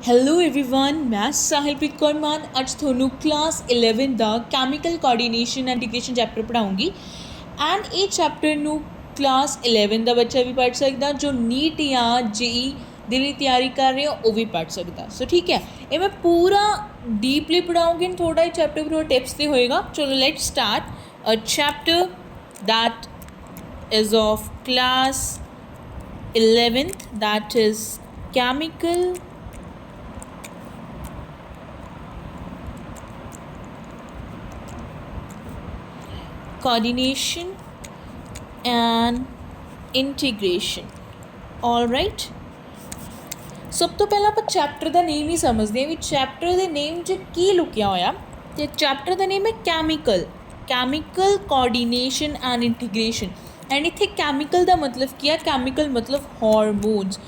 Hello everyone मैं ਸਾਹਿਲਪ੍ਰੀਤ ਕੌਰ ਮਾਨ ਅੱਜ ਤੁਹਾਨੂੰ ਕਲਾਸ 11 ਦਾ chemical coordination and integration chapter ਪੜ੍ਹਾਉਂਗੀ ਐਂਡ ਇਹ ਚੈਪਟਰ ਨੂੰ ਕਲਾਸ 11 ਦਾ ਬੱਚਾ ਵੀ ਪੜ੍ਹ ਸਕਦਾ ਜੋ ਨੀਟ ਜਾਂ जेई ਦੇ ਲਈ ਤਿਆਰੀ ਕਰ ਰਿਹਾ ਉਹ ਵੀ ਪੜ੍ਹ ਸਕਦਾ। ਸੋ ਠੀਕ ਹੈ, ਇਹ ਮੈਂ ਪੂਰਾ ਡੀਪਲੀ ਪੜ੍ਹਾਉਂਗੀ, ਥੋੜਾ ਹੀ ਚੈਪਟਰ ਪੂਰਾ ਟਿਪਸ ਤੇ ਹੋਏਗਾ। ਚਲੋ let start a chapter that is of class 11th, that is chemical coordination and integration। all right, ਸਭ ਤੋਂ ਪਹਿਲਾਂ ਆਪਾਂ ਚੈਪਟਰ ਦਾ ਨੇਮ ਹੀ ਸਮਝਦੇ ਹਾਂ ਵੀ ਚੈਪਟਰ ਦੇ ਨੇਮ 'ਚ ਕੀ ਲੁਕਿਆ ਹੋਇਆ। ਤੇ ਚੈਪਟਰ ਦਾ ਨੇਮ ਹੈ chemical coordination and integration. And ਇੱਥੇ ਕੈਮੀਕਲ ਦਾ ਮਤਲਬ ਕੀ ਹੈ? ਕੈਮੀਕਲ ਮਤਲਬ ਹਾਰਮੋਨਸ,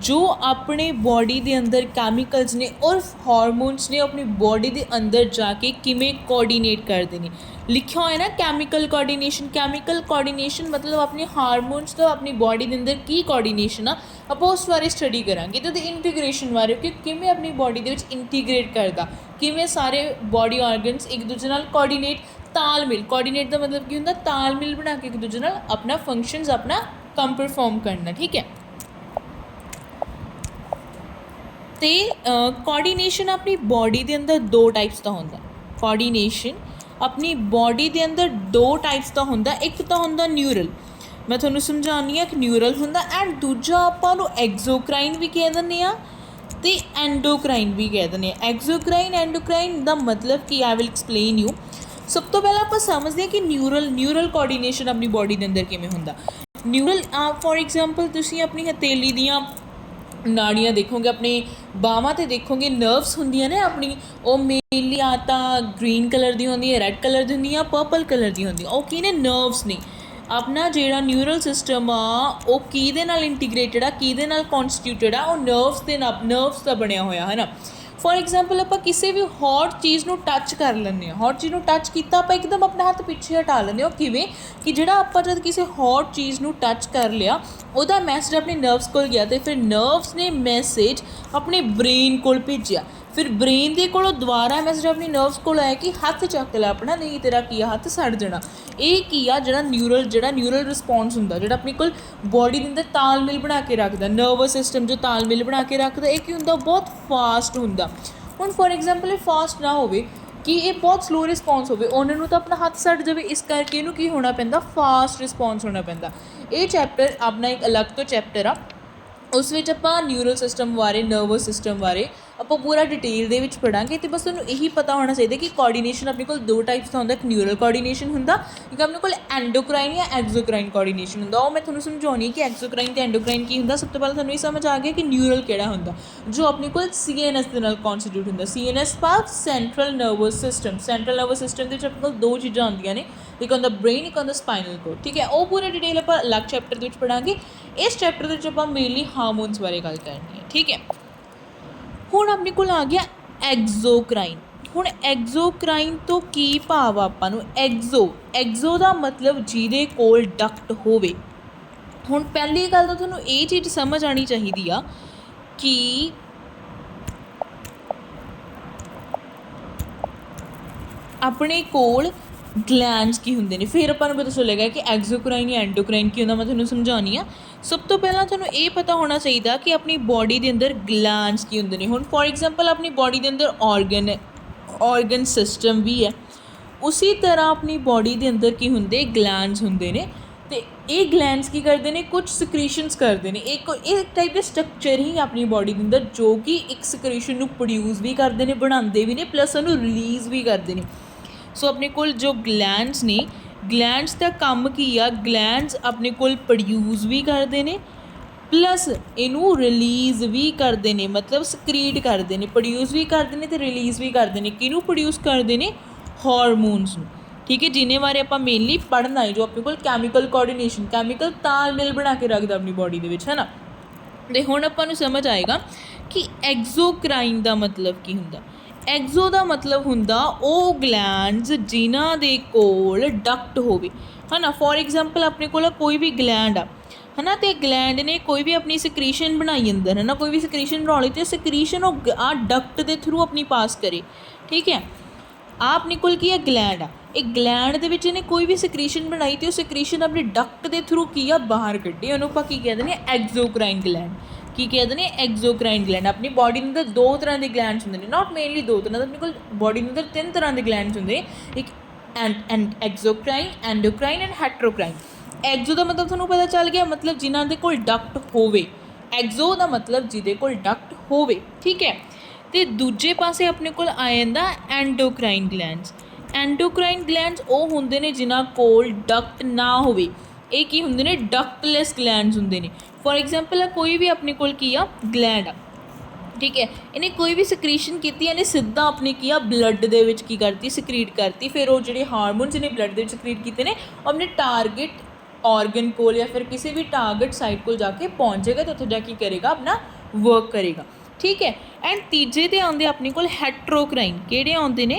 ਜੋ ਆਪਣੇ ਬੋਡੀ ਦੇ ਅੰਦਰ ਕੈਮੀਕਲਸ ਨੇ ਔਰ ਹਾਰਮੋਨਸ ਨੇ ਆਪਣੀ ਬੋਡੀ ਦੇ ਅੰਦਰ ਜਾ ਕੇ ਕਿਵੇਂ ਕੋਆਰਡੀਨੇਟ ਕਰਦੇ ਨੇ। ਲਿਖਿਆ ਹੋਇਆ ਨਾ ਕੈਮੀਕਲ ਕੋਆਰਡੀਨੇਸ਼ਨ ਮਤਲਬ ਆਪਣੇ ਹਾਰਮੋਨਸ ਤੋਂ ਆਪਣੀ ਬੋਡੀ ਦੇ ਅੰਦਰ ਕੀ ਕੋਆਰਡੀਨੇਸ਼ਨ ਆ, ਆਪਾਂ ਉਸ ਬਾਰੇ ਸਟੱਡੀ ਕਰਾਂਗੇ। ਅਤੇ ਉਹਦੇ ਇੰਟੀਗ੍ਰੇਸ਼ਨ ਬਾਰੇ ਕਿ ਕਿਵੇਂ ਆਪਣੀ ਬੋਡੀ ਦੇ ਵਿੱਚ ਇੰਟੀਗ੍ਰੇਟ ਕਰਦਾ, ਕਿਵੇਂ ਸਾਰੇ ਬੋਡੀ ਆਰਗਨਸ ਇੱਕ ਦੂਜੇ ਨਾਲ ਤਾਲਮੇਲ। ਕੋਆਰਡੀਨੇਟ ਦਾ ਮਤਲਬ ਕੀ ਹੁੰਦਾ? ਤਾਲਮੇਲ ਬਣਾ ਕੇ ਇੱਕ ਦੂਜੇ ਨਾਲ ਆਪਣਾ ਫੰਕਸ਼ਨਸ ਆਪਣਾ ਕੰਮ ਪਰਫੋਰਮ ਕਰਨਾ। ਠੀਕ ਹੈ, ਤੇ ਕੋਆਰਡੀਨੇਸ਼ਨ ਆਪਣੀ ਬੋਡੀ ਦੇ ਅੰਦਰ ਦੋ ਟਾਈਪਸ ਦਾ ਹੁੰਦਾ। ਕੋਆਰਡੀਨੇਸ਼ਨ ਆਪਣੀ ਬੋਡੀ ਦੇ ਅੰਦਰ ਦੋ ਟਾਈਪਸ ਦਾ ਹੁੰਦਾ। ਇੱਕ ਤਾਂ ਹੁੰਦਾ ਨਿਊਰਲ, ਮੈਂ ਤੁਹਾਨੂੰ ਸਮਝਾਉਂਦੀ ਹਾਂ ਕਿ ਨਿਊਰਲ ਹੁੰਦਾ, ਐਂਡ ਦੂਜਾ ਆਪਾਂ ਉਹਨੂੰ ਐਗਜ਼ੋਕਰਾਈਨ ਵੀ ਕਹਿ ਦਿੰਦੇ ਹਾਂ ਅਤੇ ਐਂਡੋਕਰਾਈਨ ਵੀ ਕਹਿ ਦਿੰਦੇ ਹਾਂ। ਐਗਜ਼ੋਕਰਾਈਨ ਐਂਡੋਕਰਾਈਨ ਦਾ ਮਤਲਬ ਕੀ? I will explain you. ਸਭ ਤੋਂ ਪਹਿਲਾਂ ਆਪਾਂ ਸਮਝਦੇ ਹਾਂ ਕਿ ਨਿਊਰਲ ਕੋਆਰਡੀਨੇਸ਼ਨ ਆਪਣੀ ਬੋਡੀ ਦੇ ਅੰਦਰ ਕਿਵੇਂ ਹੁੰਦਾ। ਨਿਊਰਲ ਫੋਰ ਐਗਜ਼ਾਮਪਲ ਤੁਸੀਂ ਆਪਣੀ ਹਥੇਲੀ ਦੀਆਂ ਨਾੜੀਆਂ ਦੇਖੋਗੇ, ਆਪਣੇ ਬਾਹਾਂ 'ਤੇ ਦੇਖੋਗੇ ਨਰਵਸ ਹੁੰਦੀਆਂ ਨੇ ਆਪਣੀ, ਉਹ ਮੇਨਲੀ ਆ ਤਾਂ ਗ੍ਰੀਨ ਕਲਰ ਦੀ ਹੁੰਦੀ ਹੈ, ਰੈੱਡ ਕਲਰ ਦੀ ਹੁੰਦੀ ਆ, ਪਰਪਲ ਕਲਰ ਦੀ ਹੁੰਦੀ ਆ। ਉਹ ਕੀ ਨੇ? ਨਰਵਸ ਨੇ। ਆਪਣਾ ਜਿਹੜਾ ਨਿਊਰਲ ਸਿਸਟਮ ਆ ਉਹ ਕਿਹਦੇ ਨਾਲ ਇੰਟੀਗ੍ਰੇਟਡ ਆ, ਕਿਹਦੇ ਨਾਲ ਕੌਨਸਟੀਟਿਊਟਡ ਆ? ਉਹ ਨਰਵਸ ਦਾ ਬਣਿਆ ਹੋਇਆ ਹੈ ਨਾ। ਫੋਰ ਐਗਜ਼ਾਮਪਲ ਆਪਾਂ ਕਿਸੇ ਵੀ ਹੌਟ ਚੀਜ਼ ਨੂੰ ਟੱਚ ਕਰ ਲੈਂਦੇ ਹਾਂ। ਹੌਟ ਚੀਜ਼ ਨੂੰ ਟੱਚ ਕੀਤਾ, ਆਪਾਂ ਇੱਕਦਮ ਆਪਣਾ ਹੱਥ ਪਿੱਛੇ ਹਟਾ ਲੈਂਦੇ ਹਾਂ। ਉਹ ਕਿਵੇਂ? ਕਿ ਜਿਹੜਾ ਆਪਾਂ ਜਦ ਕਿਸੇ ਹੌਟ ਚੀਜ਼ ਨੂੰ ਟੱਚ ਕਰ ਲਿਆ, ਉਹਦਾ ਮੈਸੇਜ ਆਪਣੇ ਨਰਵਸ ਕੋਲ ਗਿਆ ਅਤੇ ਫਿਰ ਨਰਵਸ ਨੇ ਮੈਸੇਜ ਆਪਣੇ ਬ੍ਰੇਨ ਕੋਲ ਭੇਜਿਆ। ਫਿਰ ਬ੍ਰੇਨ ਦੇ ਕੋਲੋਂ ਦੁਬਾਰਾ ਮੈਸੇਜ ਆਪਣੀ ਨਰਵਸ ਕੋਲ ਆਇਆ ਕਿ ਹੱਥ ਚੱਕ ਲੈ ਆਪਣਾ, ਨਹੀਂ ਤੇਰਾ ਕੀ ਆ, ਹੱਥ ਸੜ ਜਾਣਾ। ਇਹ ਕੀ ਆ? ਜਿਹੜਾ ਨਿਊਰਲ ਰਿਸਪੌਂਸ ਹੁੰਦਾ, ਜਿਹੜਾ ਆਪਣੇ ਕੋਲ ਬੋਡੀ ਦੇ ਅੰਦਰ ਤਾਲਮੇਲ ਬਣਾ ਕੇ ਰੱਖਦਾ, ਨਰਵਸ ਸਿਸਟਮ ਜੋ ਤਾਲਮੇਲ ਬਣਾ ਕੇ ਰੱਖਦਾ, ਇਹ ਕੀ ਹੁੰਦਾ? ਬਹੁਤ ਫਾਸਟ ਹੁੰਦਾ। ਹੁਣ ਫੋਰ ਐਗਜ਼ਾਮਪਲ ਇਹ ਫਾਸਟ ਨਾ ਹੋਵੇ ਕਿ ਇਹ ਬਹੁਤ ਸਲੋ ਰਿਸਪੌਂਸ ਹੋਵੇ, ਉਹਨਾਂ ਨੂੰ ਤਾਂ ਆਪਣਾ ਹੱਥ ਸੜ ਜਾਵੇ, ਇਸ ਕਰਕੇ ਇਹਨੂੰ ਕੀ ਹੋਣਾ ਪੈਂਦਾ? ਫਾਸਟ ਰਿਸਪੌਂਸ ਹੋਣਾ ਪੈਂਦਾ। ਇਹ ਚੈਪਟਰ ਆਪਣਾ ਇੱਕ ਅਲੱਗ ਤੋਂ ਚੈਪਟਰ ਆ, ਉਸ ਵਿੱਚ ਆਪਾਂ ਨਿਊਰਲ ਸਿਸਟਮ ਬਾਰੇ, ਨਰਵਸ ਸਿਸਟਮ ਬਾਰੇ ਆਪਾਂ ਪੂਰਾ ਡਿਟੇਲ ਦੇ ਵਿੱਚ ਪੜ੍ਹਾਂਗੇ। ਅਤੇ ਬਸ ਤੁਹਾਨੂੰ ਇਹੀ ਪਤਾ ਹੋਣਾ ਚਾਹੀਦਾ ਕਿ ਕੋਆਰਡੀਨੇਸ਼ਨ ਆਪਣੇ ਕੋਲ ਦੋ ਟਾਈਪਸ ਦਾ ਹੁੰਦਾ। ਇੱਕ ਨਿਊਰਲ ਕੋਆਰਡੀਨੇਸ਼ਨ ਹੁੰਦਾ, ਇੱਕ ਆਪਣੇ ਕੋਲ ਐਂਡੋਕਰਾਈਨ ਜਾਂ ਐਗਜ਼ੋਕਰਾਈਨ ਕੋਆਰਡੀਨੇਸ਼ਨ ਹੁੰਦਾ। ਉਹ ਮੈਂ ਤੁਹਾਨੂੰ ਸਮਝਾਉਣੀ ਕਿ ਐਗਜ਼ੋਕਰਾਈਨ ਅਤੇ ਐਂਡੋਕਰਾਈਨ ਕੀ ਹੁੰਦਾ। ਸਭ ਤੋਂ ਪਹਿਲਾਂ ਤੁਹਾਨੂੰ ਇਹ ਸਮਝ ਆ ਗਿਆ ਕਿ ਨਿਊਰਲ ਕਿਹੜਾ ਹੁੰਦਾ, ਜੋ ਆਪਣੇ ਕੋਲ CNS ਦੇ ਨਾਲ ਕੌਨਸਟੀਟਿਊਟ ਹੁੰਦਾ। CNS part central nervous system. Central nervous system ਦੇ ਵਿੱਚ ਆਪਣੇ ਕੋਲ ਦੋ ਚੀਜ਼ਾਂ ਆਉਂਦੀਆਂ ਨੇ, ਇੱਕ ਹੁੰਦਾ ਬ੍ਰੇਨ, ਇੱਕ ਹੁੰਦਾ ਸਪਾਈਨਲ ਕੋਰਡ। ਠੀਕ ਹੈ, ਉਹ ਪੂਰੀ ਡਿਟੇਲ ਆਪਾਂ ਅਲੱਗ ਚੈਪਟਰ ਦੇ ਵਿੱਚ ਪੜ੍ਹਾਂਗੇ। ਇਸ ਚੈਪਟਰ ਦੇ ਵਿੱਚ ਆਪਾਂ ਮੇਨਲੀ ਹਾਰਮੋਨਸ ਬਾਰੇ ਗੱਲ ਕਰਨੀ ਹੈ। ਠੀਕ ਹੈ, ਹੁਣ ਆਪਣੇ ਕੋਲ ਆ ਗਿਆ ਐਗਜ਼ੋਕਰਾਈਨ। ਹੁਣ ਐਗਜ਼ੋਕਰਾਈਨ ਤੋਂ ਕੀ ਭਾਵ ਆਪਾਂ ਨੂੰ? ਐਗਜ਼ੋ ਦਾ ਮਤਲਬ ਜਿਹਦੇ ਕੋਲ ਡਕਟ ਹੋਵੇ। ਹੁਣ ਪਹਿਲੀ ਗੱਲ ਤਾਂ ਤੁਹਾਨੂੰ ਇਹ ਚੀਜ਼ ਸਮਝ ਆਉਣੀ ਚਾਹੀਦੀ ਆ ਕਿ ਆਪਣੇ ਕੋਲ ਗਲੈਂਡਸ ਕੀ ਹੁੰਦੇ ਨੇ, ਫਿਰ ਆਪਾਂ ਨੂੰ ਪਤਾ ਚੱਲੇਗਾ ਕਿ ਐਗਜ਼ੋਕਰਾਈਨ ਜਾਂ ਐਂਡੋਕਰਾਈਨ ਕੀ ਹੁੰਦਾ। ਮੈਂ ਤੁਹਾਨੂੰ ਸਮਝਾਉਂਦੀ ਹਾਂ। ਸਭ ਤੋਂ ਪਹਿਲਾਂ ਤੁਹਾਨੂੰ ਇਹ ਪਤਾ ਹੋਣਾ ਚਾਹੀਦਾ ਕਿ ਆਪਣੀ ਬੋਡੀ ਦੇ ਅੰਦਰ ਗਲੈਂਡਸ ਕੀ ਹੁੰਦੇ ਨੇ। ਹੁਣ ਫੋਰ ਐਗਜ਼ਾਮਪਲ ਆਪਣੀ ਬੋਡੀ ਦੇ ਅੰਦਰ ਔਰਗਨ ਸਿਸਟਮ ਵੀ ਹੈ, ਉਸੀ ਤਰ੍ਹਾਂ ਆਪਣੀ ਬੋਡੀ ਦੇ ਅੰਦਰ ਕੀ ਹੁੰਦੇ? ਗਲੈਂਡਸ ਹੁੰਦੇ ਨੇ। ਅਤੇ ਇਹ ਗਲੈਂਡਸ ਕੀ ਕਰਦੇ ਨੇ? ਕੁਝ ਸਕ੍ਰੀਸ਼ਨਸ ਕਰਦੇ ਨੇ। ਇੱਕ ਟਾਈਪ ਦੇ ਸਟਰਕਚਰ ਹੀ ਆਪਣੀ ਬੋਡੀ ਦੇ ਅੰਦਰ, ਜੋ ਕਿ ਇੱਕ ਸਕ੍ਰੀਸ਼ਨ ਨੂੰ ਪ੍ਰੋਡਿਊਸ ਵੀ ਕਰਦੇ ਨੇ, ਬਣਾਉਂਦੇ ਵੀ ਨੇ, ਪਲੱਸ ਉਹਨੂੰ ਰਿਲੀਜ਼ ਵੀ ਕਰਦੇ ਨੇ। ਸੋ ਆਪਣੇ ਕੋਲ ਜੋ ਗਲੈਂਡਸ ਨੇ, ਗਲੈਂਡਸ ਦਾ ਕੰਮ ਕੀ ਆ? ਗਲੈਂਡਸ ਆਪਣੇ ਕੋਲ ਪ੍ਰੋਡਿਊਸ ਵੀ ਕਰਦੇ ਨੇ, ਪਲੱਸ ਇਹਨੂੰ ਰਿਲੀਜ਼ ਵੀ ਕਰਦੇ ਨੇ, ਮਤਲਬ ਸਕਰੀਟ ਕਰਦੇ ਨੇ। ਪ੍ਰੋਡਿਊਸ ਵੀ ਕਰਦੇ ਨੇ ਅਤੇ ਰਿਲੀਜ਼ ਵੀ ਕਰਦੇ ਨੇ। ਕਿਹਨੂੰ ਪ੍ਰੋਡਿਊਸ ਕਰਦੇ ਨੇ? ਹਾਰਮੋਨਸ ਨੂੰ। ਠੀਕ ਹੈ, ਜਿਹਨੇ ਬਾਰੇ ਆਪਾਂ ਮੇਨਲੀ ਪੜ੍ਹਨਾ ਹੈ, ਜੋ ਆਪਣੇ ਕੋਲ ਕੈਮੀਕਲ ਕੋਆਰਡੀਨੇਸ਼ਨ, ਕੈਮੀਕਲ ਤਾਲਮੇਲ ਬਣਾ ਕੇ ਰੱਖਦਾ ਆਪਣੀ ਬੋਡੀ ਦੇ ਵਿੱਚ, ਹੈ ਨਾ। ਅਤੇ ਹੁਣ ਆਪਾਂ ਨੂੰ ਸਮਝ ਆਏਗਾ ਕਿ ਐਗਜ਼ੋਕਰਾਈਨ ਦਾ ਮਤਲਬ ਕੀ ਹੁੰਦਾ। ਐਗਜ਼ੋ ਦਾ ਮਤਲਬ ਹੁੰਦਾ ਉਹ ਗਲੈਂਡਸ ਜਿਨ੍ਹਾਂ ਦੇ ਕੋਲ ਡਕਟ ਹੋਵੇ, ਹੈ ਨਾ। ਫੋਰ ਐਗਜ਼ਾਮਪਲ ਆਪਣੇ ਕੋਲ ਕੋਈ ਵੀ ਗਲੈਂਡ ਆ, है ना। तो ग्लैंड ने कोई भी अपनी सिक्रीशन बनाई अंदर, है ना, कोई भी सिक्रीशन बना ली तो सिक्रीशन आ डक्ट के थ्रू अपनी पास करे, ठीक है। आ अपने कोल की है ग्लैंड आ, एक ग्लैंड ਦੇ ਵਿੱਚ ਇਹਨੇ ਕੋਈ ਵੀ ਸਿਕਰੀਸ਼ਨ ਬਣਾਈ ਤੇ ਉਹ ਸਿਕਰੀਸ਼ਨ ਆਪਣੇ ਡਕਟ ਦੇ ਥਰੂ ਕੀ ਆ ਬਾਹਰ ਕੱਢੀ, ਉਹਨੂੰ ਆਪਾਂ ਕੀ ਕਹਿੰਦੇ ਨੇ ਐਗਜ਼ੋਕਰਾਈਨ ਗਲੈਂਡ। ਕੀ ਕਹਿੰਦੇ ਨੇ ਐਗਜ਼ੋਕਰਾਈਨ ਗਲੈਂਡ। ਆਪਣੀ ਬੋਡੀ ਦੇ ਅੰਦਰ ਦੋ ਤਰ੍ਹਾਂ ਦੇ ਗਲੈਂਡਸ ਹੁੰਦੇ ਨੇ, ਨਾਟ ਮੇਨਲੀ ਦੋ ਤਰ੍ਹਾਂ ਦੇ, ਆਪਣੇ ਕੋਲ ਬੋਡੀ ਦੇ ਅੰਦਰ ਤਿੰਨ ਤਰ੍ਹਾਂ ਦੇ ਗਲੈਂਡਸ ਹੁੰਦੇ, ਇੱਕ ਐਗਜ਼ੋਕਰਾਈਨ, ਐਂਡੋਕਰਾਈਨ ਐਂਡ ਹੈਟਰੋਕਰਾਈਨ। ਐਗਜ਼ੋ ਦਾ ਮਤਲਬ ਤੁਹਾਨੂੰ ਪਤਾ ਚੱਲ ਗਿਆ, ਮਤਲਬ ਜਿਨ੍ਹਾਂ ਦੇ ਕੋਲ ਡਕਟ ਹੋਵੇ। ਐਗਜ਼ੋ ਦਾ ਮਤਲਬ ਜਿਹਦੇ ਕੋਲ ਡਕਟ ਹੋਵੇ, ਠੀਕ ਹੈ। ਤੇ ਦੂਜੇ ਪਾਸੇ ਆਪਣੇ ਕੋਲ ਆ ਜਾਂਦਾ ਐਂਡੋਕਰਾਈਨ ਗਲੈਂਡਸ। ਐਂਡੋਕਰਾਈਨ ਗਲੈਂਡਸ ਉਹ ਹੁੰਦੇ ਨੇ ਜਿਨ੍ਹਾਂ ਕੋਲ ਡਕਟ ਨਾ ਹੋਵੇ। ਇਹ ਕੀ ਹੁੰਦੇ ਨੇ, ਡਕਟਲੈਸ ਗਲੈਂਡਸ ਹੁੰਦੇ ਨੇ। ਫੋਰ ਐਗਜ਼ਾਮਪਲ ਆ ਕੋਈ ਵੀ ਆਪਣੇ ਕੋਲ ਕੀ ਆ ਗਲੈਂਡ ਆ, ਠੀਕ ਹੈ, ਇਹਨੇ ਕੋਈ ਵੀ ਸਕਰੀਸ਼ਨ ਕੀਤੀ, ਇਹਨੇ ਸਿੱਧਾ ਆਪਣੀ ਕੀ ਆ ਬਲੱਡ ਦੇ ਵਿੱਚ ਕੀ ਕਰਤੀ, ਸਕਰੀਟ ਕਰਤੀ। ਫਿਰ ਉਹ ਜਿਹੜੇ ਹਾਰਮੋਨਸ ਇਹਨੇ ਬਲੱਡ ਦੇ ਵਿੱਚ ਸਕਰੀਟ ਕੀਤੇ ਨੇ ਉਹ ਆਪਣੇ ਟਾਰਗੇਟ ऑर्गन को या फिर किसी भी टारगेट साइट को जाके पहुँचेगा तो उत्थे जाके करेगा अपना वर्क करेगा, ठीक है। एंड तीजे ते आउंदे अपने कोल हैट्रोक्राइन। किहड़े आउंदे ने,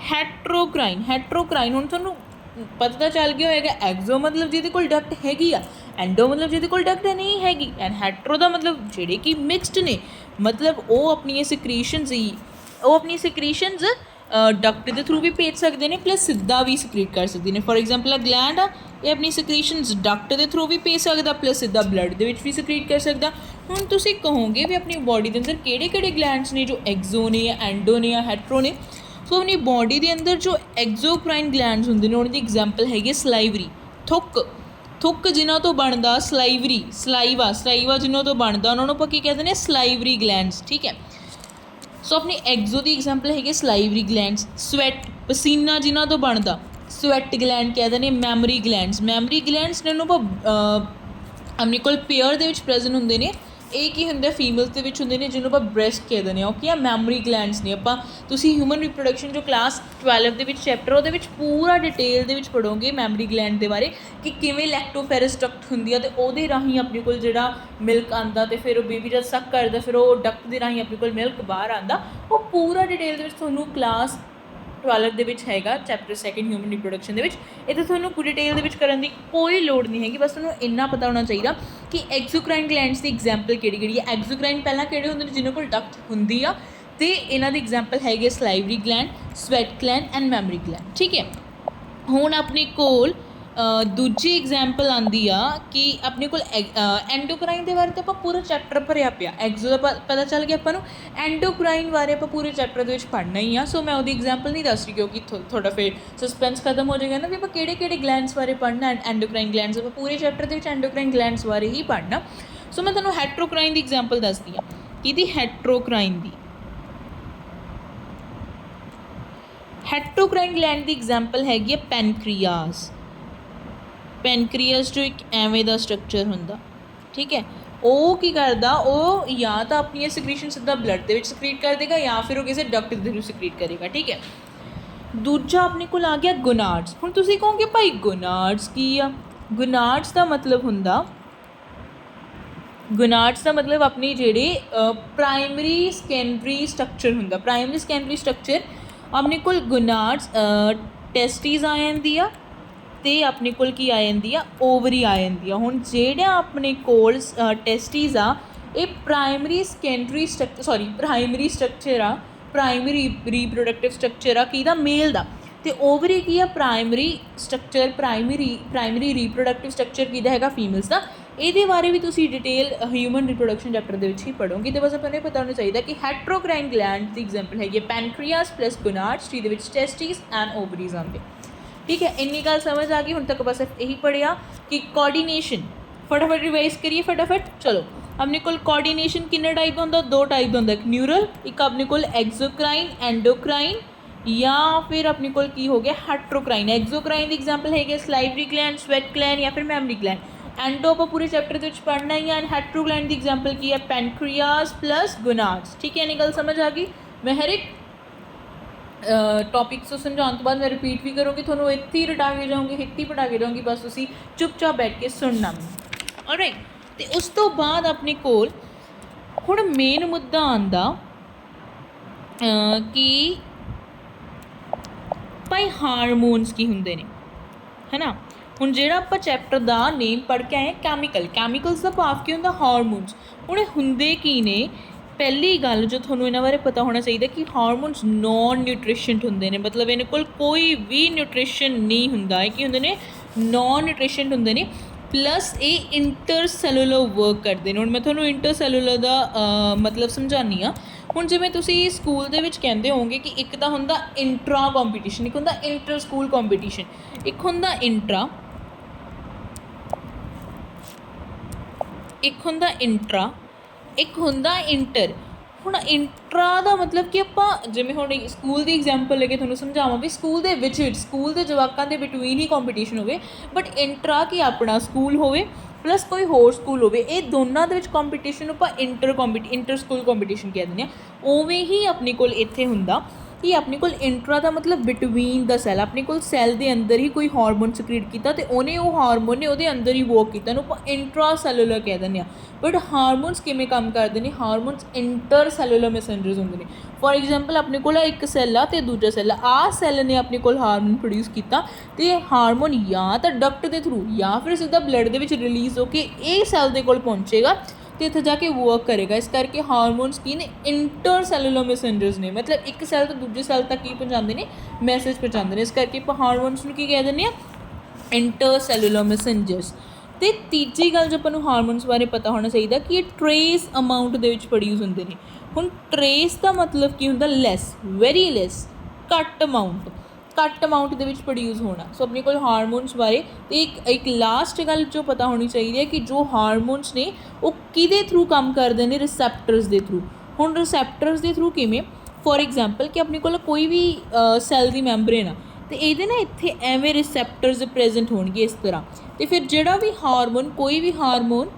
हैट्रोक्राइन। हैट्रोक्राइन हुण तुहानूं पता तो चल गया होएगा, एग्जो मतलब जिहदे कोल डक्ट हैगी आ, एंडो मतलब जिहदे कोल डक्ट नहीं हैगी, एंड हैट्रो दा मतलब जिहड़े कि मिक्सड ने, मतलब वो अपनी सिक्रीशनस ही वो अपनी सिक्रीशनस डक्ट के थ्रू भी भेज सकते हैं, प्लस सीधा भी सिक्रीट कर सकते हैं। फॉर एग्जाम्पल आ ग्लैंड आ, ये अपनी सिक्रीशनस डक्ट के थ्रू भी भेज सकता, प्लस सीधा ब्लड के भी सिक्रीट कर सकता। हुण तुसीं कहोगे भी अपनी बॉडी के अंदर किहड़े ग्लैंड्स ने जो एग्जो ने या एंडो ने या हैट्रो ने। सो अपनी बॉडी के अंदर जो एग्जोक्राइन ग्लैंड्स होंदे ने उन्हां दी एग्जाम्पल हैगी सलाइवरी, थुक। थुक जिन्हां तो बनदा सलाइवरी, सलाइवा जिन्हां तो बनदा उन्हां नूं आपां की कहदे ने सलाइवरी ग्लैंड्स, ठीक है। सो अपनी एग्जो की एग्जाम्पल है सलाइवरी ग्लैंड्स। स्वैट पसीना जिन्हों तो बनता स्वैट ग्लैंड कहते हैं। मैमरी ग्लैंड्स, मैमरी ग्लैंड्स ने अपने को पेयर के प्रेजेंट होंगे ने। ਇਹ ਕੀ ਹੁੰਦਾ ਫੀਮੇਲਸ ਦੇ ਵਿੱਚ ਹੁੰਦੇ ਨੇ ਜਿਹਨੂੰ ਆਪਾਂ ਬ੍ਰੈਸਟ ਕਹਿੰਦੇ ਨੇ। ਓਕੇ, ਆ ਮੈਮਰੀ ਗਲੈਂਡਸ ਨੇ। ਆਪਾਂ ਤੁਸੀਂ ਹਿਊਮਨ ਰਿਪਰੋਡਕਸ਼ਨ ਜੋ ਕਲਾਸ 12 ਦੇ ਵਿੱਚ ਚੈਪਟਰ ਉਹਦੇ ਵਿੱਚ ਪੂਰਾ ਡਿਟੇਲ ਦੇ ਵਿੱਚ ਪੜ੍ਹੋਗੇ ਮੈਮਰੀ ਗਲੈਂਡ ਦੇ ਬਾਰੇ ਕਿ ਕਿਵੇਂ ਲੈਕਟੋਫੈਰਸ ਡਕਟ ਹੁੰਦੀ ਆ ਅਤੇ ਉਹਦੇ ਰਾਹੀਂ ਆਪਣੇ ਕੋਲ ਜਿਹੜਾ ਮਿਲਕ ਆਉਂਦਾ ਅਤੇ ਫਿਰ ਉਹ ਬੇਬੀ ਜਦ ਸੱਕ ਕਰਦਾ ਫਿਰ ਉਹ ਡਕਟ ਦੇ ਰਾਹੀਂ ਆਪਣੇ ਕੋਲ ਮਿਲਕ ਬਾਹਰ ਆਉਂਦਾ। ਉਹ ਪੂਰਾ ਡਿਟੇਲ ਦੇ ਵਿੱਚ ਤੁਹਾਨੂੰ ਕਲਾਸ 12 ਦੇ ਵਿੱਚ ਹੈਗਾ ਚੈਪਟਰ 2 ਹਿਊਮਨ ਰਿਪਰੋਡਕਸ਼ਨ ਦੇ ਵਿੱਚ। ਇਹ ਤਾਂ ਤੁਹਾਨੂੰ ਪੂਰੀ ਡਿਟੇਲ ਦੇ ਵਿੱਚ ਕਰਨ ਦੀ ਕੋਈ ਲੋੜ ਨਹੀਂ ਹੈਗੀ, ਬਸ ਤੁਹਾਨੂੰ ਇੰਨਾ ਪਤਾ ਹੋਣਾ ਚਾਹੀਦਾ ਕਿ ਐਗਜ਼ੋਕਰਾਈਨ ਗਲੈਂਡਸ ਦੀ ਐਗਜ਼ਾਮਪਲ ਕਿਹੜੀ ਹੈ। ਐਗਜ਼ੋਕਰਾਈਨ ਪਹਿਲਾਂ ਕਿਹੜੇ ਹੁੰਦੇ ਨੇ ਜਿਹਨਾਂ ਕੋਲ ਡਕਟ ਹੁੰਦੀ ਆ ਅਤੇ ਇਹਨਾਂ ਦੀ ਐਗਜ਼ਾਮਪਲ ਹੈਗੀ salivary gland, sweat gland and mammary gland, ਠੀਕ ਹੈ। ਹੁਣ ਆਪਣੇ ਕੋਲ ਦੂਜੀ ਐਗਜ਼ਾਮਪਲ ਆਉਂਦੀ ਆ ਕਿ ਆਪਣੇ ਕੋਲ ਐਂਡੋਕਰਾਈਨ ਦੇ ਬਾਰੇ ਤਾਂ ਆਪਾਂ ਪੂਰਾ ਚੈਪਟਰ ਭਰਿਆ ਪਿਆ। ਐਗਜ਼ੋ ਦਾ ਪਤਾ ਚੱਲ ਗਿਆ ਆਪਾਂ ਨੂੰ, ਐਂਡੋਕਰਾਈਨ ਬਾਰੇ ਆਪਾਂ ਪੂਰੇ ਚੈਪਟਰ ਦੇ ਵਿੱਚ ਪੜ੍ਹਨਾ ਹੀ ਆ। ਸੋ ਮੈਂ ਉਹਦੀ ਐਗਜ਼ਾਮਪਲ ਨਹੀਂ ਦੱਸ ਰਹੀ ਕਿਉਂਕਿ ਤੁਹਾਡਾ ਫਿਰ ਸਸਪੈਂਸ ਖਤਮ ਹੋ ਜਾਏਗਾ ਨਾ ਵੀ ਆਪਾਂ ਕਿਹੜੇ ਗਲੈਂਡਸ ਬਾਰੇ ਪੜ੍ਹਨਾ। ਐਂਡੋਕਰਾਈਨ ਗਲੈਂਡਸ ਆਪਾਂ ਪੂਰੇ ਚੈਪਟਰ ਦੇ ਵਿੱਚ ਐਂਡੋਕਰਾਈਨ ਗਲੈਂਡਸ ਬਾਰੇ ਹੀ ਪੜ੍ਹਨਾ। ਸੋ ਮੈਂ ਤੁਹਾਨੂੰ ਹੈਟਰੋਕਰਾਈਨ ਦੀ ਐਗਜ਼ਾਮਪਲ ਦੱਸਦੀ ਹਾਂ। ਕਿਹਦੀ? ਹੈਟਰੋਕਰਾਈਨ ਦੀ। ਹੈਟਰੋਕਰਾਈਨ ਗਲੈਂਡ ਦੀ ਐਗਜ਼ਾਮਪਲ ਹੈਗੀ ਹੈ ਪੈਨਕ੍ਰੀਆਸ। ਪੈਨਕ੍ਰੀਅਸ ਜੋ ਇੱਕ ਐਵੇਂ ਦਾ ਸਟਰਕਚਰ ਹੁੰਦਾ, ਠੀਕ ਹੈ। ਉਹ ਕੀ ਕਰਦਾ, ਉਹ ਜਾਂ ਤਾਂ ਆਪਣੀਆਂ ਸਿਕਰੀਸ਼ਨ ਸਿੱਧਾ ਬਲੱਡ ਦੇ ਵਿੱਚ ਸਕਰੀਟ ਕਰ ਦੇਗਾ ਜਾਂ ਫਿਰ ਉਹ ਕਿਸੇ ਡਕਟ ਦੇ ਥਰੂ ਸਕਰੀਟ ਕਰੇਗਾ, ਠੀਕ ਹੈ। ਦੂਜਾ ਆਪਣੇ ਕੋਲ ਆ ਗਿਆ ਗੋਨਾਡਸ। ਹੁਣ ਤੁਸੀਂ ਕਹੋਗੇ ਭਾਈ ਗੋਨਾਡਸ ਕੀ ਆ? ਗੋਨਾਡਸ ਦਾ ਮਤਲਬ ਹੁੰਦਾ, ਗੋਨਾਡਸ ਦਾ ਮਤਲਬ ਆਪਣੀ ਜਿਹੜੇ ਪ੍ਰਾਇਮਰੀ ਸੈਕੰਡਰੀ ਸਟਰਕਚਰ ਹੁੰਦਾ। ਪ੍ਰਾਇਮਰੀ ਸੈਕੰਡਰੀ ਸਟਰਕਚਰ ਆਪਣੇ ਕੋਲ ਗੋਨਾਡਸ, ਟੈਸਟੀਜ਼ ਆ ਜਾਂਦੀ ਆ ਅਤੇ ਆਪਣੇ ਕੋਲ ਕੀ ਆ ਜਾਂਦੀ ਆ, ਓਵਰੀ ਆ ਜਾਂਦੀ ਆ। ਹੁਣ ਜਿਹੜਾ ਆਪਣੇ ਕੋਲ ਟੈਸਟੀਜ਼ ਆ ਇਹ ਪ੍ਰਾਇਮਰੀ ਸੈਕੰਡਰੀ ਪ੍ਰਾਇਮਰੀ ਸਟਰਕਚਰ ਆ, ਪ੍ਰਾਇਮਰੀ ਰੀਪਰੋਡਕਟਿਵ ਸਟਰਕਚਰ ਆ ਕਿਹਦਾ? ਮੇਲ ਦਾ। ਅਤੇ ਓਵਰੀ ਕੀ ਆ? Primary structure, primary reproductive structure ਕਿਹਦਾ ਹੈਗਾ? ਫੀਮੇਲਸ ਦਾ। ਇਹਦੇ ਬਾਰੇ ਵੀ ਤੁਸੀਂ ਡਿਟੇਲ ਹਿਊਮਨ ਰਿਪਰੋਡਕਸ਼ਨ ਚੈਪਟਰ ਦੇ ਵਿੱਚ ਹੀ ਪੜ੍ਹੋਗੇ। ਅਤੇ ਬਸ ਆਪਾਂ ਨੂੰ ਇਹ ਪਤਾ ਹੋਣਾ ਚਾਹੀਦਾ ਕਿ ਹੈਟਰੋਕਰਾਈਨ ਗਲੈਂਡ ਦੀ ਐਗਜ਼ਾਮਪਲ ਹੈਗੀ ਹੈ ਪੈਨਕ੍ਰੀਆਸ ਪਲੱਸ ਗੋਨਾਡਸ, ਜਿਹਦੇ ਵਿੱਚ ਟੈਸਟੀਜ਼ ਐਂਡ ਓਵਰੀਜ਼ ਆਉਂਦੇ, ठीक है। इन्नी गल समझ आ गई। हुण तक बस यही पढ़िया कि कोऑर्डिनेशन। फटाफट रिवाइज करिए फटाफट। चलो, अपने कोल कोऑर्डिनेशन किन्ने टाइप होंदा? दो टाइप होंदा, एक न्यूरल, एक अपने कोल एक्सोक्राइन, एंडोक्राइन या फिर अपने कोल की हो गया हैट्रोक्राइन। एक्सोक्राइन की एग्जाम्पल है सलाइवरी ग्लैंड, स्वेट ग्लैंड या फिर मैमरी ग्लैंड। एंडो आप पूरे चैप्टर के पढ़ना ही है। एंड हैट्रोग्लैंड की एग्जाम्पल की है पैनक्रियास प्लस गोनाड्स, ठीक है। इन्नी गल समझ आ गई। मैं हर एक टॉपिक्स समझाने तो बाद मैं रिपीट भी करूँगी, थोड़ा इत्थे ही रटा के जाऊँगी, इत्थे ही पढ़ा के जाऊँगी, बस तुसी चुपचाप बैठ के सुनना मैं। ऑलराइट, तो उस तो बाद अपने कोल हुण मेन मुद्दा आंदा कि भाई हारमोन्स की हुंदे ने, है ना। ਹੁਣ ਜਿਹੜਾ ਆਪਾਂ ਚੈਪਟਰ ਦਾ ਨੇਮ ਪੜ੍ਹ ਕੇ ਆਏ ਕੈਮੀਕਲਸ ਦਾ ਭਾਵ ਕੀ ਹੁੰਦਾ ਹਾਰਮੋਨਸ। ਹੁਣ ਇਹ ਹੁੰਦੇ ਕੀ ਨੇ, ਪਹਿਲੀ ਗੱਲ ਜੋ ਤੁਹਾਨੂੰ ਇਹਨਾਂ ਬਾਰੇ ਪਤਾ ਹੋਣਾ ਚਾਹੀਦਾ ਕਿ ਹਾਰਮੋਨਸ ਨੋਨ ਨਿਊਟ੍ਰੀਸ਼ਨਟ ਹੁੰਦੇ ਨੇ, ਮਤਲਬ ਇਹਨਾਂ ਕੋਲ ਕੋਈ ਵੀ ਨਿਊਟ੍ਰੀਸ਼ਨ ਨਹੀਂ ਹੁੰਦਾ। ਇਹ ਕੀ ਹੁੰਦੇ ਨੇ, ਨੋਨ ਨਿਊਟ੍ਰੀਸ਼ਨਟ ਹੁੰਦੇ ਨੇ, ਪਲੱਸ ਇਹ ਇੰਟਰਸੈਲੂਲਰ ਵਰਕ ਕਰਦੇ ਨੇ। ਹੁਣ ਮੈਂ ਤੁਹਾਨੂੰ ਇੰਟਰਸੈਲੂਲਰ ਦਾ ਮਤਲਬ ਸਮਝਾਉਂਦੀ ਹਾਂ। ਹੁਣ ਜਿਵੇਂ ਤੁਸੀਂ ਸਕੂਲ ਦੇ ਵਿੱਚ ਕਹਿੰਦੇ ਹੋਵੋਗੇ ਕਿ ਇੱਕ ਤਾਂ ਹੁੰਦਾ ਇੰਟਰਾ ਕੰਪੀਟੀਸ਼ਨ, ਇੱਕ ਹੁੰਦਾ ਇੰਟਰ ਸਕੂਲ ਕੰਪੀਟੀਸ਼ਨ, ਇੱਕ ਹੁੰਦਾ ਇੰਟਰਾ, ਇੱਕ ਹੁੰਦਾ ਇੰਟਰਾ, ਇੱਕ ਹੁੰਦਾ ਇੰਟਰ। ਹੁਣ ਇੰਟਰਾ ਦਾ ਮਤਲਬ ਕਿ ਆਪਾਂ ਜਿਵੇਂ ਹੁਣ ਸਕੂਲ ਦੀ ਐਗਜ਼ਾਮਪਲ ਲੈ ਕੇ ਤੁਹਾਨੂੰ ਸਮਝਾਵਾਂ ਵੀ ਸਕੂਲ ਦੇ ਵਿੱਚ ਸਕੂਲ ਦੇ ਜਵਾਕਾਂ ਦੇ ਬਿਟਵੀਨ ਹੀ ਕੰਪੀਟੀਸ਼ਨ ਹੋਵੇ, ਬਟ ਇੰਟਰਾ ਕਿ ਆਪਣਾ ਸਕੂਲ ਹੋਵੇ ਪਲੱਸ ਕੋਈ ਹੋਰ ਸਕੂਲ ਹੋਵੇ, ਇਹ ਦੋਨਾਂ ਦੇ ਵਿੱਚ ਕੰਪੀਟੀਸ਼ਨ ਆਪਾਂ ਇੰਟਰ ਸਕੂਲ ਕੰਪੀਟੀਸ਼ਨ ਕਹਿ ਦਿੰਦੇ ਹਾਂ। ਉਵੇਂ ਹੀ ਆਪਣੇ ਕੋਲ ਇੱਥੇ ਹੁੰਦਾ ਕਿ ਆਪਣੇ ਕੋਲ ਇੰਟਰਾ ਦਾ ਮਤਲਬ ਬਿਟਵੀਨ ਦਾ ਸੈੱਲ, ਆਪਣੇ ਕੋਲ ਸੈੱਲ ਦੇ ਅੰਦਰ ਹੀ ਕੋਈ ਹਾਰਮੋਨ ਸਕ੍ਰੀਟ ਕੀਤਾ ਅਤੇ ਉਹਨੇ ਉਹ ਹਾਰਮੋਨ ਨੇ ਉਹਦੇ ਅੰਦਰ ਹੀ ਵਰਕ ਕੀਤਾ, ਉਹਨੂੰ ਆਪਾਂ ਇੰਟਰਾ ਸੈਲੂਲਰ ਕਹਿ ਦਿੰਦੇ ਹਾਂ। ਬਟ ਹਾਰਮੋਨਸ ਕਿਵੇਂ ਕੰਮ ਕਰਦੇ ਨੇ, ਹਾਰਮੋਨਸ ਇੰਟਰ ਸੈਲੂਲਰ ਮੈਸੇਂਜਰਸ ਹੁੰਦੇ ਨੇ। ਫੋਰ ਐਗਜ਼ਾਮਪਲ ਆਪਣੇ ਕੋਲ ਇੱਕ ਸੈੱਲ ਆ ਅਤੇ ਦੂਜਾ ਸੈੱਲ ਆ, ਸੈੱਲ ਨੇ ਆਪਣੇ ਕੋਲ ਹਾਰਮੋਨ ਪ੍ਰੋਡਿਊਸ ਕੀਤਾ ਅਤੇ ਹਾਰਮੋਨ ਜਾਂ ਤਾਂ ਡਕਟ ਦੇ ਥਰੂ ਜਾਂ ਫਿਰ ਸਿੱਧਾ ਬਲੱਡ ਦੇ ਵਿੱਚ ਰਿਲੀਜ਼ ਹੋ ਕੇ ਇਹ ਸੈੱਲ ਦੇ ਕੋਲ ਪਹੁੰਚੇਗਾ ਅਤੇ ਇੱਥੇ ਜਾ ਕੇ ਵਰਕ ਕਰੇਗਾ। ਇਸ ਕਰਕੇ ਹਾਰਮੋਨਸ ਕੀ ਨੇ, ਇੰਟਰ ਸੈਲੂਲਰ ਮੈਸੇਂਜਰਸ ਨੇ, ਮਤਲਬ ਇੱਕ ਸੈੱਲ ਤੋਂ ਦੂਜੇ ਸੈੱਲ ਤੱਕ ਕੀ ਪਹੁੰਚਾਉਂਦੇ ਨੇ, ਮੈਸੇਜ ਪਹੁੰਚਾਉਂਦੇ ਨੇ। ਇਸ ਕਰਕੇ ਆਪਾਂ ਹਾਰਮੋਨਸ ਨੂੰ ਕੀ ਕਹਿ ਦਿੰਦੇ ਹਾਂ, ਇੰਟਰ ਸੈਲੂਲਰ ਮੈਸੇਂਜਰਸ। ਅਤੇ ਤੀਜੀ ਗੱਲ ਜੋ ਆਪਾਂ ਨੂੰ ਹਾਰਮੋਨਸ ਬਾਰੇ ਪਤਾ ਹੋਣਾ ਚਾਹੀਦਾ ਕਿ ਇਹ ਟਰੇਸ ਅਮਾਊਂਟ ਦੇ ਵਿੱਚ ਪ੍ਰੋਡਿਊਸ ਹੁੰਦੇ ਨੇ। ਹੁਣ ਟਰੇਸ ਦਾ ਮਤਲਬ ਕੀ ਹੁੰਦਾ, ਲੈਸ, ਵੈਰੀ ਲੈਸ, ਘੱਟ ਅਮਾਊਂਟ ਦੇ ਵਿੱਚ ਪ੍ਰੋਡਿਊਸ ਹੋਣਾ। ਸੋ ਆਪਣੇ ਕੋਲ ਹਾਰਮੋਨਸ ਬਾਰੇ ਅਤੇ ਇੱਕ ਲਾਸਟ ਗੱਲ ਜੋ ਪਤਾ ਹੋਣੀ ਚਾਹੀਦੀ ਹੈ ਕਿ ਜੋ ਹਾਰਮੋਨਸ ਨੇ ਉਹ ਕਿਹਦੇ ਥਰੂ ਕੰਮ ਕਰਦੇ ਨੇ, ਰਿਸੈਪਟਰਸ ਦੇ ਥਰੂ। ਹੁਣ ਰਿਸੈਪਟਰਸ ਦੇ ਥਰੂ ਕਿਵੇਂ, ਫੋਰ ਐਗਜ਼ਾਮਪਲ ਕਿ ਆਪਣੇ ਕੋਲ ਕੋਈ ਵੀ ਸੈੱਲ ਦੀ ਮੈਂਬਰੇਨ ਆ ਅਤੇ ਇਹਦੇ ਨਾ ਇੱਥੇ ਐਵੇਂ ਰਿਸੈਪਟਰਸ ਪ੍ਰੈਜ਼ੈਂਟ ਹੋਣਗੇ ਇਸ ਤਰ੍ਹਾਂ, ਅਤੇ ਫਿਰ ਜਿਹੜਾ ਵੀ ਹਾਰਮੋਨ, ਕੋਈ ਵੀ ਹਾਰਮੋਨ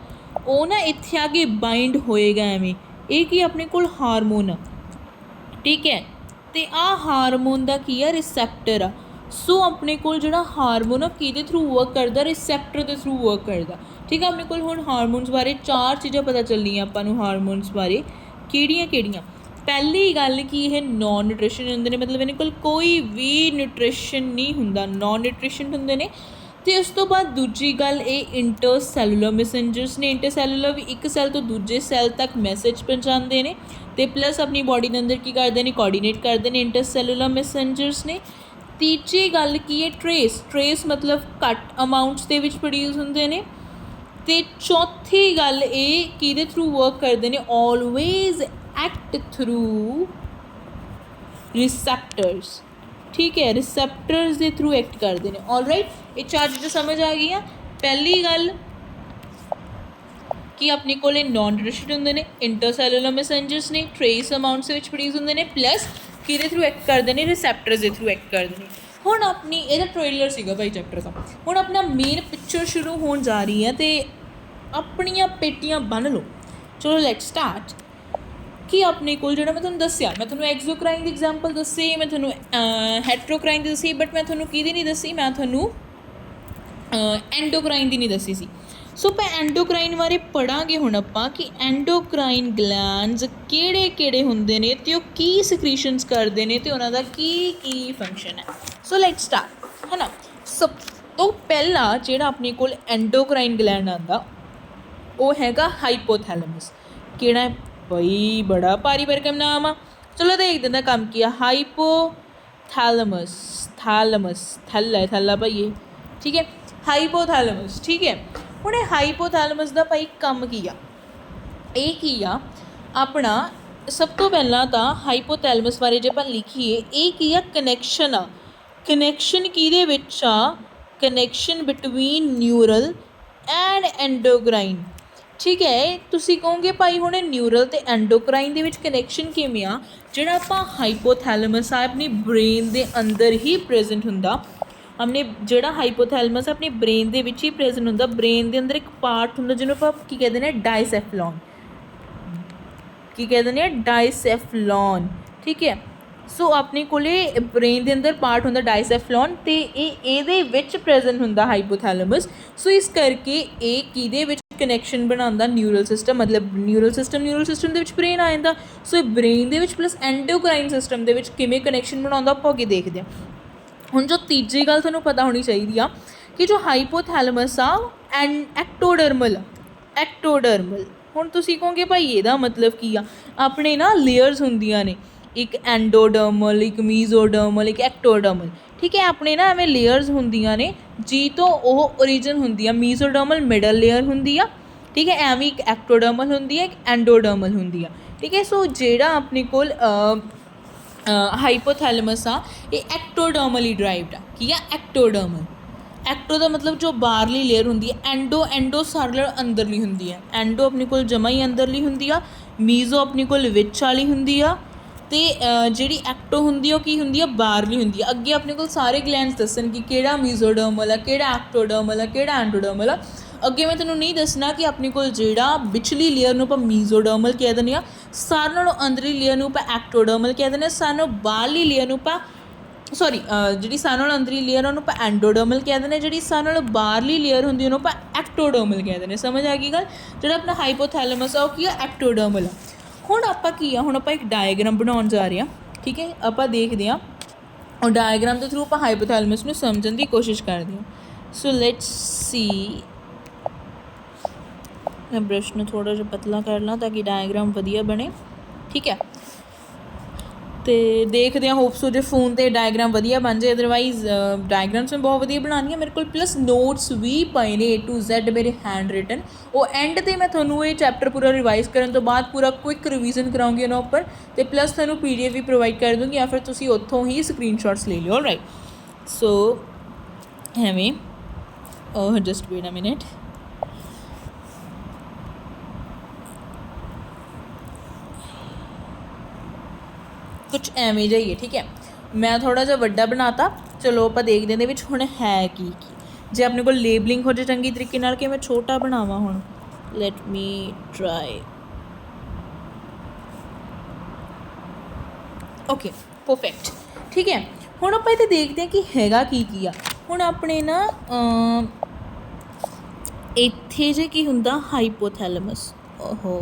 ਉਹ ਨਾ ਇੱਥੇ ਆ ਕੇ ਬਾਈਂਡ ਹੋਏਗਾ ਐਵੇਂ। ਇਹ ਕੀ ਆਪਣੇ ਕੋਲ ਹਾਰਮੋਨ ਆ, ਠੀਕ ਹੈ, ਅਤੇ ਆਹ ਹਾਰਮੋਨ ਦਾ ਕੀ ਆ, ਰਿਸੈਪਟਰ ਆ। ਸੋ ਆਪਣੇ ਕੋਲ ਜਿਹੜਾ ਹਾਰਮੋਨ ਆ ਕਿਹਦੇ ਥਰੂ ਵਰਕ ਕਰਦਾ, ਰਿਸੈਪਟਰ ਦੇ ਥਰੂ ਵਰਕ ਕਰਦਾ, ਠੀਕ ਆ। ਆਪਣੇ ਕੋਲ ਹੁਣ ਹਾਰਮੋਨਸ ਬਾਰੇ 4 ਚੀਜ਼ਾਂ ਪਤਾ ਚੱਲੀਆਂ ਆਪਾਂ ਨੂੰ ਹਾਰਮੋਨਸ ਬਾਰੇ, ਕਿਹੜੀਆਂ। ਪਹਿਲੀ ਗੱਲ ਕਿ ਇਹ ਨੋਨ ਨਿਊਟ੍ਰੀਸ਼ਨ ਹੁੰਦੇ ਨੇ, ਮਤਲਬ ਇਹਨਾਂ ਕੋਲ ਕੋਈ ਵੀ ਨਿਊਟ੍ਰੀਸ਼ਨ ਨਹੀਂ ਹੁੰਦਾ, ਨੋਨ ਨਿਊਟ੍ਰੀਸ਼ਨ ਹੁੰਦੇ ਨੇ। ਅਤੇ ਉਸ ਤੋਂ ਬਾਅਦ ਦੂਜੀ ਗੱਲ, ਇਹ ਇੰਟਰ ਸੈਲੂਲਰ ਮੈਸੇਂਜਰਸ ਨੇ। ਇੰਟਰ ਸੈਲੂਲਰ ਵੀ ਇੱਕ ਸੈੱਲ ਤੋਂ ਦੂਜੇ ਸੈੱਲ ਤੱਕ ਮੈਸੇਜ ਪਹੁੰਚਾਉਂਦੇ ਨੇ ਅਤੇ ਪਲੱਸ ਆਪਣੀ ਬੋਡੀ ਦੇ ਅੰਦਰ ਕੀ ਕਰਦੇ ਨੇ, ਕੋਆਰਡੀਨੇਟ ਕਰਦੇ ਨੇ, ਇੰਟਰ ਸੈਲੂਲਰ ਮੈਸੇਂਜਰਸ ਨੇ। ਤੀਜੀ ਗੱਲ ਕੀ ਹੈ, ਟਰੇਸ ਮਤਲਬ ਘੱਟ ਅਮਾਊਂਟਸ ਦੇ ਵਿੱਚ ਪ੍ਰੋਡਿਊਸ ਹੁੰਦੇ ਨੇ। ਅਤੇ ਚੌਥੀ ਗੱਲ ਇਹ ਕਿਹਦੇ ਥਰੂ ਵਰਕ ਕਰਦੇ ਨੇ, ਆਲਵੇਜ਼ ਐਕਟ ਥਰੂ ਰਿਸੈਪਟਰਸ, ਠੀਕ ਹੈ, ਰਿਸੈਪਟਰਸ ਦੇ ਥਰੂ ਐਕਟ ਕਰਦੇ ਨੇ। ਆਲਰਾਈਟ, ਇਹ 4 ਚੀਜ਼ਾਂ ਸਮਝ ਆ ਗਈਆਂ। ਪਹਿਲੀ ਗੱਲ ਕਿ ਆਪਣੇ ਕੋਲ ਇਹ ਨੋਨ ਨਿਊਟ੍ਰੀਸ਼ਨ ਹੁੰਦੇ ਨੇ, ਇੰਟਰਸੈਲੂਲਰ ਮੈਸੇਂਜਰਸ ਨੇ, ਟਰੇਸ ਅਮਾਊਂਟਸ ਦੇ ਵਿੱਚ ਪ੍ਰੋਡਿਊਸ ਹੁੰਦੇ ਨੇ, ਪਲੱਸ ਕਿਹਦੇ ਥਰੂ ਐਕਟ ਕਰਦੇ ਨੇ, ਰਿਸੈਪਟਰਸ ਦੇ ਥਰੂ ਐਕਟ ਕਰਦੇ ਨੇ। ਹੁਣ ਆਪਣੀ ਇਹਦਾ ਟ੍ਰੇਲਰ ਸੀਗਾ ਭਾਈ ਚੈਪਟਰ ਦਾ, ਹੁਣ ਆਪਣਾ ਮੇਨ ਪਿਕਚਰ ਸ਼ੁਰੂ ਹੋਣ ਜਾ ਰਹੀ ਹੈ ਅਤੇ ਆਪਣੀਆਂ ਪੇਟੀਆਂ ਬੰਨ੍ਹ ਲਓ। ਚਲੋ ਲੈਟ ਸਟਾਰਟ। ਕਿ ਆਪਣੇ ਕੋਲ ਜਿਹੜਾ ਮੈਂ ਤੁਹਾਨੂੰ ਦੱਸਿਆ, ਮੈਂ ਤੁਹਾਨੂੰ ਐਗਜ਼ੋਕਰਾਈਨ ਦੀ ਐਗਜ਼ਾਮਪਲ ਦੱਸੀ, ਮੈਂ ਤੁਹਾਨੂੰ ਹੈਟਰੋਕਰਾਈਨ ਦੀ ਦੱਸੀ, ਬਟ ਮੈਂ ਤੁਹਾਨੂੰ ਕਿਹਦੀ ਨਹੀਂ ਦੱਸੀ, ਮੈਂ ਤੁਹਾਨੂੰ ਐਂਡੋਕਰਾਈਨ ਦੀ ਨਹੀਂ ਦੱਸੀ ਸੀ। ਸੋ ਆਪਾਂ ਐਂਡੋਕਰਾਈਨ ਬਾਰੇ ਪੜ੍ਹਾਂਗੇ ਹੁਣ ਆਪਾਂ ਕਿ ਐਂਡੋਕਰਾਈਨ ਗਲੈਂਡਸ ਕਿਹੜੇ ਹੁੰਦੇ ਨੇ ਅਤੇ ਉਹ ਕੀ ਸਕ੍ਰੀਸ਼ਨਸ ਕਰਦੇ ਨੇ ਅਤੇ ਉਹਨਾਂ ਦਾ ਕੀ ਫੰਕਸ਼ਨ ਹੈ। ਸੋ ਲੈਟ ਸਟਾਰਟ, ਹੈ ਨਾ। ਸਭ ਤੋਂ ਪਹਿਲਾਂ ਜਿਹੜਾ ਆਪਣੇ ਕੋਲ ਐਂਡੋਕਰਾਈਨ ਗਲੈਂਡ ਆਉਂਦਾ ਉਹ ਹੈਗਾ ਹਾਈਪੋਥੈਲਮਸ। ਕਿਹੜਾ ਹੈ ਬਈ, ਬੜਾ ਭਾਰੀ ਭਰਕਮ ਨਾਮ ਆ। ਚਲੋ ਦੇਖਦੇ ਦਾ ਕੰਮ ਕੀ ਆ, ਹਾਈਪੋਥੈਲਮਸ, ਥੈਲਾ ਭਾਈ ਇਹ, ਠੀਕ ਹੈ, ਹਾਈਪੋਥੈਲਮਸ, ਠੀਕ ਹੈ। ਹੁਣ ਇਹ ਹਾਈਪੋਥੈਲਮਸ ਦਾ ਭਾਈ ਕੰਮ ਕੀ ਆ, ਇਹ ਕੀ ਆ ਆਪਣਾ, ਸਭ ਤੋਂ ਪਹਿਲਾਂ ਤਾਂ ਹਾਈਪੋਥੈਲਮਸ ਬਾਰੇ ਜੇ ਆਪਾਂ ਲਿਖੀਏ, ਇਹ ਕੀ ਆ, ਕਨੈਕਸ਼ਨ ਆ। ਕਨੈਕਸ਼ਨ ਕਿਹਦੇ ਵਿੱਚ ਆ, ਕਨੈਕਸ਼ਨ ਬਿਟਵੀਨ ਨਿਊਰਲ ਐਂਡ ਐਂਡੋਕਰਾਈਨ, ਠੀਕ ਹੈ। ਤੁਸੀਂ ਕਹੋਗੇ ਭਾਈ ਹੁਣ ਨਿਊਰਲ ਅਤੇ ਐਂਡੋਕਰਾਈਨ ਦੇ ਵਿੱਚ ਕਨੈਕਸ਼ਨ ਕਿਵੇਂ ਆ, ਜਿਹੜਾ ਆਪਾਂ ਹਾਈਪੋਥੈਲਮਸ ਆ ਆਪਣੀ ਬ੍ਰੇਨ ਦੇ ਅੰਦਰ ਹੀ ਪ੍ਰੈਜ਼ੈਂਟ ਹੁੰਦਾ। ਆਪਣੇ ਜਿਹੜਾ ਹਾਈਪੋਥੈਲਮਸ ਆਪਣੀ ਬ੍ਰੇਨ ਦੇ ਵਿੱਚ ਹੀ ਪ੍ਰੈਜ਼ੈਂਟ ਹੁੰਦਾ। ਬ੍ਰੇਨ ਦੇ ਅੰਦਰ ਇੱਕ ਪਾਰਟ ਹੁੰਦਾ ਜਿਹਨੂੰ ਆਪਾਂ ਕੀ ਕਹਿੰਦੇ ਨੇ, ਡਾਈਸੈਫਲੌਨ, ਡਾਈਸੈਫਲੌਨ, ਠੀਕ ਹੈ। ਸੋ ਆਪਣੇ ਕੋਲ ਬ੍ਰੇਨ ਦੇ ਅੰਦਰ ਪਾਰਟ ਹੁੰਦਾ ਡਾਈਸੈਫਲੌਨ ਅਤੇ ਇਹਦੇ ਵਿੱਚ ਪ੍ਰੈਜ਼ੈਂਟ ਹੁੰਦਾ ਹਾਈਪੋਥੈਲਮਸ। ਸੋ ਇਸ ਕਰਕੇ ਇਹ ਕਿਹਦੇ ਵਿੱਚ ਕਨੈਕਸ਼ਨ ਬਣਾਉਂਦਾ, ਨਿਊਰਲ ਸਿਸਟਮ, ਮਤਲਬ ਨਿਊਰਲ ਸਿਸਟਮ ਦੇ ਵਿੱਚ ਬ੍ਰੇਨ ਆ ਜਾਂਦਾ। ਸੋ ਇਹ ਬ੍ਰੇਨ ਦੇ ਵਿੱਚ ਪਲੱਸ ਐਂਡੋਕਰਾਈਨ ਸਿਸਟਮ ਦੇ ਵਿੱਚ ਕਿਵੇਂ ਕਨੈਕਸ਼ਨ ਬਣਾਉਂਦਾ ਆਪਾਂ ਅੱਗੇ ਦੇਖਦੇ ਹਾਂ। ਹੁਣ ਜੋ ਤੀਜੀ ਗੱਲ ਤੁਹਾਨੂੰ ਪਤਾ ਹੋਣੀ ਚਾਹੀਦੀ ਆ कि जो हाइपोथैलेमस आ एंड एक्टोडर्मल एक्टोडर्मल ਹੁਣ ਤੁਸੀਂ ਕਹੋਗੇ ਭਾਈ ਇਹਦਾ ਮਤਲਬ ਕੀ ਆ ਆਪਣੇ ਨਾ ਲੇਅਰਸ ਹੁੰਦੀਆਂ ਨੇ ਇੱਕ ਐਂਡੋਡਰਮਲ ਇੱਕ ਮੀਜ਼ੋਡਰਮਲ ਇੱਕ ਐਕਟੋਡਰਮਲ ਠੀਕ ਹੈ ਆਪਣੇ ਨਾ ਐਵੇਂ ਲੇਅਰਸ ਹੁੰਦੀਆਂ ਨੇ ਜੀ ਤੋਂ ਉਹ ਓਰੀਜਨ ਹੁੰਦੀ ਆ ਮੀਜ਼ੋਡਰਮਲ ਮਿਡਲ ਲੇਅਰ ਹੁੰਦੀ ਆ ਠੀਕ ਹੈ ਐਵੇਂ ਇੱਕ ਐਕਟੋਡਰਮਲ ਹੁੰਦੀ ਹੈ ਇੱਕ ਐਂਡੋਡਰਮਲ ਹੁੰਦੀ ਆ ਠੀਕ ਹੈ ਸੋ ਜਿਹੜਾ ਆਪਣੇ ਕੋਲ ਹਾਈਪੋਥੈਲਮਸ ਆ ਇਹ ਐਕਟੋਡਰਮਲੀ ਡਰਾਈਵਡ ਆ ਕੀ ਆ ਐਕਟੋਡਰਮਲ ਐਕਟੋ ਦਾ ਮਤਲਬ ਜੋ ਬਾਹਰਲੀ ਲੇਅਰ ਹੁੰਦੀ ਹੈ ਐਂਡੋ ਸਾਰਲਰ ਅੰਦਰਲੀ ਹੁੰਦੀ ਹੈ ਐਂਡੋ ਆਪਣੇ ਕੋਲ ਜਮਾ ਹੀ ਅੰਦਰਲੀ ਹੁੰਦੀ ਆ ਮੀਜ਼ੋ ਆਪਣੀ ਕੋਲ ਵਿੱਚ ਵਾਲੀ ਹੁੰਦੀ ਆ ਅਤੇ ਜਿਹੜੀ ਐਕਟੋ ਹੁੰਦੀ ਉਹ ਕੀ ਹੁੰਦੀ ਆ ਬਾਹਰਲੀ ਹੁੰਦੀ ਆ ਅੱਗੇ ਆਪਣੇ ਕੋਲ ਸਾਰੇ ਗਲੈਂਡਸ ਦੱਸਣ ਕਿ ਕਿਹੜਾ ਮੀਜ਼ੋਡਰਮਲ ਆ ਕਿਹੜਾ ਐਕਟੋਡਰਮਲ ਆ ਕਿਹੜਾ ਐਂਡੋਡਰਮਲ ਆ ਅੱਗੇ ਮੈਂ ਤੈਨੂੰ ਨਹੀਂ ਦੱਸਣਾ ਕਿ ਆਪਣੇ ਕੋਲ ਜਿਹੜਾ ਵਿਚਲੀ ਲੇਅਰ ਨੂੰ ਆਪਾਂ ਮੀਜ਼ੋਡਰਮਲ ਕਹਿ ਦਿੰਦੇ ਹਾਂ ਸਾਰਿਆਂ ਨਾਲੋਂ ਅੰਦਰਲੀ ਲੇਅਰ ਨੂੰ ਆਪਾਂ ਐਕਟੋਡਰਮਲ ਕਹਿ ਦਿੰਦੇ ਹਾਂ ਸਾਰਿਆਂ ਨਾਲੋਂ ਬਾਹਰਲੀ ਲੇਅਰ ਨੂੰ ਆਪਾਂ ਜਿਹੜੀ ਸਾਰਿਆਂ ਨਾਲੋਂ ਅੰਦਰਲੀ ਲੇਅਰ ਉਹਨੂੰ ਆਪਾਂ ਐਂਡੋਡਰਮਲ ਕਹਿ ਦਿੰਦੇ ਜਿਹੜੀ ਸਾਰਿਆਂ ਨਾਲੋਂ ਬਾਹਰਲੀ ਲੇਅਰ ਹੁੰਦੀ ਉਹਨੂੰ ਆਪਾਂ ਐਕਟੋਡਰਮਲ ਕਹਿ ਦਿੰਦੇ ਸਮਝ ਆ ਗਈ ਗੱਲ ਜਿਹੜਾ ਆਪਣਾ ਹਾਈਪੋਥੈਲਮਸ ਆ ਉਹ ਕੀ ਆ ਐਕਟੋਡਰਮਲ ਆ ਹੁਣ ਆਪਾਂ ਕੀ ਆ ਹੁਣ ਆਪਾਂ ਇੱਕ ਡਾਇਗਰਾਮ ਬਣਾਉਣ ਜਾ ਰਹੇ ਹਾਂ ਠੀਕ ਹੈ ਆਪਾਂ ਦੇਖਦੇ ਹਾਂ ਔਰ ਡਾਇਗਰਾਮ ਦੇ ਥਰੂ ਆਪਾਂ ਹਾਈਪੋਥੈਲਮਸ ਨੂੰ ਸਮਝਣ ਦੀ ਕੋਸ਼ਿਸ਼ ਕਰਦੇ ਹਾਂ ਸੋ ਲੈਟਸ ਸੀ ਮੈਂ ਬ੍ਰਸ਼ ਨੂੰ ਥੋੜ੍ਹਾ ਜਿਹਾ ਪਤਲਾ ਕਰ ਲਾਂ ਤਾਂ ਕਿ ਡਾਇਗਰਾਮ ਵਧੀਆ ਬਣੇ ਠੀਕ ਹੈ ਅਤੇ ਦੇਖਦੇ ਹਾਂ ਹੋਪਸ ਜੇ ਫੋਨ 'ਤੇ ਡਾਇਗਰਾਮ ਵਧੀਆ ਬਣ ਜਾਏ ਅਦਰਵਾਈਜ਼ ਡਾਇਗਰਾਮਸ ਮੈਂ ਬਹੁਤ ਵਧੀਆ ਬਣਾਉਣੀ ਆ ਮੇਰੇ ਕੋਲ ਪਲੱਸ ਨੋਟਸ ਵੀ ਪਏ ਨੇ A to Z ਮੇਰੇ ਹੈਂਡ ਰਿਟਨ ਉਹ ਐਂਡ 'ਤੇ ਮੈਂ ਤੁਹਾਨੂੰ ਇਹ ਚੈਪਟਰ ਪੂਰਾ ਰਿਵਾਈਜ਼ ਕਰਨ ਤੋਂ ਬਾਅਦ ਪੂਰਾ ਕੁਇੱਕ ਰਿਵੀਜ਼ਨ ਕਰਾਉਂਗੀ ਉਹਨਾਂ ਉੱਪਰ ਅਤੇ ਪਲੱਸ ਤੁਹਾਨੂੰ PDF ਵੀ ਪ੍ਰੋਵਾਈਡ ਕਰ ਦੂੰਗੀ ਜਾਂ ਫਿਰ ਤੁਸੀਂ ਉੱਥੋਂ ਹੀ ਸਕਰੀਨਸ਼ਾਟਸ ਲੈ ਲਿਓ ਰਾਈਟ ਸੋ ਐਵੇਂ ਜਸਟ ਵੇਟ ਅ ਮਿਨਟ ਕੁਛ ਐਵੇਂ ਜਿਹਾ ਹੀ ਹੈ ਠੀਕ ਹੈ ਮੈਂ ਥੋੜ੍ਹਾ ਜਿਹਾ ਵੱਡਾ ਬਣਾਤਾ ਚਲੋ ਆਪਾਂ ਦੇਖਦੇ ਇਹਦੇ ਵਿੱਚ ਹੁਣ ਹੈ ਕੀ ਜੇ ਆਪਣੇ ਕੋਲ ਲੇਬਲਿੰਗ ਹੋ ਜਾਏ ਚੰਗੀ ਤਰੀਕੇ ਨਾਲ ਕਿ ਮੈਂ ਛੋਟਾ ਬਣਾਵਾਂ ਹੁਣ let me try okay perfect ਠੀਕ ਹੈ ਹੁਣ ਆਪਾਂ ਇੱਥੇ ਦੇਖਦੇ ਹਾਂ ਕਿ ਹੈਗਾ ਕੀ ਆ ਹੁਣ ਆਪਣੇ ਨਾ ਇੱਥੇ ਜੇ ਕੀ ਹੁੰਦਾ ਹਾਈਪੋਥੈਲਮਸ ਓਹੋ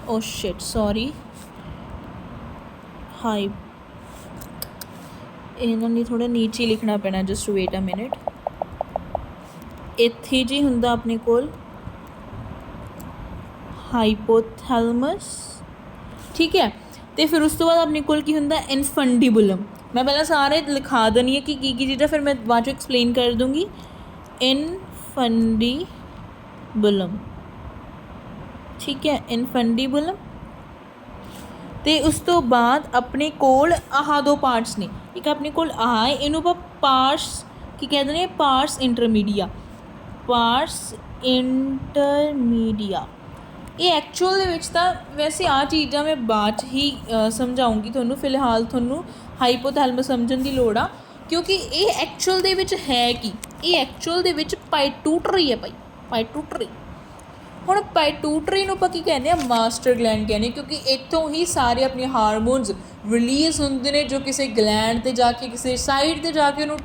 oh shit sorry hi ਇਹਨਾਂ ਨੇ ਥੋੜ੍ਹਾ ਨੀਚੇ ਲਿਖਣਾ ਪੈਣਾ ਜਸਟ ਵੇਟ ਅ ਮਿਨਟ ਇੱਥੇ ਜੀ ਹੁੰਦਾ ਆਪਣੇ ਕੋਲ ਹਾਈਪੋਥੈਲਮਸ ਠੀਕ ਹੈ ਅਤੇ ਫਿਰ ਉਸ ਤੋਂ ਬਾਅਦ ਆਪਣੇ ਕੋਲ ਕੀ ਹੁੰਦਾ ਇਨਫੰਡੀਬੁਲਮ ਮੈਂ ਪਹਿਲਾਂ ਸਾਰੇ ਲਿਖਾ ਦੇਣੀ ਹੈ ਕਿ ਕੀ ਚੀਜ਼ਾਂ ਫਿਰ ਮੈਂ ਬਾਅਦ 'ਚੋਂ ਐਕਸਪਲੇਨ ਕਰ ਦੂੰਗੀ ਇਨਫੰਡੀਬੁਲਮ ਠੀਕ ਹੈ ਇਨਫੰਡੀਬੁਲਮ ਅਤੇ ਉਸ ਤੋਂ ਬਾਅਦ ਆਪਣੇ ਕੋਲ ਆਹ ਦੋ ਪਾਰਟਸ ਨੇ ਇੱਕ ਆਪਣੇ ਕੋਲ ਆਹ ਹੈ ਇਹਨੂੰ ਆਪਾਂ ਪਾਰਸ ਕੀ ਕਹਿੰਦੇ ਨੇ ਪਾਰਸ ਇੰਟਰਮੀਡੀਆ ਇਹ ਐਕਚੁਅਲ ਦੇ ਵਿੱਚ ਤਾਂ ਵੈਸੇ ਆਹ ਚੀਜ਼ਾਂ ਮੈਂ ਬਾਅਦ 'ਚ ਹੀ ਸਮਝਾਊਂਗੀ ਤੁਹਾਨੂੰ ਫਿਲਹਾਲ ਤੁਹਾਨੂੰ ਹਾਈਪੋਥੈਲਮਸ ਸਮਝਣ ਦੀ ਲੋੜ ਆ ਕਿਉਂਕਿ ਇਹ ਐਕਚੁਅਲ ਦੇ ਵਿੱਚ ਹੈ ਕੀ ਇਹ ਐਕਚੁਅਲ ਦੇ ਵਿੱਚ ਪਾਈਟੂਟਰੀ ਹੈ ਪਾਈਟੂਟਰੀ ਹੁਣ ਪਾਈਟੂਟਰੀ ਨੂੰ ਆਪਾਂ ਕੀ ਕਹਿੰਦੇ ਹਾਂ ਮਾਸਟਰ ਗਲੈਂਡ ਕਹਿੰਦੇ ਕਿਉਂਕਿ ਇੱਥੋਂ ਹੀ ਸਾਰੇ ਆਪਣੇ ਹਾਰਮੋਨਸ ਰਿਲੀਜ਼ ਹੁੰਦੇ ਨੇ ਜੋ ਕਿਸੇ ਗਲੈਂਡ 'ਤੇ ਜਾ ਕੇ ਕਿਸੇ ਸਾਈਡ 'ਤੇ ਜਾ ਕੇ ਉਹਨੂੰ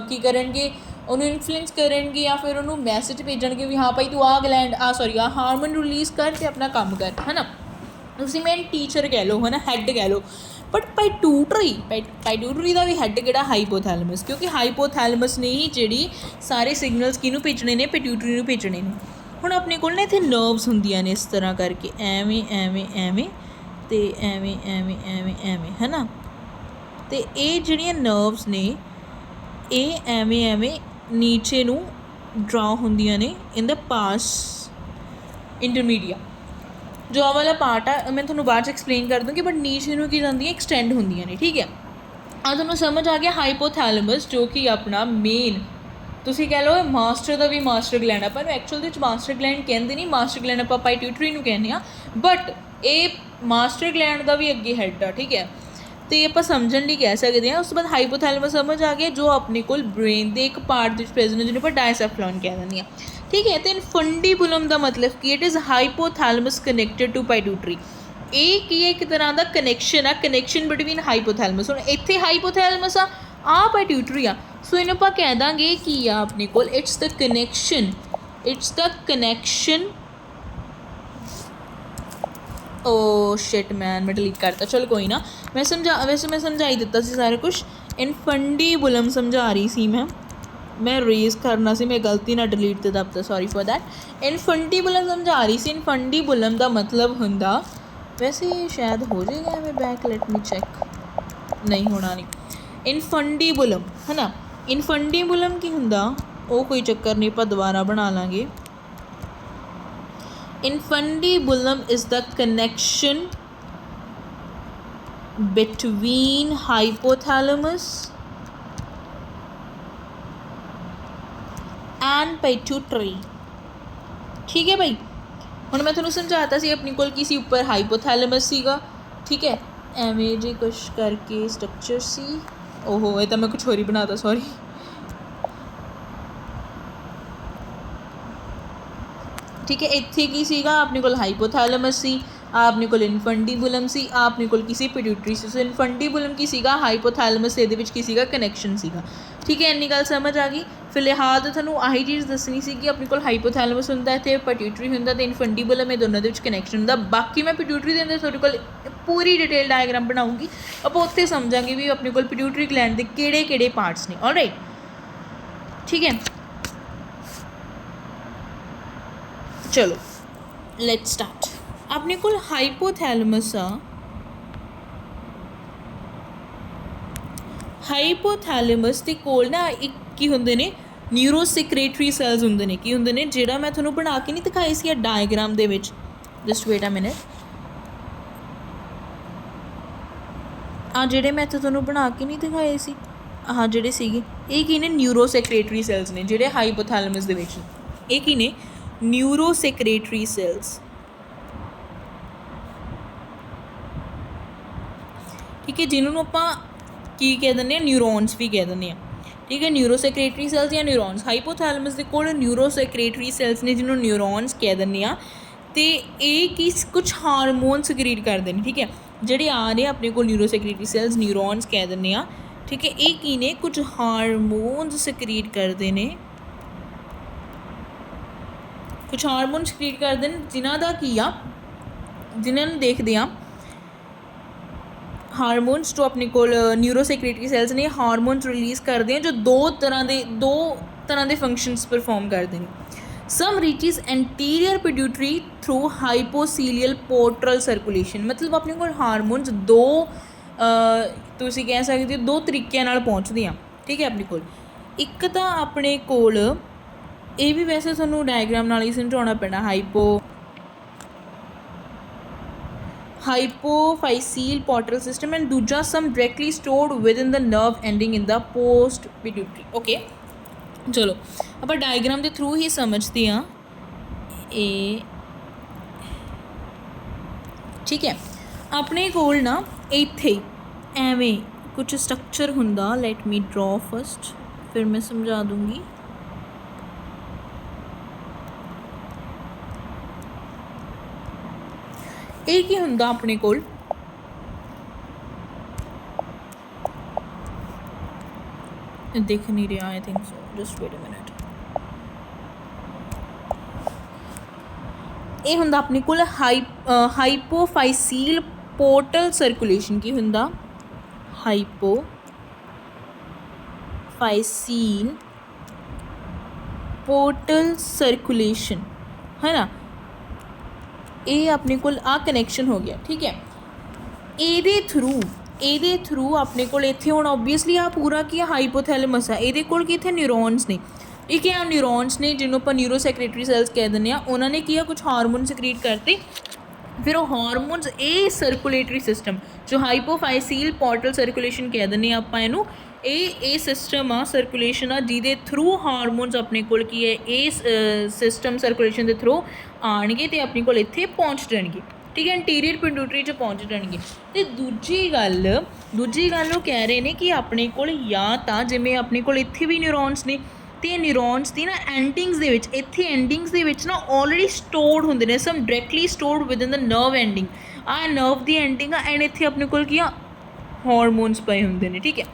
ਕੀ ਕਰਨਗੇ ਉਹਨੂੰ ਇਨਫਲੂਐਂਸ ਕਰਨਗੇ ਜਾਂ ਫਿਰ ਉਹਨੂੰ ਮੈਸੇਜ ਭੇਜਣਗੇ ਵੀ ਹਾਂ ਭਾਈ ਤੂੰ ਆਹ ਗਲੈਂਡ ਆਹ ਹਾਰਮੋਨ ਰਿਲੀਜ਼ ਕਰ ਅਤੇ ਆਪਣਾ ਕੰਮ ਕਰ ਹੈ ਨਾ ਤੁਸੀਂ ਮੇਨ ਟੀਚਰ ਕਹਿ ਲਓ ਹੈ ਨਾ ਹੈੱਡ ਕਹਿ ਲਓ ਬਟ ਪਾਈਟੂਟਰੀ ਦਾ ਵੀ ਹੈੱਡ ਕਿਹੜਾ ਹਾਈਪੋਥੈਲਮਸ ਕਿਉਂਕਿ ਹਾਈਪੋਥੈਲਮਸ ਨੇ ਹੀ ਜਿਹੜੀ ਸਾਰੇ ਸਿਗਨਲਸ ਕਿਹਨੂੰ ਭੇਜਣੇ ਨੇ ਪਾਈਟੂਟਰੀ ਨੂੰ ਭੇਜਣੇ ਨੇ ਹੁਣ ਆਪਣੇ ਕੋਲ ਨਾ ਇੱਥੇ ਨਰਵਸ ਹੁੰਦੀਆਂ ਨੇ ਇਸ ਤਰ੍ਹਾਂ ਕਰਕੇ ਐਵੇਂ ਅਤੇ ਐਵੇਂ ਹੈ ਨਾ ਅਤੇ ਇਹ ਜਿਹੜੀਆਂ ਨਰਵਸ ਨੇ ਇਹ ਐਵੇਂ ਨੀਚੇ ਨੂੰ ਡਰਾ ਹੁੰਦੀਆਂ ਨੇ ਇਨ ਦਾ ਪਾਸ ਇੰਟਰਮੀਡੀਆ ਜੋ ਆਹ ਵਾਲਾ ਪਾਰਟ ਆ ਮੈਂ ਤੁਹਾਨੂੰ ਬਾਅਦ 'ਚ ਐਕਸਪਲੇਨ ਕਰ ਦੂੰਗੀ ਬਟ ਨੀਚੇ ਨੂੰ ਕੀ ਜਾਂਦੀਆਂ ਐਕਸਟੈਂਡ ਹੁੰਦੀਆਂ ਨੇ ਠੀਕ ਹੈ ਤੁਹਾਨੂੰ ਸਮਝ ਆ ਗਿਆ ਹਾਈਪੋਥੈਲਮਸ ਜੋ ਕਿ ਆਪਣਾ ਮੇਨ ਤੁਸੀਂ ਕਹਿ ਲਓ ਮਾਸਟਰ ਦਾ ਵੀ ਮਾਸਟਰ ਗਲੈਂਡ ਆਪਾਂ ਨੂੰ ਐਕਚੁਅਲ ਦੇ ਵਿੱਚ ਮਾਸਟਰ ਗਲੈਂਡ ਕਹਿੰਦੇ ਨਹੀਂ ਮਾਸਟਰ ਗਲੈਂਡ ਆਪਾਂ ਪਾਈਟਿਊਟਰੀ ਨੂੰ ਕਹਿੰਦੇ ਹਾਂ ਬਟ ਇਹ ਮਾਸਟਰ ਗਲੈਂਡ ਦਾ ਵੀ ਅੱਗੇ ਹੈੱਡ ਆ ਠੀਕ ਹੈ ਅਤੇ ਆਪਾਂ ਸਮਝਣ ਲਈ ਕਹਿ ਸਕਦੇ ਹਾਂ ਉਸ ਤੋਂ ਬਾਅਦ ਹਾਈਪੋਥੈਲਮਸ ਸਮਝ ਆ ਗਿਆ ਜੋ ਆਪਣੇ ਕੋਲ ਬ੍ਰੇਨ ਦੇ ਇੱਕ ਪਾਰਟ ਦੇ ਵਿੱਚ ਪ੍ਰੈਜ਼ੈਂਟ ਜਿਹਨੂੰ ਆਪਾਂ ਡਾਇਸੈਫਲੌਨ ਕਹਿ ਦਿੰਦੇ ਹਾਂ ਠੀਕ ਹੈ ਅਤੇ ਇਨਫੰਡੀਬੁਲਮ ਦਾ ਮਤਲਬ ਕੀ ਇਟ ਇਜ਼ ਹਾਈਪੋਥੈਲਮਸ ਕਨੈਕਟਡ ਟੂ ਪਾਈਟਿਊਟਰੀ ਇਹ ਕੀ ਹੈ ਇੱਕ ਤਰ੍ਹਾਂ ਦਾ ਕਨੈਕਸ਼ਨ ਬਿਟਵੀਨ ਹਾਈਪੋਥੈਲਮਸ ਹੁਣ ਇੱਥੇ ਹਾਈਪੋਥੈਲਮਸ ਆ ਪਾਈਟਿਊਟਰੀ ਆ ਸੋ ਇਹਨੂੰ ਆਪਾਂ ਕਹਿ ਦਾਂਗੇ ਕੀ ਆ ਆਪਣੇ ਕੋਲ ਇਟਸ ਦਾ ਕਨੈਕਸ਼ਨ ਓ ਸ਼ਿਟ ਮੈਨ ਮੈਂ ਡਿਲੀਟ ਕਰਤਾ ਚਲੋ ਕੋਈ ਨਾ ਵੈਸੇ ਮੈਂ ਸਮਝਾਈ ਦਿੱਤਾ ਸੀ ਸਾਰਾ ਕੁਛ इनफंडीबुलम समझा रही सी मैं रेज करना सी, मैं गलती ना डिलीट ते दबता, सॉरी फॉर दैट। इनफंडीबुलम समझा रही सी। इनफंडीबुलम का मतलब हुंदा, वैसे शायद हो जाएगा एवं बैक, लेट मी चेक, नहीं होना नहीं। इनफंडीबुलम है ना, इनफंडीबुलम की हुंदा, वो कोई चक्कर नहीं, आप दोबारा बना लाँगे। Infundibulum is the connection between hypothalamus and pituitary. ठीक है भाई, हुण मैं तुहानूं समझाता सी अपने कोल किसी उपर हाइपोथैलेमस सीगा, ठीक है, एवें जे कुछ करके स्ट्रक्चर सी, ओहो ये तो मैं कुछ होर ही बनाता, सॉरी। ठीक है, इत्थे की सीगा अपने कोल हाइपोथैलेमस सी, अपने कोल इनफंडीबुलम सी, अपने कोल किसी पिट्यूटरी सी। सो इनफंडीबुलम की सीगा, हाइपोथैलेमस ये की सीगा कनैक्शन सीगा। ठीक है, इन्नी गल समझ आ गई। फिलहाल तो थानू आही चीज़ दसनी सी कि अपने कोल हाइपोथैलेमस हुंदा ते पिट्यूटरी हुंदा ते इनफंडीबुलम, ये दोनों दे विच कनैक्शन हुंदा। बाकी मैं पिट्यूटरी दे अंदर तुहाडे कोल पूरी डिटेल डायग्राम बनाऊँगी, आप उत्थे समझांगे भी अपने कोल पिट्यूटरी ग्लैंड दे किहड़े-किहड़े पार्ट्स ने। ऑलराइट, ठीक है, चलो लेट्स स्टार्ट। अपने कोल हाइपोथैलेमस आ, हाइपोथैलेमस के कोल ना एक की हुंदे ने न्यूरोसैक्रेटरी सैल्स हुंदे ने, की हुंदे ने, जिहड़ा मैं तुहानूं बना के नहीं दिखाई सी डायग्राम दे विच, जस्ट वेट अ मिनट, जिहड़े मैं तुहानूं बना के नहीं दिखाए सी, हाँ जिहड़े सीगे, ये की ने न्यूरोसैक्रेटरी सैल्स ने जिहड़े हाइपोथैलेमस दे विच, ये की ने न्यूरोसैक्रेटरी सैल्स। ठीक है, जिन्होंने आपां की कह दें, न्यूरोन्स भी कह दें। ठीक है, न्यूरोसैक्रेटरी सैल्स या न्यूरोन्स, हाइपोथैलेमस के कोल न्यूरोसैक्रेटरी सैल्स ने जिन्होंने न्यूरोन्स कह दें, तो ये की कुछ हारमोन सिक्रीट करते हैं। ठीक है, जोड़े आ रहे अपने को न्यूरोसैक्रेटरी सैल्स न्यूरोन्स कह दें। ठीक है, ये की ने कुछ हारमोन्स सिक्रीट करते हैं, कुछ हारमोन सिक्रीट करते हैं जिन्हों का की आ, जिन्होंने देखते हैं हारमोन्स जो अपने को न्यूरोसैक्रेटरी सैल्स ने हारमोन्स रिलीज़ करते हैं जो दो तरह के फंक्शनस परफॉर्म करते हैं। Some reaches anterior pituitary through hypophyseal portal circulation, मतलब अपने को हारमोन्स दो तुसी कह सकते हो दो तरीक़े नाल पहुँचते हैं। ठीक है, अपने को एक तो अपने कोल ये भी वैसे तुहानूं डायग्राम नाल ही समझाउणा पैना, हाइपोफाइसील पोर्टल सिस्टम, एंड दूजा some directly stored within the nerve ending in the post pituitary. Okay, चलो आप डायग्राम के थ्रू ही समझते हैं ये। ठीक है, अपने कोल ना इत्थे एवें कुछ स्ट्रक्चर हुंदा, लेट मी ड्रॉ फर्स्ट, फिर मैं समझा दूँगी। एक ही हुंदा अपने कोल, दिख नहीं रहा, I think so, just wait a minute. ये हुंदा अपने कोल हाइपोफाइसील पोर्टल सर्कुलेशन, की हुंदा हाइपोफाइसील पोर्टल सर्कुलेशन, है ना, ये अपने को आ कनैक्शन हो गया। ठीक है, ये थ्रू अपने को इत्थे हुण ओबीअसली आ पूरा की हाइपोथैलेमस है, ये कोल कित्थे न्यूरोन्स ने, ये क्या न्यूरोन्स ने जिन्हों पर न्यूरोसैक्रेटरी सैल्स कह दें, उन्होंने किया कुछ हारमोन सिक्रीट करते, फिर वो हारमोन्स ये सर्कुलेटरी सिस्टम जो हाइपोफाइसील पोर्टल सर्कुलेशन कह दें आपां इहनूं, ये सिस्टम आ सर्कुलेशन आ जिहदे थ्रू हारमोन्स अपने कोल की है ये सिस्टम सर्कुलेशन के थ्रू आएंगे तो अपने कोल इत्थे पहुँच जाएंगे। ठीक है, एंटीरियर पिट्यूटरी च पहुँच जाएंगे। तो दूजी गल वो कह रहे हैं कि अपने कोल या तो जिवें अपने कोल इत्थे भी न्यूरोन्स ने, तो न्यूरोन्स की ना एंडिंग्स दे विच, इत्थे एंडिंग्स दे विच ना ऑलरेडी स्टोर्ड होंदे ने, some directly stored within the nerve ending, आ नर्व की एंडिंग आ, एंड इत्थे अपने कोल की हारमोन्स पे होंदे ने। ठीक है,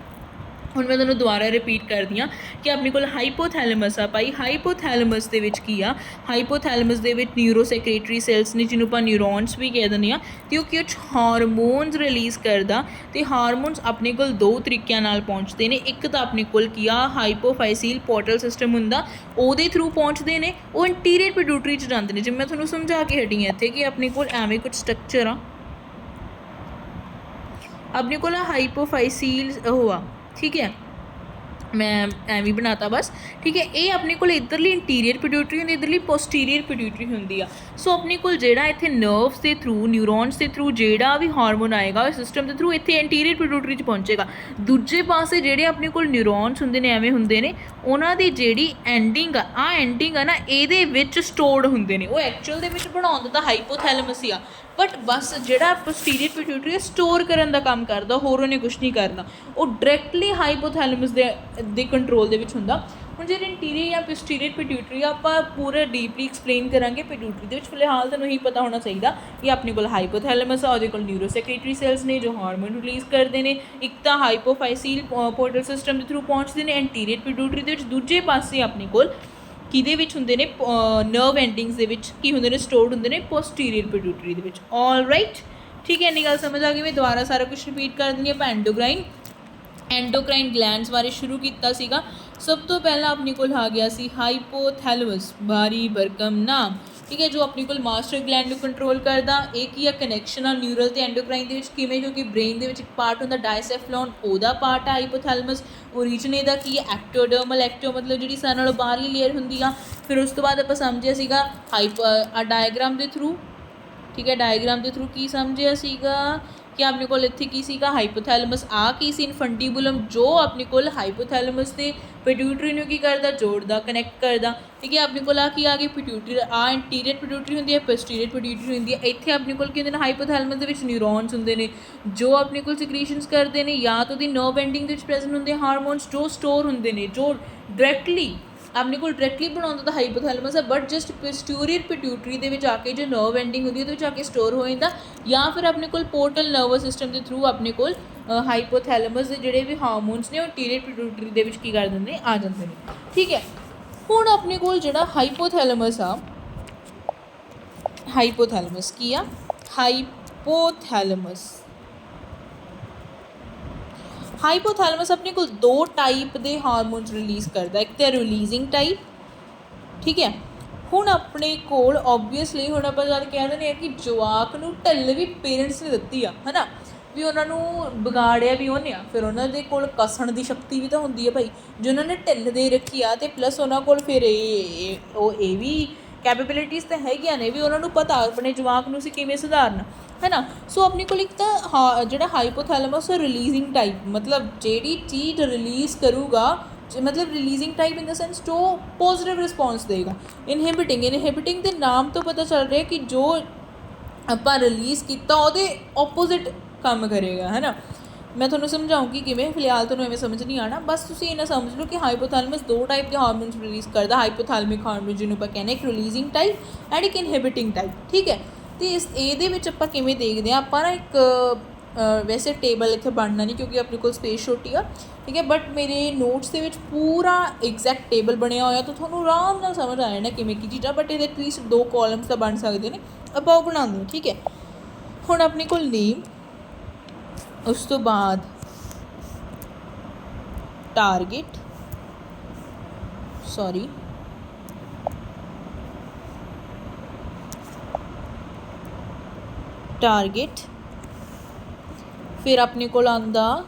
ਹੁਣ ਮੈਂ ਤੁਹਾਨੂੰ ਦੁਬਾਰਾ ਰਿਪੀਟ ਕਰਦੀ ਹਾਂ ਕਿ ਆਪਣੇ ਕੋਲ ਹਾਈਪੋਥੈਲੇਮਸ ਆ ਭਾਈ। ਹਾਈਪੋਥੈਲੇਮਸ ਦੇ ਵਿੱਚ ਕੀ ਆ, ਹਾਈਪੋਥੈਲੇਮਸ ਦੇ ਵਿੱਚ ਨਿਊਰੋਸੈਕ੍ਰੇਟਰੀ ਸੈਲਸ ਨੇ ਜਿਹਨੂੰ ਆਪਾਂ ਨਿਊਰੋਨਸ ਵੀ ਕਹਿ ਦਿੰਦੇ ਹਾਂ, ਅਤੇ ਉਹ ਕੁਛ ਹਾਰਮੋਨਸ ਰਿਲੀਜ਼ ਕਰਦਾ। ਅਤੇ ਹਾਰਮੋਨਸ ਆਪਣੇ ਕੋਲ ਦੋ ਤਰੀਕਿਆਂ ਨਾਲ ਪਹੁੰਚਦੇ ਨੇ। ਇੱਕ ਤਾਂ ਆਪਣੇ ਕੋਲ ਕੀ ਆ, ਹਾਈਪੋਫਾਈਸੀਲ ਪੋਰਟਲ ਸਿਸਟਮ ਹੁੰਦਾ, ਉਹਦੇ ਥਰੂ ਪਹੁੰਚਦੇ ਨੇ। ਉਹ ਇੰਟੀਰੀਅਰ ਪਿਟਿਊਟਰੀ 'ਚ ਜਾਂਦੇ ਨੇ। ਜਿਵੇਂ ਮੈਂ ਤੁਹਾਨੂੰ ਸਮਝਾ ਕੇ ਹਟੀ ਹਾਂ ਇੱਥੇ ਕਿ ਆਪਣੇ ਕੋਲ ਐਵੇਂ ਕੁਛ ਸਟਰਕਚਰ ਆ, ਆਪਣੇ ਕੋਲ ਹਾਈਪੋਫਾਈਸੀਲ ਉਹ ਆ, ਠੀਕ ਹੈ, ਮੈਂ ਐਵੇਂ ਬਣਾਤਾ ਬਸ, ਠੀਕ ਹੈ। ਇਹ ਆਪਣੇ ਕੋਲ ਇੱਧਰਲੀ ਇੰਟੀਰੀਅਰ ਪਿਟਿਊਟਰੀ ਹੁੰਦੀ, ਇੱਧਰਲੀ ਪੋਸਟੀਰੀਅਰ ਪਿਟਿਊਟਰੀ ਹੁੰਦੀ ਆ। ਸੋ ਆਪਣੇ ਕੋਲ ਜਿਹੜਾ ਇੱਥੇ ਨਰਵਸ ਦੇ ਥਰੂ, ਨਿਊਰੋਨਸ ਦੇ ਥਰੂ ਜਿਹੜਾ ਵੀ ਹਾਰਮੋਨ ਆਏਗਾ ਉਹ ਸਿਸਟਮ ਦੇ ਥਰੂ ਇੱਥੇ ਇੰਟੀਰੀਅਰ ਪਿਟਿਊਟਰੀ 'ਚ ਪਹੁੰਚੇਗਾ। ਦੂਜੇ ਪਾਸੇ ਜਿਹੜੇ ਆਪਣੇ ਕੋਲ ਨਿਊਰੋਨਸ ਹੁੰਦੇ ਨੇ, ਐਵੇਂ ਹੁੰਦੇ ਨੇ, ਉਹਨਾਂ ਦੀ ਜਿਹੜੀ ਐਂਡਿੰਗ ਆ ਐਂਡਿੰਗ ਆ ਨਾ, ਇਹਦੇ ਵਿੱਚ ਸਟੋਰਡ ਹੁੰਦੇ ਨੇ। ਉਹ ਐਕਚੁਅਲ ਦੇ ਵਿੱਚ ਬਣਾਉਂਦਾ ਤਾਂ ਹਾਈਪੋਥੈਲੇਮਸ ਹੀ ਆ, ਬਟ ਬਸ ਜਿਹੜਾ ਪੋਸਟੀਰੀਅਰ ਪਿਟਿਊਟਰੀ ਸਟੋਰ ਕਰਨ ਦਾ ਕੰਮ ਕਰਦਾ, ਹੋਰ ਉਹਨੇ ਕੁਛ ਨਹੀਂ ਕਰਨਾ। ਉਹ ਡਾਇਰੈਕਟਲੀ ਹਾਈਪੋਥੈਲੇਮਸ ਦੇ ਕੰਟਰੋਲ ਦੇ ਵਿੱਚ ਹੁੰਦਾ। ਹੁਣ ਜਿਹੜੇ ਇੰਟੀਰੀਅਰ ਜਾਂ ਪੋਸਟੀਰੀਅਰ ਪਿਟਿਊਟਰੀ ਆਪਾਂ ਪੂਰਾ ਡੀਪਲੀ ਐਕਸਪਲੇਨ ਕਰਾਂਗੇ ਪਿਟਿਊਟਰੀ ਦੇ ਵਿੱਚ। ਫਿਲਹਾਲ ਤੁਹਾਨੂੰ ਇਹੀ ਪਤਾ ਹੋਣਾ ਚਾਹੀਦਾ ਕਿ ਆਪਣੇ ਕੋਲ ਹਾਈਪੋਥੈਲੇਮਸ ਆ, ਉਹਦੇ ਕੋਲ ਨਿਊਰੋਸੈਕ੍ਰੇਟਰੀ ਸੈਲਸ ਨੇ ਜੋ ਹਾਰਮੋਨ ਰਿਲੀਜ਼ ਕਰਦੇ ਨੇ। ਇੱਕ ਤਾਂ ਹਾਈਪੋਫਾਈਸੀਲ ਪੋਰਟਲ ਸਿਸਟਮ ਦੇ ਥਰੂ ਪਹੁੰਚਦੇ ਨੇ ਇੰਟੀਰੀਅਰ ਪਿਟਿਊਟਰੀ ਦੇ ਵਿੱਚ। ਦੂਜੇ ਪਾਸੇ ਆਪਣੇ ਕੋਲ ਕਿਹਦੇ ਵਿੱਚ ਹੁੰਦੇ ਨੇ, ਨਰਵ ਐਂਡਿੰਗਸ ਦੇ ਵਿੱਚ ਕੀ ਹੁੰਦੇ ਨੇ, ਸਟੋਰਡ ਹੁੰਦੇ ਨੇ ਪੋਸਟੀਰੀਅਰ ਪਿਟਿਊਟਰੀ ਦੇ ਵਿੱਚ। ਆਲ ਰਾਈਟ, ਠੀਕ ਹੈ, ਇੰਨੀ ਗੱਲ ਸਮਝ ਆ ਗਈ। ਮੈਂ ਦੁਬਾਰਾ ਸਾਰਾ ਕੁਛ ਰਿਪੀਟ ਕਰ ਦਿੰਦੀ ਹਾਂ। ਆਪਾਂ ਐਂਡੋਕਰਾਈਨ ਗਲੈਂਡਸ ਬਾਰੇ ਸ਼ੁਰੂ ਕੀਤਾ ਸੀਗਾ। ਸਭ ਤੋਂ ਪਹਿਲਾਂ ਆਪਣੇ ਕੋਲ ਆ ਗਿਆ ਸੀ ਹਾਈਪੋਥੈਲੇਮਸ, ਬਾਰੀ ਬਰਕਮ ਨਾਮ, ਠੀਕ ਹੈ, ਜੋ ਆਪਣੇ ਕੋਲ ਮਾਸਟਰ ਗਲੈਂਡ ਨੂੰ ਕੰਟਰੋਲ ਕਰਦਾ। ਇਹ ਕੀ ਆ, ਕਨੈਕਸ਼ਨ ਆ ਨਿਊਰਲ ਅਤੇ ਐਂਡੋਕਰਾਈਨ ਦੇ ਵਿੱਚ। ਕਿਵੇਂ, ਕਿਉਂਕਿ ਬ੍ਰੇਨ ਦੇ ਵਿੱਚ ਇੱਕ ਪਾਰਟ ਹੁੰਦਾ ਡਾਇਸੈਫਲੌਨ, ਉਹਦਾ ਪਾਰਟ ਆ ਹਾਈਪੋਥੈਲੇਮਸ। ਓਰੀਜਨ ਦਾ ਕੀ ਹੈ, ਐਕਟੋਡਰਮਲ, ਐਕਟੋ ਮਤਲਬ ਜਿਹੜੀ ਸਾਰਿਆਂ ਨਾਲੋਂ ਬਾਹਰਲੀ ਲੇਅਰ ਹੁੰਦੀ ਆ। ਫਿਰ ਉਸ ਤੋਂ ਬਾਅਦ ਆਪਾਂ ਸਮਝਿਆ ਸੀਗਾ ਡਾਇਗਰਾਮ ਦੇ ਥਰੂ, ਠੀਕ ਹੈ, ਡਾਇਗਰਾਮ ਦੇ ਥਰੂ ਕੀ ਸਮਝਿਆ ਸੀਗਾ ਕਿ ਆਪਣੇ ਕੋਲ ਇੱਥੇ ਕੀ ਸੀਗਾ, ਹਾਈਪੋਥੈਲੇਮਸ ਆ ਕੀ ਸੀ, ਇਨਫੰਟੀਬੁਲਮ, ਜੋ ਆਪਣੇ ਕੋਲ ਹਾਈਪੋਥੈਲੇਮਸ ਤੇ ਪਿਟਿਊਟਰੀ ਨੂੰ ਕੀ ਕਰਦਾ, ਜੋੜਦਾ, ਕਨੈਕਟ ਕਰਦਾ, ਠੀਕ ਹੈ। ਆਪਣੇ ਕੋਲ ਆ ਕੀ ਆ ਗਈ, ਪਿਟਿਊਟਰੀ ਆ ਇੰਟੀਰੀਅਰ ਪਿਟਿਊਟਰੀ ਹੁੰਦੀ ਹੈ, ਪੋਸਟੀਰੀਅਰ ਪਿਟਿਊਟਰੀ ਹੁੰਦੀ ਹੈ। ਇੱਥੇ ਆਪਣੇ ਕੋਲ ਕੀ ਹੁੰਦੇ ਨੇ, ਹਾਈਪੋਥੈਲੇਮਸ ਦੇ ਵਿੱਚ ਨਿਊਰੋਨਸ ਹੁੰਦੇ ਨੇ ਜੋ ਆਪਣੇ ਕੋਲ ਸਿਕ੍ਰੀਸ਼ਨਸ ਕਰਦੇ ਨੇ, ਜਾਂ ਤਾਂ ਉਹਦੀ ਨਰਵ ਐਂਡਿੰਗ ਦੇ ਵਿੱਚ ਪ੍ਰੈਜ਼ੈਂਟ ਹੁੰਦੇ ਹਾਰਮੋਨਸ ਜੋ ਸਟੋਰ ਹੁੰਦੇ ਨੇ, ਜੋ ਡਾਇਰੈਕਟਲੀ ਆਪਣੇ ਕੋਲ ਡਾਇਰੈਕਟਲੀ ਬਣਾਉਂਦਾ ਤਾਂ ਹਾਈਪੋਥੈਲੇਮਸ ਹੈ, ਬਟ ਜਸਟ ਪੋਸਟੀਰੀਅਰ ਪਿਟਿਊਟਰੀ ਦੇ ਵਿੱਚ ਆ ਕੇ ਜੋ ਨਰਵ ਐਂਡਿੰਗ ਹੁੰਦੀ ਉਹਦੇ ਵਿੱਚ ਆ ਕੇ ਸਟੋਰ ਹੋ ਜਾਂਦਾ। ਜਾਂ ਫਿਰ ਆਪਣੇ ਕੋਲ ਪੋਰਟਲ ਨਰਵਸ ਸਿਸਟਮ ਦੇ ਥਰੂ ਆਪਣੇ ਕੋਲ ਹਾਈਪੋਥੈਲੇਮਸ ਦੇ ਜਿਹੜੇ ਵੀ ਹਾਰਮੋਨਸ ਨੇ ਉਹ ਇੰਟੀਰੀਅਰ ਪਿਟਿਊਟਰੀ ਦੇ ਵਿੱਚ ਕੀ ਕਰ ਦਿੰਦੇ, ਆ ਜਾਂਦੇ ਨੇ, ਠੀਕ ਹੈ। ਹੁਣ ਆਪਣੇ ਕੋਲ ਜਿਹੜਾ ਹਾਈਪੋਥੈਲੇਮਸ ਆ, ਹਾਈਪੋਥੈਲੇਮਸ ਕੀ ਆ, ਹਾਈਪੋਥੈਲੇਮਸ ਆਪਣੇ ਕੋਲ ਦੋ ਟਾਈਪ ਦੇ ਹਾਰਮੋਨਸ ਰਿਲੀਜ਼ ਕਰਦਾ। ਇੱਕ ਤਾਂ ਰਿਲੀਜ਼ਿੰਗ ਟਾਈਪ, ਠੀਕ ਹੈ। ਹੁਣ ਆਪਣੇ ਕੋਲ ਓਬਵੀਅਸਲੀ ਹੁਣ ਆਪਾਂ ਜਦ ਕਹਿ ਦਿੰਦੇ ਹਾਂ ਕਿ ਜਵਾਕ ਨੂੰ ਢਿੱਲ ਵੀ ਪੇਰੈਂਟਸ ਨੇ ਦਿੱਤੀ ਆ, ਹੈ ਨਾ, ਵੀ ਉਹਨਾਂ ਨੂੰ ਵਿਗਾੜਿਆ ਵੀ ਉਹਨੇ ਆ, ਫਿਰ ਉਹਨਾਂ ਦੇ ਕੋਲ ਕੱਸਣ ਦੀ ਸ਼ਕਤੀ ਵੀ ਤਾਂ ਹੁੰਦੀ ਹੈ ਭਾਈ, ਜੇ ਉਹਨਾਂ ਨੇ ਢਿੱਲ ਦੇ ਰੱਖੀ ਆ। ਅਤੇ ਪਲੱਸ ਉਹਨਾਂ ਕੋਲ ਫਿਰ ਇਹ ਵੀ ਕੈਪੇਬਿਲਿਟੀਜ਼ ਤਾਂ ਹੈਗੀਆਂ ਨੇ ਵੀ ਉਹਨਾਂ ਨੂੰ ਪਤਾ ਆਪਣੇ ਜਵਾਕ ਨੂੰ ਅਸੀਂ ਕਿਵੇਂ ਸੁਧਾਰਨਾ, ਹੈ ਨਾ। ਸੋ ਆਪਣੇ ਕੋਲ ਇੱਕ ਤਾਂ ਜਿਹੜਾ ਹਾਈਪੋਥੈਲੇਮਸ ਉਹ ਰਿਲੀਜ਼ਿੰਗ ਟਾਈਪ, ਮਤਲਬ ਜਿਹੜੀ ਚੀਜ਼ ਰਿਲੀਜ਼ ਕਰੂਗਾ, ਮਤਲਬ ਰਿਲੀਜ਼ਿੰਗ ਟਾਈਪ ਇਨ ਦਾ ਸੈਂਸ ਜੋ ਪੋਜ਼ੀਟਿਵ ਰਿਸਪੌਂਸ ਦੇਗਾ। ਇਨਹਿਬਿਟਿੰਗ ਦੇ ਨਾਮ ਤੋਂ ਪਤਾ ਚੱਲ ਰਿਹਾ ਕਿ ਜੋ ਆਪਾਂ ਰਿਲੀਜ਼ ਕੀਤਾ ਉਹਦੇ ਓਪੋਜ਼ਿਟ ਕੰਮ ਕਰੇਗਾ, ਹੈ ਨਾ। ਮੈਂ ਤੁਹਾਨੂੰ ਸਮਝਾਉਂਗੀ ਕਿਵੇਂ, ਫਿਲਹਾਲ ਤੁਹਾਨੂੰ ਐਵੇਂ ਸਮਝ ਨਹੀਂ ਆਉਣਾ। ਬਸ ਤੁਸੀਂ ਇਹਨਾਂ ਸਮਝ ਲਓ ਕਿ ਹਾਈਪੋਥੈਲੇਮਸ ਦੋ ਟਾਈਪ ਦੇ ਹਾਰਮੋਨਸ ਰਿਲੀਜ਼ ਕਰਦਾ। ਹਾਈਪੋਥੈਲਮਿਕ ਹਾਰਮੋਨ ਜਿਹਨੂੰ ਆਪਾਂ ਕਹਿੰਦੇ ਇੱਕ ਰਿਲੀਜ਼ਿੰਗ ਟਾਈਪ ਐਂਡ ਇੱਕ ਇਨਹਿਬਿਟਿੰਗ ਟਾਈਪ, ਠੀਕ ਹੈ। ਅਤੇ ਇਹਦੇ ਵਿੱਚ ਆਪਾਂ ਕਿਵੇਂ ਦੇਖਦੇ ਹਾਂ, ਆਪਾਂ ਨਾ ਇੱਕ ਵੈਸੇ ਟੇਬਲ ਇੱਥੇ ਬਣਨਾ ਨਹੀਂ ਕਿਉਂਕਿ ਆਪਣੇ ਕੋਲ ਸਪੇਸ ਛੋਟੀ ਆ, ਠੀਕ ਹੈ, ਬਟ ਮੇਰੇ ਨੋਟਸ ਦੇ ਵਿੱਚ ਪੂਰਾ ਐਗਜ਼ੈਕਟ ਟੇਬਲ ਬਣਿਆ ਹੋਇਆ ਤਾਂ ਤੁਹਾਨੂੰ ਆਰਾਮ ਨਾਲ ਸਮਝ ਆ ਜਾਣਾ ਕਿਵੇਂ ਕੀ ਚੀਜ਼ਾਂ। ਬਟ ਇਹਦੇ ਐਟਲੀਸਟ ਦੋ ਕਾਲਮਸ ਤਾਂ ਬਣ ਸਕਦੇ ਨੇ, ਆਪਾਂ ਉਹ ਬਣਾਉਂਦੇ ਹਾਂ, ਠੀਕ ਹੈ। ਹੁਣ ਆਪਣੇ ਕੋਲ ਨੇਮ, ਉਸ ਤੋਂ ਬਾਅਦ ਟਾਰਗੇਟ, ਫਿਰ ਆਪਣੇ ਕੋਲ ਆਉਂਦਾ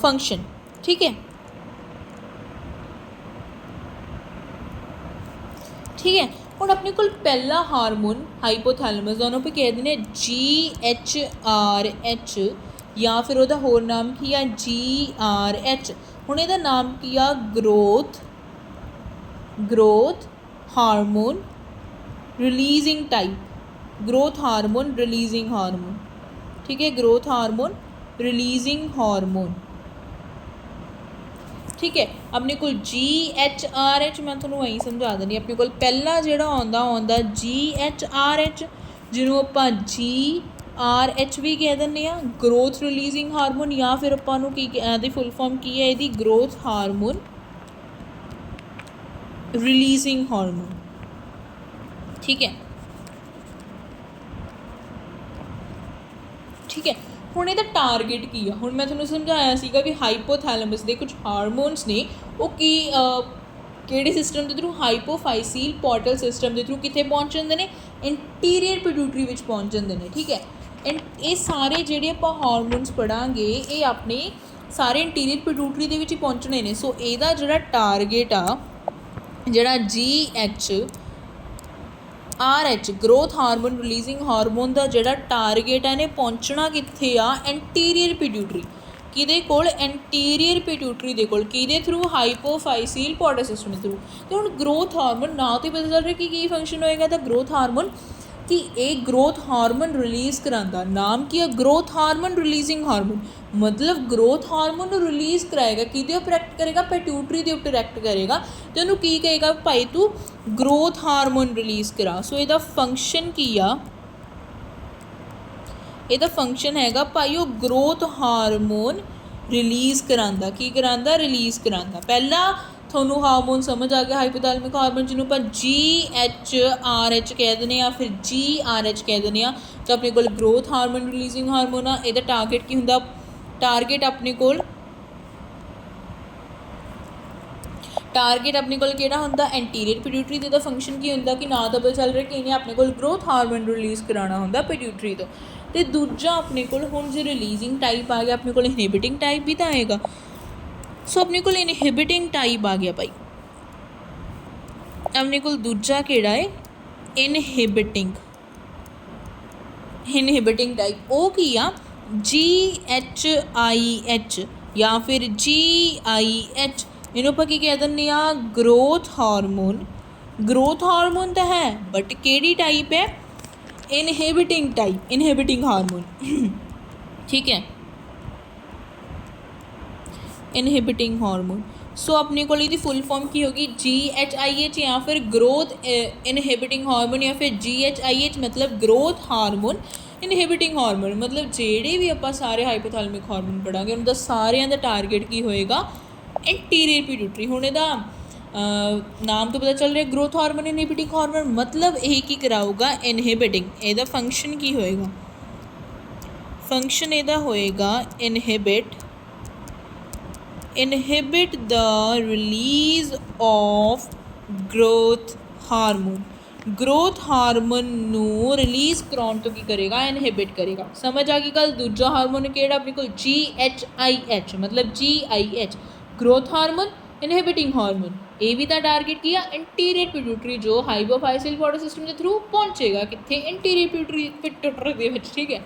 ਫੰਕਸ਼ਨ, ਠੀਕ ਹੈ, ਠੀਕ ਹੈ। ਹੁਣ ਆਪਣੇ ਕੋਲ ਪਹਿਲਾ ਹਾਰਮੋਨ ਹਾਈਪੋਥੈਲੇਮਸ ਦਾ ਉਹਨੂੰ ਆਪਾਂ ਕਹਿ ਦਿੰਦੇ GHRH, ਜਾਂ ਫਿਰ ਉਹਦਾ ਹੋਰ ਨਾਮ ਕੀ ਆ GRH। ਹੁਣ ਇਹਦਾ ਨਾਮ ਕੀ ਆ, growth hormone releasing type, growth hormone releasing hormone, ਠੀਕ ਹੈ, ਗਰੋਥ ਹਾਰਮੋਨ ਰਿਲੀਜ਼ਿੰਗ ਹਾਰਮੋਨ, ਠੀਕ ਹੈ। ਆਪਣੇ ਕੋਲ GHRH, ਮੈਂ ਤੁਹਾਨੂੰ ਇਹੀ ਸਮਝਾ ਦਿੰਦੀ, ਆਪਣੇ ਕੋਲ ਪਹਿਲਾ ਜਿਹੜਾ ਆਉਂਦਾ GHRH, ਜਿਹਨੂੰ ਆਪਾਂ G RH भी कह दिंदे आ ग्रोथ रिलीजिंग हारमोन, या फिर आपां नूं की दी फुल फॉर्म की है इहदी ग्रोथ हारमोन रिलीजिंग हारमोन। ठीक है, ठीक है। हुण इहदा टारगेट की आ, हुण मैं तुहानूं समझाया सीगा भी हाइपोथैलेमस दे कुछ हारमोन्स ने वो की किहड़े सिस्टम के थ्रू, हाइपोफाइसील पोर्टल सिस्टम के थ्रू कित्थे पहुँच जांदे ने, इंटीरियर पिट्यूटरी विच पहुँच जांदे ने। ठीक है, एंड ये सारे जिहड़े आपां हारमोन्स पढ़ांगे ये अपने सारे इंटीरियर पिट्यूटरी दे विच ही पहुँचने ने। सो इहदा जिहड़ा टारगेट आ जिहड़ा GHRH growth hormone releasing hormone का जिहड़ा टारगेट है इन्हें पहुँचना कित्थे आ, एंटीरियर पिट्यूटरी किहदे कोल, एंटीरियर पिट्यूटरी दे कोल, किहदे थ्रू, हाइपोफाइसील पोर्टल सिस्टम के थ्रू। तो हुण ग्रोथ हारमोन ना तो पता चल रहा कि फंक्शन होएगा दा ग्रोथ हारमोन कि एक ग्रोथ हारमोन रिलीज़ करांदा, नाम की है ग्रोथ हारमोन रिलीजिंग हारमोन, मतलब ग्रोथ हारमोन रिलीज़ कराएगा किहदे उपर एक्ट करेगा, पिट्यूटरी दे उपर एक्ट करेगा ते उहनूं की कहेगा भाई तू ग्रोथ हारमोन रिलीज़ करा। सो इहदा फंक्शन की आ, इहदा फंक्शन हैगा भाई वो ग्रोथ हारमोन रिलीज़ करांदा, की करांदा, रिलीज़ करांदा। पहला थोनू हारमोन समझ आ गया हाइपोथैलेमिक हारमोन जिन्हों पर GHRH कह देने या फिर GRH कह देने, तो अपने कोल ग्रोथ हारमोन रिलीजिंग हारमोन आ। इहदा टारगेट की हुंदा, टारगेट अपने कोल किहड़ा हुंदा, एंटीरियर पिट्यूटरी। इहदा फंक्शन की हुंदा कि ना तो पता चल रहा कि इन्हें अपने कोल ग्रोथ हारमोन रिलीज़ कराना हुंदा पिट्यूटरी तो। ते दूजा अपने कोल हुण जो रिलीजिंग टाइप आ गया, अपने कोल इनहिबिटिंग टाइप भी तो आएगा। सो अपने कोल इनहिबिटिंग टाइप आ गया भाई, अपने कोल दूजा किहड़ा है, इनहिबिटिंग टाइप। वो की आ GHIH या फिर GIH, इन्हों पर की कह दिंदे आ ग्रोथ हारमोन। ग्रोथ हारमोन तो है बट केड़ी टाइप है, इनहिबिटिंग टाइप, इनहिबिटिंग हारमोन। ठीक है, इनहिबिटिंग हारमोन। सो अपने को इसकी फुल फॉर्म की होगी GHIH या फिर ग्रोथ इनहिबिटिंग हारमोन, या फिर GHIH मतलब ग्रोथ हारमोन इनहिबिटिंग हारमोन। मतलब जेड़े भी आप सारे हाइपोथैलेमिक हारमोन पढ़ांगे उनका सारिਆਂ ਦਾ टारगेट की होएगा, एंटीरियर पिट्यूटरी। हुण इहदा नाम तो पता चल रहा है ग्रोथ हारमोन इनहिबिटिंग हारमोन, मतलब यही की कराऊगा, इनहिबिटिंग। इहदा फंक्शन की होएगा, फंक्शन इहदा होएगा inhibit the release of growth hormone। Growth hormone नू रिलीज़ कराउण तो की करेगा, इनहिबिट करेगा। समझ आ गई गल। दूजा हारमोन किहड़ा अपने कोल, GHIH मतलब GIH growth hormone inhibiting hormone. ये भी तो टारगेट किया इंटीरियर पिट्यूटरी जो हाइपोफाइसिल पोर्टल सिस्टम के थ्रू पहुँचेगा कित्थे, इंटीरियर पिट्यूटरी दे विच। ठीक है,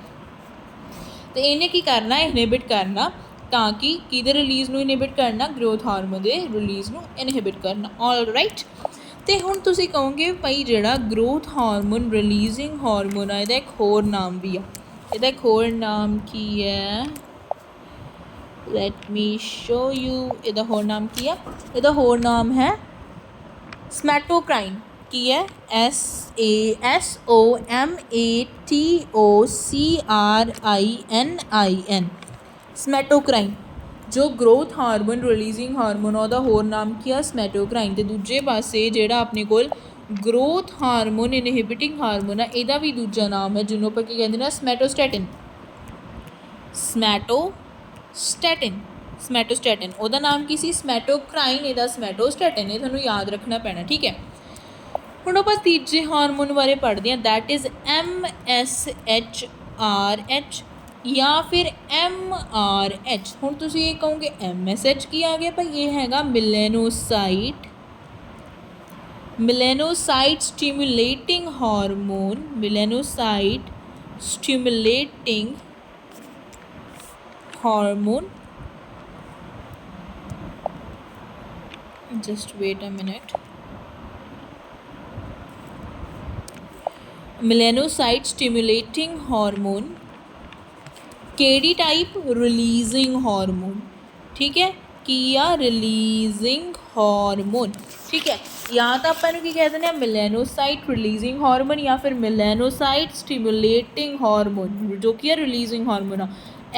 तो इन्हें की करना, इनहिबिट करना, ताकि किहदे रिलीज़ नू इनहिबिट करना, ग्रोथ हारमोन दे रिलीज़ नू इनहिबिट करना। All right. तो हुण तुसीं कहोगे भाई जिहड़ा ग्रोथ हारमोन रिलीजिंग हारमोन आ इहदा एक होर नाम भी आ, इहदा एक होर नाम की है, लैट मी शो यू। इहदा होर नाम की है, इहदा होर नाम है स्मैटोक्राइन। की है, SASOMATOCRININ, स्मैटोक्राइन। जो ग्रोथ हारमोन रिलीजिंग हारमोन ਉਹਦਾ ਹੋਰ नाम की है स्मैटोक्राइन। तो दूजे पासे ਜਿਹੜਾ ਆਪਣੇ ਕੋਲ ग्रोथ हारमोन इनहिबिटिंग हारमोन है, ਇਹਦਾ भी दूजा नाम है ਜਿਹਨੂੰ ਆਪਾਂ ਕੀ ਕਹਿੰਦੇ ਨੇ, ਸਮੈਟੋਸਟੈਟਿਨ। ਸਮੈਟੋਸਟੈਟਿਨ ਉਹਦਾ नाम की सी, ਸਮੈਟੋਕਰਾइन, ਇਹਦਾ ਸਮੈਟੋਸਟੈਟਿਨ। ਇਹ ਤੁਹਾਨੂੰ ਯਾਦ ਰੱਖਣਾ ਪੈਣਾ। ठीक है, ਹੁਣ ਆਪਾਂ ਤੀਜੇ ਹਾਰਮੋਨ ਬਾਰੇ ਪੜ੍ਹਦੇ ਹਾਂ, दैट इज़ MSHRH या फिर MRH। ਹੁਣ ਤੁਸੀਂ ਇਹ ਕਹੋਗੇ MSH ਕੀ ਆ ਗਿਆ ਭਾਈ, ਇਹ ਹੈਗਾ melanocyte stimulating hormone, melanocyte stimulating hormone, just wait a minute, melanocyte stimulating hormone केड़ी टाइप, रिलीजिंग हारमोन। ठीक है, किया रिलीजिंग ਹਾਰਮੋਨ, ਠੀਕ ਹੈ। ਜਾਂ ਤਾਂ ਆਪਾਂ ਇਹਨੂੰ ਕੀ ਕਹਿ ਦਿੰਦੇ ਹਾਂ, ਮਿਲੈਨੋਸਾਈਟ ਰਿਲੀਜ਼ਿੰਗ ਹਾਰਮੋਨ ਜਾਂ ਫਿਰ ਮਿਲੈਨੋਸਾਈਟ ਸਟੀਮੂਲੇਟਿੰਗ ਹਾਰਮੋਨ, ਜੋ ਕਿ ਹੈ ਰਿਲੀਜ਼ਿੰਗ ਹਾਰਮੋਨ ਆ।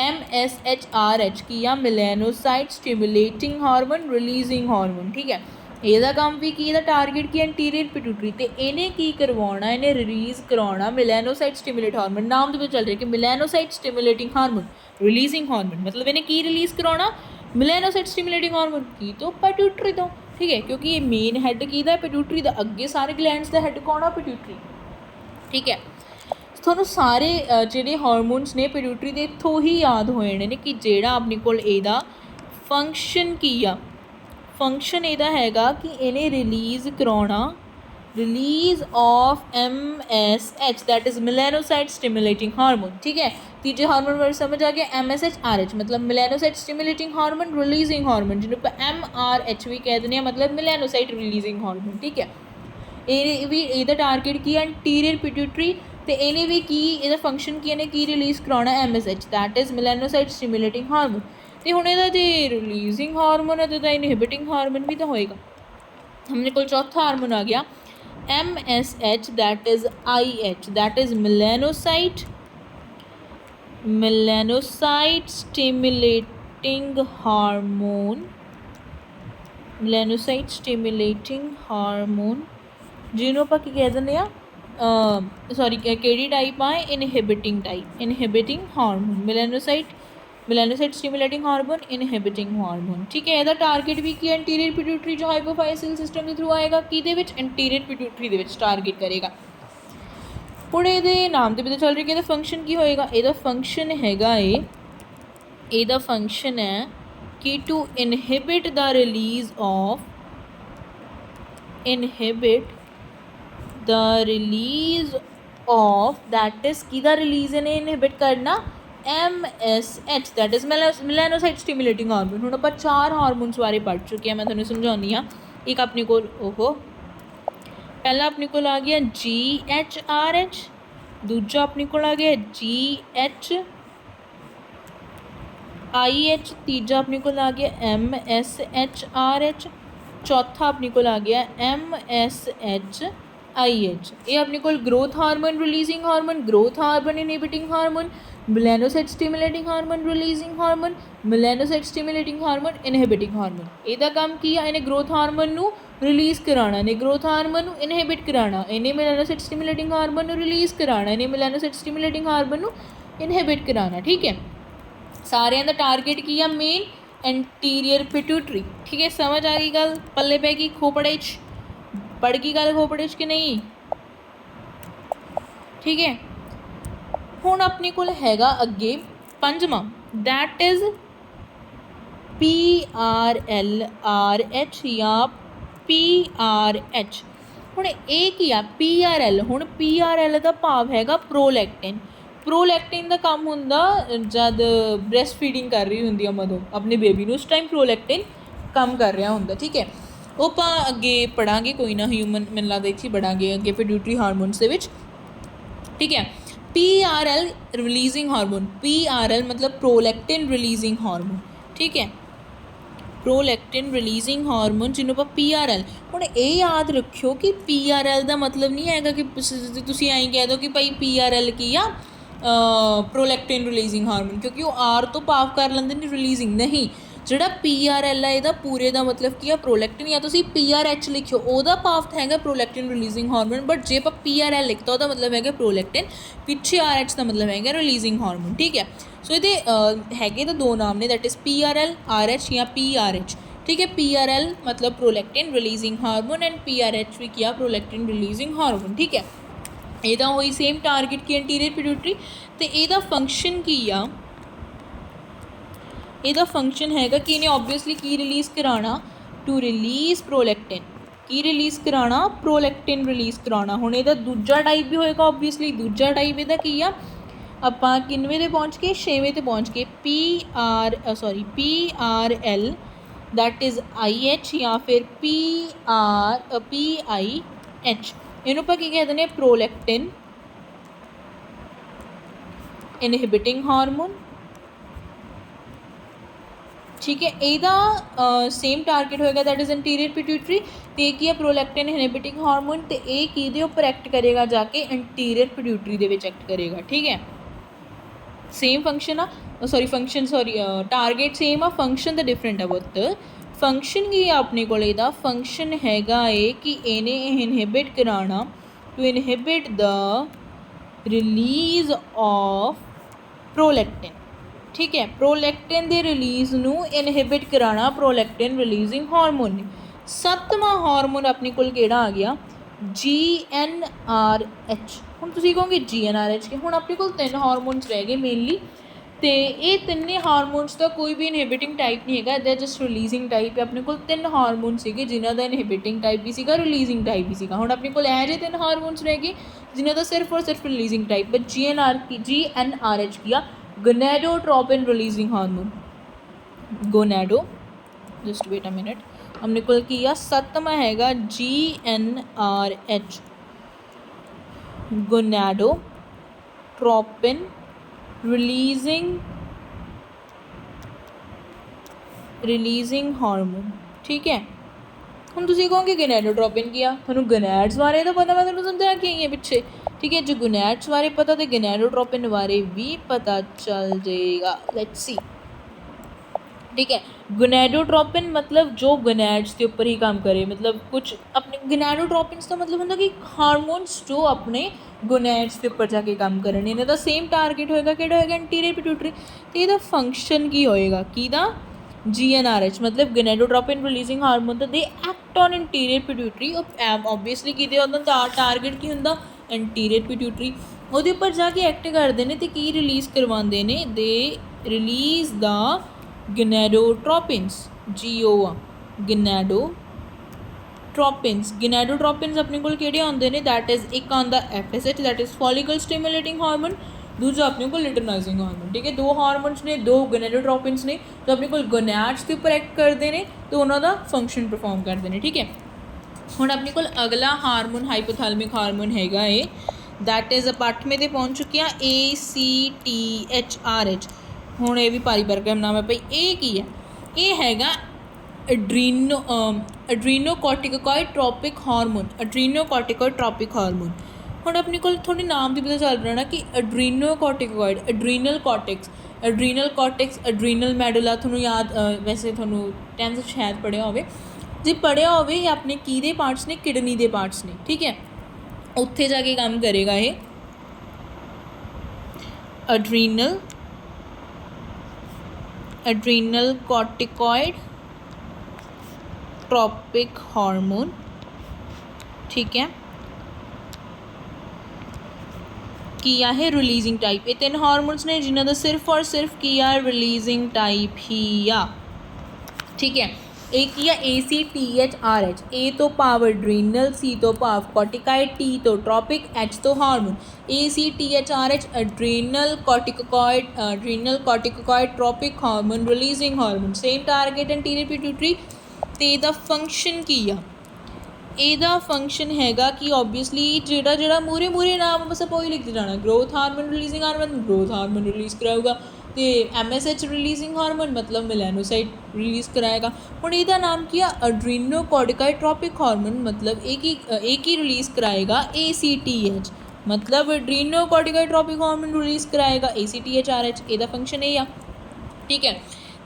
MSHRH ਕੀ ਆ, ਮਿਲੈਨੋਸਾਈਟ ਸਟੀਮੂਲੇਟਿੰਗ ਹਾਰਮੋਨ ਰਿਲੀਜ਼ਿੰਗ ਹਾਰਮੋਨ, ਠੀਕ ਹੈ। ਇਹਦਾ ਕੰਮ ਵੀ ਕੀ, ਇਹਦਾ ਟਾਰਗੇਟ ਕੀ, ਐਂਟੀਰੀਅਰ ਪਿਟਿਊਟਰੀ, ਤੇ ਇਹਨੇ ਕੀ ਕਰਵਾਉਣਾ, ਇਹਨੇ ਰਿਲੀਜ਼ ਕਰਾਉਣਾ ਮਿਲੈਨੋਸਾਈਟ ਸਟੀਮੂਲੇਟ ਹਾਰਮੋਨ। ਨਾਮ ਦੇ ਵਿੱਚ ਚੱਲ ਰਿਹਾ ਕਿ ਮਿਲੈਨੋਸਾਈਟ ਸਟੀਮੂਲੇਟਿੰਗ ਹਾਰਮੋਨ ਰਿਲੀਜ਼ਿੰਗ ਹਾਰਮੋਨ, ਮਤਲਬ ਇਹਨੇ ਕੀ ਰਿਲੀਜ਼ ਕਰਾਉਣਾ, ਮਿਲੈਨੋਸਾਈਟ ਸਟੀਮੂਲੇਟਿੰਗ ਹਾਰਮੋਨ। ਕੀ ਤੋਂ, ਪਿਟਿਊਟਰੀ ਤੋਂ, ਠੀਕ ਹੈ, ਕਿਉਂਕਿ ਇਹ ਮੇਨ ਹੈੱਡ ਕਿਹਦਾ, ਪਿਟਿਊਟਰੀ ਦਾ। ਅੱਗੇ ਸਾਰੇ ਗਲੈਂਡਸ ਦਾ ਹੈੱਡ ਕੌਣ ਆ, ਪਿਟਿਊਟਰੀ, ਠੀਕ ਹੈ। ਤੁਹਾਨੂੰ ਸਾਰੇ ਜਿਹੜੇ ਹਾਰਮੋਨਸ ਨੇ ਪਿਟਿਊਟਰੀ ਦੇ ਇੱਥੋਂ ਹੀ ਯਾਦ ਹੋ ਜਾਣੇ ਨੇ ਕਿ ਜਿਹੜਾ ਆਪਣੇ ਕੋਲ ਇਹਦਾ ਫੰਕਸ਼ਨ ਕੀ ਆ। ਫੰਕਸ਼ਨ ਇਹਦਾ ਹੈਗਾ ਕਿ ਇਹਨੇ ਰਿਲੀਜ਼ ਕਰਾਉਣਾ, release of MSH that is melanocyte stimulating hormone, ਠੀਕ ਹੈ। ਤੀਜੇ ਹਾਰਮੋਨ ਬਾਰੇ ਸਮਝ ਆ ਗਿਆ, MSHRH ਮਤਲਬ ਮਿਲੈਨੋਸਾਈਟ ਸਟੀਮੂਲੇਟਿੰਗ ਹਾਰਮੋਨ ਰਿਲੀਜ਼ਿੰਗ ਹਾਰਮੋਨ, ਜਿਹਨੂੰ ਆਪਾਂ MRH ਵੀ ਕਹਿ ਦਿੰਦੇ ਹਾਂ, ਮਤਲਬ ਮਿਲੈਨੋਸਾਈਟ ਰਿਲੀਜ਼ਿੰਗ ਹਾਰਮੋਨ, ਠੀਕ ਹੈ। ਇਹ ਵੀ ਇਹਦਾ ਟਾਰਗੇਟ ਕੀ ਹੈ, ਐਂਟੀਰੀਅਰ ਪਿਟਿਊਟਰੀ, ਤੇ ਇਹਨੇ ਵੀ ਕੀ, ਇਹਦਾ ਫੰਕਸ਼ਨ ਕੀ, ਇਹਨੇ ਕੀ ਰਿਲੀਜ਼ ਕਰਾਉਣਾ, MSH that is melanocyte stimulating hormone. ਤੇ ਹੁਣ ਇਹਦਾ ਜੇ ਰਿਲੀਜ਼ਿੰਗ ਹਾਰਮੋਨ ਹੈ ਤਾਂ ਇਨਹਿਬਿਟਿੰਗ ਹਾਰਮੋਨ ਵੀ ਤਾਂ ਹੋਏਗਾ। ਆਪਣੇ ਕੋਲ ਚੌਥਾ ਹਾਰਮੋਨ ਆ ਗਿਆ MSH that is IH that is melanocyte stimulating hormone, melanocyte stimulating hormone, ਜਿਹਨੂੰ ਆਪਾਂ ਕੀ ਕਹਿ ਦਿੰਦੇ ਆ, ਸੌਰੀ ਕਿਹੜੀ ਟਾਈਪ ਆ, ਇਨਹਿਬਿਟਿੰਗ type, ਇਨਹਿਬਿਟਿੰਗ hormone, melanocyte stimulating hormone inhibiting hormone, ਠੀਕ ਹੈ। ਇਹਦਾ ਟਾਰਗੇਟ ਵੀ ਕੀ, ਐਂਟੀਰੀਅਰ ਪਿਟਿਊਟਰੀ ਜੋ ਹਾਈਪੋਫਾਈਸਿਲ ਸਿਸਟਮ ਦੇ ਥਰੂ ਆਏਗਾ, ਕਿਹਦੇ ਵਿੱਚ, ਐਂਟੀਰੀਅਰ ਪਿਟਿਊਟਰੀ ਦੇ ਵਿੱਚ ਟਾਰਗੇਟ ਕਰੇਗਾ। ਹੁਣ ਇਹਦੇ ਨਾਮ 'ਤੇ ਪਤਾ ਚੱਲ ਰਿਹਾ ਕਿ ਇਹਦਾ ਫੰਕਸ਼ਨ ਕੀ ਹੋਏਗਾ। ਇਹਦਾ ਫੰਕਸ਼ਨ ਹੈਗਾ ਇਹਦਾ ਫੰਕਸ਼ਨ ਹੈ ਕਿ to inhibit the release of, that is ਕਿਹਦਾ ਰਿਲੀਜ਼ ਇਹਨੇ ਇਨਹਿਬਿਟ ਕਰਨਾ, MSH that is melanocyte stimulating hormone. ਹੁਣ ਆਪਾਂ 4 ਹਾਰਮੋਨਸ ਬਾਰੇ ਪੜ੍ਹ ਚੁੱਕੇ ਹਾਂ, ਮੈਂ ਤੁਹਾਨੂੰ ਸਮਝਾਉਂਦੀ ਹਾਂ। ਇੱਕ ਆਪਣੇ ਕੋਲ ਪਹਿਲਾ ਆਪਣੇ ਕੋਲ ਆ ਗਿਆ GHRH, ਦੂਜਾ ਆਪਣੇ ਕੋਲ ਆ ਗਿਆ GHIH, ਤੀਜਾ ਆਪਣੇ ਕੋਲ ਆ ਗਿਆ MSHRH, ਚੌਥਾ ਆਪਣੇ ਕੋਲ ਆ ਗਿਆ MSHIH। ਇਹ ਆਪਣੇ ਕੋਲ growth hormone releasing hormone, growth hormone inhibiting hormone, melanocyte stimulating hormone releasing hormone, melanocyte stimulating hormone inhibiting hormone. ਇਹਦਾ ਕੰਮ ਕੀ ਆ, ਇਹਨੇ ਗਰੋਥ ਹਾਰਮੋਨ ਨੂੰ ਰਿਲੀਜ਼ ਕਰਾਉਣਾ, ਇਹਨੇ ਗਰੋਥ ਹਾਰਮੋਨ ਨੂੰ ਇਨਹਿਬਿਟ ਕਰਾਉਣਾ, ਇਹਨੇ ਮਿਲੈਨੋਸਾਈਟ ਸਟੀਮੂਲੇਟਿੰਗ ਹਾਰਮੋਨ ਨੂੰ ਰਿਲੀਜ਼ ਕਰਾਉਣਾ, ਇਹਨੇ ਮਿਲੈਨੋਸਾਈਟ ਸਟੀਮੂਲੇਟਿੰਗ ਹਾਰਮੋਨ ਨੂੰ ਇਨਹਿਬਿਟ ਕਰਾਉਣਾ, ਠੀਕ ਹੈ। ਸਾਰਿਆਂ ਦਾ ਟਾਰਗੇਟ ਕੀ ਆ, ਮੇਨ ਐਂਟੀਰੀਅਰ ਪਿਟਿਊਟਰੀ, ਠੀਕ ਹੈ। ਸਮਝ ਆ ਗਈ ਗੱਲ, ਪੱਲੇ ਪੈ ਗਈ ਖੋਪੜੇ 'ਚ, ਪੜ ਗਈ ਗੱਲ ਖੋਪੜੇ 'ਚ ਕਿ ਨਹੀਂ, ਠੀਕ ਹੈ। ਹੁਣ ਆਪਣੇ ਕੋਲ ਹੈਗਾ ਅੱਗੇ ਪੰਜਵਾਂ, ਦੈਟ ਇਜ਼ PRLRH ਜਾਂ PRH। ਹੁਣ ਇਹ ਕੀ ਆ, PRL, ਹੁਣ PRL ਦਾ ਭਾਵ ਹੈਗਾ ਪ੍ਰੋਲੈਕਟਿਨ। ਪ੍ਰੋਲੈਕਟਿਨ ਦਾ ਕੰਮ ਹੁੰਦਾ ਜਦ ਬ੍ਰੈਸਟ ਫੀਡਿੰਗ ਕਰ ਰਹੀ ਹੁੰਦੀ ਆ ਮਦੋਂ ਆਪਣੇ ਬੇਬੀ ਨੂੰ, ਉਸ ਟਾਈਮ ਪ੍ਰੋਲੈਕਟਿਨ ਕੰਮ ਕਰ ਰਿਹਾ ਹੁੰਦਾ, ਠੀਕ ਹੈ। ਉਹ ਆਪਾਂ ਅੱਗੇ ਪੜ੍ਹਾਂਗੇ ਕੋਈ ਨਾ, ਹਿਊਮਨ ਮੈਨੂੰ ਲੱਗਦਾ ਇੱਥੇ ਪੜ੍ਹਾਂਗੇ ਅੱਗੇ ਪਿਟਿਊਟਰੀ ਹਾਰਮੋਨਸ ਦੇ ਵਿੱਚ, ਠੀਕ ਹੈ। PRL ਰਿਲੀਜ਼ਿੰਗ ਹਾਰਮੋਨ, PRL ਮਤਲਬ ਪ੍ਰੋਲੈਕਟਿਨ ਰਿਲੀਜ਼ਿੰਗ ਹਾਰਮੋਨ, ਠੀਕ ਹੈ। ਪ੍ਰੋਲੈਕਟਿਨ ਰਿਲੀਜ਼ਿੰਗ ਹਾਰਮੋਨ ਜਿਹਨੂੰ ਆਪਾਂ PRL। ਹੁਣ ਇਹ ਯਾਦ ਰੱਖਿਓ ਕਿ PRL ਦਾ ਮਤਲਬ ਨਹੀਂ ਹੈਗਾ ਕਿ ਤੁਸੀਂ ਐਂ ਕਹਿ ਦਿਓ ਕਿ ਭਾਈ PRL ਕੀ ਆ, ਪ੍ਰੋਲੈਕਟਿਨ ਰਿਲੀਜ਼ਿੰਗ ਹਾਰਮੋਨ, ਕਿਉਂਕਿ ਉਹ R ਤੋਂ ਭਾਵ ਕਰ ਲੈਂਦੇ ਨੇ ਰਿਲੀਜ਼ਿੰਗ, ਨਹੀਂ। ਜਿਹੜਾ PRL ਆ ਇਹਦਾ ਪੂਰੇ ਦਾ ਮਤਲਬ ਕੀ ਆ, ਪ੍ਰੋਲੈਕਟਿਨ, ਜਾਂ ਤੁਸੀਂ PRH ਲਿਖਿਓ ਉਹਦਾ ਭਾਵ ਤਾਂ ਹੈਗਾ ਪ੍ਰੋਲੈਕਟਿਨ ਰਿਲੀਜ਼ਿੰਗ ਹਾਰਮੋਨ, ਬਟ ਜੇ ਆਪਾਂ PRL ਲਿਖਤਾ ਉਹਦਾ ਮਤਲਬ ਹੈਗਾ ਪ੍ਰੋਲੈਕਟਿਨ, ਪਿੱਛੇ RH ਦਾ ਮਤਲਬ ਹੈਗਾ ਰਿਲੀਜ਼ਿੰਗ ਹਾਰਮੋਨ, ਠੀਕ ਹੈ। ਸੋ ਇਹਦੇ ਹੈਗੇ ਤਾਂ 2 ਨਾਮ ਨੇ, ਦੈਟ ਇਜ਼ PRL RH ਜਾਂ PRH, ਠੀਕ ਹੈ। PRL ਮਤਲਬ prolactin releasing hormone and PRH ਵੀ ਕੀ ਆ, ਪ੍ਰੋਲੈਕਟਿਨ ਰਿਲੀਜ਼ਿੰਗ ਹਾਰਮੋਨ, ਠੀਕ ਹੈ। ਇਹਦਾ ਉਹੀ ਸੇਮ ਟਾਰਗੇਟ ਕੀ, ਐਂਟੀਰੀਅਰ ਪਿਟਿਊਟਰੀ, ਤੇ ਇਹਦਾ ਫੰਕਸ਼ਨ ਕੀ ਆ, ਇਹਦਾ ਫੰਕਸ਼ਨ ਹੈਗਾ ਕਿ ਇਹਨੇ ਓਬਵੀਅਸਲੀ ਕੀ ਰਿਲੀਜ਼ ਕਰਾਉਣਾ, to release prolactin, Ki release ਕਰਾਉਣਾ, ਪ੍ਰੋਲੈਕਟਿਨ ਰਿਲੀਜ਼ ਕਰਾਉਣਾ। ਹੁਣ ਇਹਦਾ ਦੂਜਾ ਟਾਈਪ ਵੀ ਹੋਏਗਾ ਓਬਵੀਅਸਲੀ, ਦੂਜਾ ਟਾਈਪ ਇਹਦਾ ਕੀ ਆ, ਆਪਾਂ ਕਿੰਨਵੇਂ 'ਤੇ ਪਹੁੰਚ ਗਏ, 6ਵੇਂ 'ਤੇ ਪਹੁੰਚ ਗਏ, PRL ਦੈਟ ਇਜ਼ IH ਜਾਂ ਫਿਰ PIH, ਇਹਨੂੰ ਆਪਾਂ ਕੀ ਕਹਿ ਦਿੰਦੇ, ਪ੍ਰੋਲੈਕਟਿਨ ਇਨਹਿਬਿਟਿੰਗ ਹਾਰਮੋਨ, ठीक है। ਇਹਦਾ ਸੇਮ ਟਾਰਗੇਟ ਹੋਏਗਾ ਦੈਟ ਇਜ਼ ਐਂਟੀਰੀਅਰ ਪਿਟਿਊਟਰੀ, ਤੇ ਕੀ ਹੈ ਪ੍ਰੋਲੈਕਟਿਨ ਇਨਹਿਬਿਟਿੰਗ ਹਾਰਮੋਨ, ਤੇ ਇਹ ਕਿਹਦੇ ਉੱਪਰ ਐਕਟ ਕਰੇਗਾ ਜਾ ਕੇ ਐਂਟੀਰੀਅਰ ਪਿਟਿਊਟਰੀ ਦੇ ਵਿੱਚ ਐਕਟ ਕਰੇਗਾ। ਠੀਕ ਹੈ, ਸੇਮ ਫੰਕਸ਼ਨ ਆ, ਟਾਰਗੇਟ ਸੇਮ ਆ, ਫੰਕਸ਼ਨ ਤਾਂ ਡਿਫਰੈਂਟ ਆ ਬਹੁਤ। ਫੰਕਸ਼ਨ ਕੀ ਆ ਆਪਣੇ ਕੋਲ, ਇਹਦਾ ਫੰਕਸ਼ਨ ਹੈਗਾ ਏ ਕਿ ਇਹਨੇ ਇਨਹਿਬਿਟ ਕਰਾਉਣਾ, to inhibit the release of prolactin. ठीक है, प्रोलैक्टिन के रिलीज़ नू इनहिबिट कराना प्रोलैक्टिन रिलीजिंग हार्मोन ने। सत्तवां हार्मोन अपने कोल केड़ा आ गया, GnRH। हुण तुसीं कहोगे GnRH के, हुण अपने कोल 3 हार्मोन्स रह गए मेनली, तो ये तिन्ने हार्मोन्स का कोई भी इनहिबिटिंग टाइप नहीं है, इधर जस्ट रिलीजिंग टाइप है। अपने कोल 3 हार्मोन सीगे जिन्हों का इनहिबिटिंग टाइप भी सीगा, रिलीजिंग टाइप भी सीगा। हुण अपने कोल इहो जिहे 3 हार्मोन्स रह गए जिन्हों का सिर्फ और सिर्फ रिलीजिंग टाइप है। GnRH किया gonadotropin releasing hormone, gonado, just wait a minute, हमने को किया 7वां हैगा GnRH, गोनैडोट्रोपिन रिलीजिंग हार्मोन। ठीक है, हम तुम कहोगे गोनैडोट्रोपिन किया, थोड़ा गोनैड्स बारे तो पता, मैं तुम्हें समझा के आई है पिछे। ठीक है, जो गोनैड्स बारे पता तो गोनैडोट्रोपिन बारे भी पता चल जाएगा। Let's see. ठीक है, गोनैडोट्रोपिन मतलब जो गोनैड्स के ऊपर ही काम करे, मतलब कुछ अपने गोनैडोट्रोपिन का मतलब होता कि हार्मोन्स जो अपने गोनैड्स के ऊपर जाके काम करने, इन्हें दा सेम टारगेट होएगा, किहड़ा होएगा एंटीरियर पिट्यूटरी, तो इहदा फंक्शन की होएगा किहदा GnRH मतलब गोनैडोट्रोपिन रिलीजिंग हार्मोन, तो they act on anterior pituitary. Obviously किहदे उहदा टारगेट की हुंदा एंटीरियर पिट्यूटरी, ਉਹਦੇ ਉੱਪਰ ਜਾ ਕੇ ਐਕਟ ਕਰਦੇ ਨੇ ਤੇ ਕੀ ਰਿਲੀਜ਼ ਕਰਵਾਉਂਦੇ ਨੇ, ਦੇ ਰਿਲੀਜ਼ ਦਾ ਗਨੈਡੋਟ੍ਰੋਪਿਨਸ, GO ਆ ਗਨੈਡੋਟ੍ਰੋਪਿਨਸ। ਗਨੈਡੋਟ੍ਰੋਪਿਨਸ ਆਪਣੇ ਕੋਲ ਕਿਹੜੇ ਆਉਂਦੇ ਨੇ, ਦੈਟ ਇਜ਼ ਇੱਕ ਆਉਂਦਾ FSH ਦੈਟ ਇਜ਼ ਫੋਲੀਕਲ ਸਟਿਮੂਲੇਟਿੰਗ ਹਾਰਮੋਨ, दूजा अपने को लिटरनाइजिंग हार्मोन। ठीक है, 2 हार्मोन्स ने, 2 गोनैडोट्रोपिन्स ने जो अपने को गोनैड्स के ऊपर एक्ट करते हैं, तो उन्होंने फंक्शन परफॉर्म करते हैं। ठीक है, हुण अपने को अगला हार्मोन हाइपोथैलेमिक हार्मोन हैगा ये, दैट इज़ 8वें ते पहुँच चुके हैं, ACTHRH। हुण ये भी भारी भरकम नाम है भाई, ये की है, ये हैगा एड्रीनोकॉर्टिकोइड ट्रॉपिक हार्मोन, एड्रीनोकॉर्टिकोइड ट्रॉपिक हार्मोन। ਹੁਣ ਆਪਣੇ ਕੋਲ ਥੋੜੀ ਨਾਮ ਦੀ ਪਤਾ ਚੱਲ ਰਿਹਾ ਨਾ ਕਿ ਐਡਰੀਨੋਕੋਰਟਿਕੋਇਡ, ਐਡਰੀਨਲ ਕੋਰਟੈਕਸ, ਐਡਰੀਨਲ ਮੈਡੂਲਾ। ਤੁਹਾਨੂੰ ਯਾਦ, ਵੈਸੇ ਤੁਹਾਨੂੰ 10th ਸ਼ਾਇਦ ਪੜ੍ਹਿਆ ਹੋਵੇ, ਜੇ ਪੜ੍ਹਿਆ ਹੋਵੇ ਇਹ ਆਪਣੇ ਕਿਹਦੇ ਪਾਰਟਸ ਨੇ, ਕਿਡਨੀ ਦੇ ਪਾਰਟਸ ਨੇ। ਠੀਕ ਹੈ, ਉੱਥੇ ਜਾ ਕੇ ਕੰਮ ਕਰੇਗਾ ਇਹ ਐਡਰੀਨਲ ਕੋਰਟਿਕੋਇਡ ट्रॉपिक हार्मोन। ठीक है, किया है रिलीजिंग टाइप, ये 3 हार्मोन्स ने जिन्हों का सिर्फ और सिर्फ किया रिलीजिंग टाइप ही आ। ठीक है, एक किया ACTHRH, A तो पाव एड्रीनल, C तो पाव कॉर्टिकाइड, T तो ट्रॉपिक, H तो hormone. ACTHRH adrenal corticoid tropic hormone releasing hormone, same target anterior pituitary. तो ਇਹਦਾ फंक्शन की आ, ਇਹਦਾ फंक्शन हैगा कि ऑब्वियसली ਜਿਹੜਾ ਮੂਰੇ नाम बस ਆਪਾਂ ਉਹੀ ਲਿਖਦੇ ਜਾਣਾ। Growth hormone releasing hormone, growth hormone release कराऊगा, तो MSH रिलीजिंग हार्मोन मतलब मेलानोसाइट रिलीज़ कराएगा। हुण ਇਹਦਾ नाम की आ, एड्रीनोकॉर्टिकोइड ट्रॉपिक हार्मोन, मतलब एक ही रिलीज़ कराएगा ACTH, मतलब एड्रीनोकॉर्टिकोइड ट्रॉपिक हार्मोन रिलीज़ कराएगा ACTHRH। ਇਹਦਾ फंक्शन ये आ। ठीक है,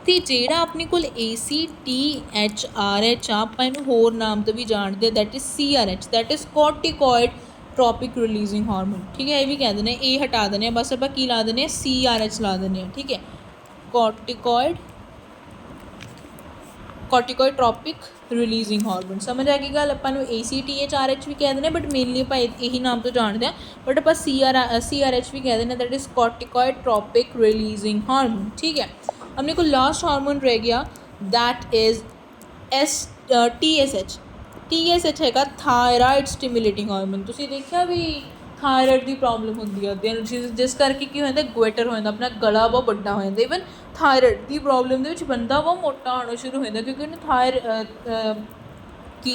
तो जोड़ा अपने को ACTHRH आप इनू होर नाम तो भी जानते, that is CRH, that is corticoid tropic releasing hormone. ठीक है, ये भी कह देने, ये हटा देने, बस आप की ला देने, CRH ला देने। ठीक है, कॉर्टिकॉइड ट्रॉपिक रिलीजिंग हार्मोन। समझ आ गई गल, अपन ACTHRH भी कह देने, बट मेनली आप यही नाम तो जानते हैं, बट आप CRH भी कह देने, that is corticoid tropic releasing hormone. ठीक है, अपने को लास्ट हार्मोन रह गया, दैट इज़ TSH हैगा थायराइड स्टिमुलेटिंग हार्मोन। तुसीं देखिया भी थायराइड की प्रॉब्लम होंदी है जिस करके की होता गोएटर हो जाता, अपना गला बहुत बड़ा हो जाता। ईवन थायराइड की प्रॉब्लम के बंदा बहुत मोटा होना शुरू हो जाता, क्योंकि उन्हें की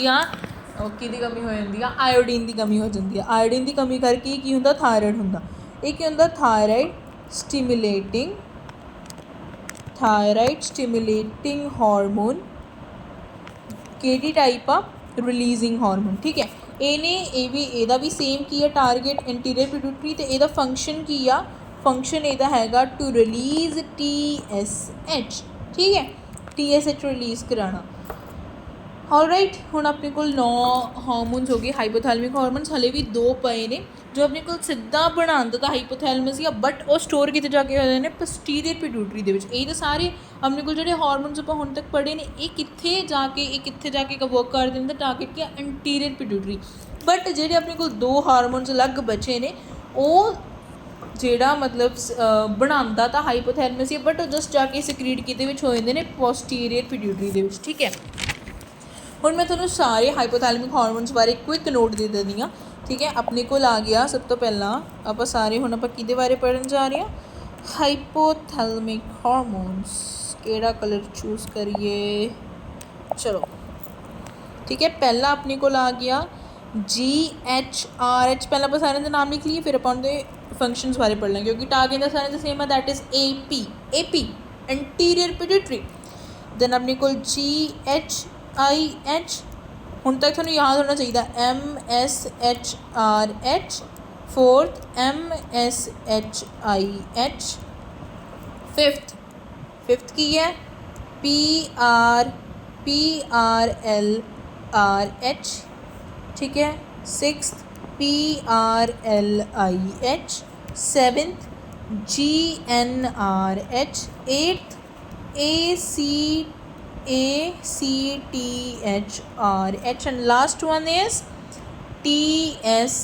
कमी हो जाती है, आयोडीन की कमी हो जाती है। आयोडीन की कमी करके की होंदा, थायराइड होंदा। ये की होंदा थायराइड थायराइड स्टिमुलेटिंग हार्मोन केड़ी टाइप आ रिलीजिंग हार्मोन ठीक है इहने इहदा भी सेम की है टारगेट एंटीरियर पिट्यूटरी तो इहदा फंक्शन की आ फंक्शन इहदा हैगा टू रिलीज TSH ठीक है TSH रिलीज़ कराना ऑलराइट हुण अपने को 9 हार्मोन्स हो गए हाइपोथैलेमिक हार्मोन्स हले भी 2 पे ने जो अपने को सीधा बनांदा तो हाइपोथैलेमस ही बट वो स्टोर किते जाके होते हैं पोस्टीरियर पिट्यूटरी दे विच ये तो सारे अपने को जो हार्मोन्स आप हुण तक पढ़े ने ये कित्थे जाके वर्क कर देंगे टारगेट क्या एंटीरियर पिट्यूटरी बट जेडे अपने को 2 हार्मोन्स अलग बचे ने वो जेड़ा मतलब बनांदा तो हाइपोथैलेमस ही बट जस्ट जाके सिक्रीट किते विच हो जाते हैं पोस्टीरियर पिट्यूटरी दे विच ठीक है हुण मैं तुहानूं सारे हाइपोथैलेमिक हार्मोन्स बारे क्विक नोट दे दिंदी हाँ ठीक है अपने को आ गया सब तो पहला आप सारे हुण आपां किहदे बारे पढ़न जा रहे हैं हाइपोथैलेमिक हार्मोन्स केड़ा कलर चूज करिए चलो ठीक है पहला अपने को आ गया GHRH पहला आप सारे नाम लिख लिए फिर अपन दे फंक्शंस बारे पढ़ लेंगे क्योंकि टारगेट दा सारे सेम है that is AP anterior pituitary then अपने को GHIH हुण तक थोड़ा याद होना चाहिए MSHRH फोर्थ MSHIH फिफ्थ की है PRLRH ठीक है sixth PRLIH seventh GNRH eighth ACTHRH and last one is TSHRH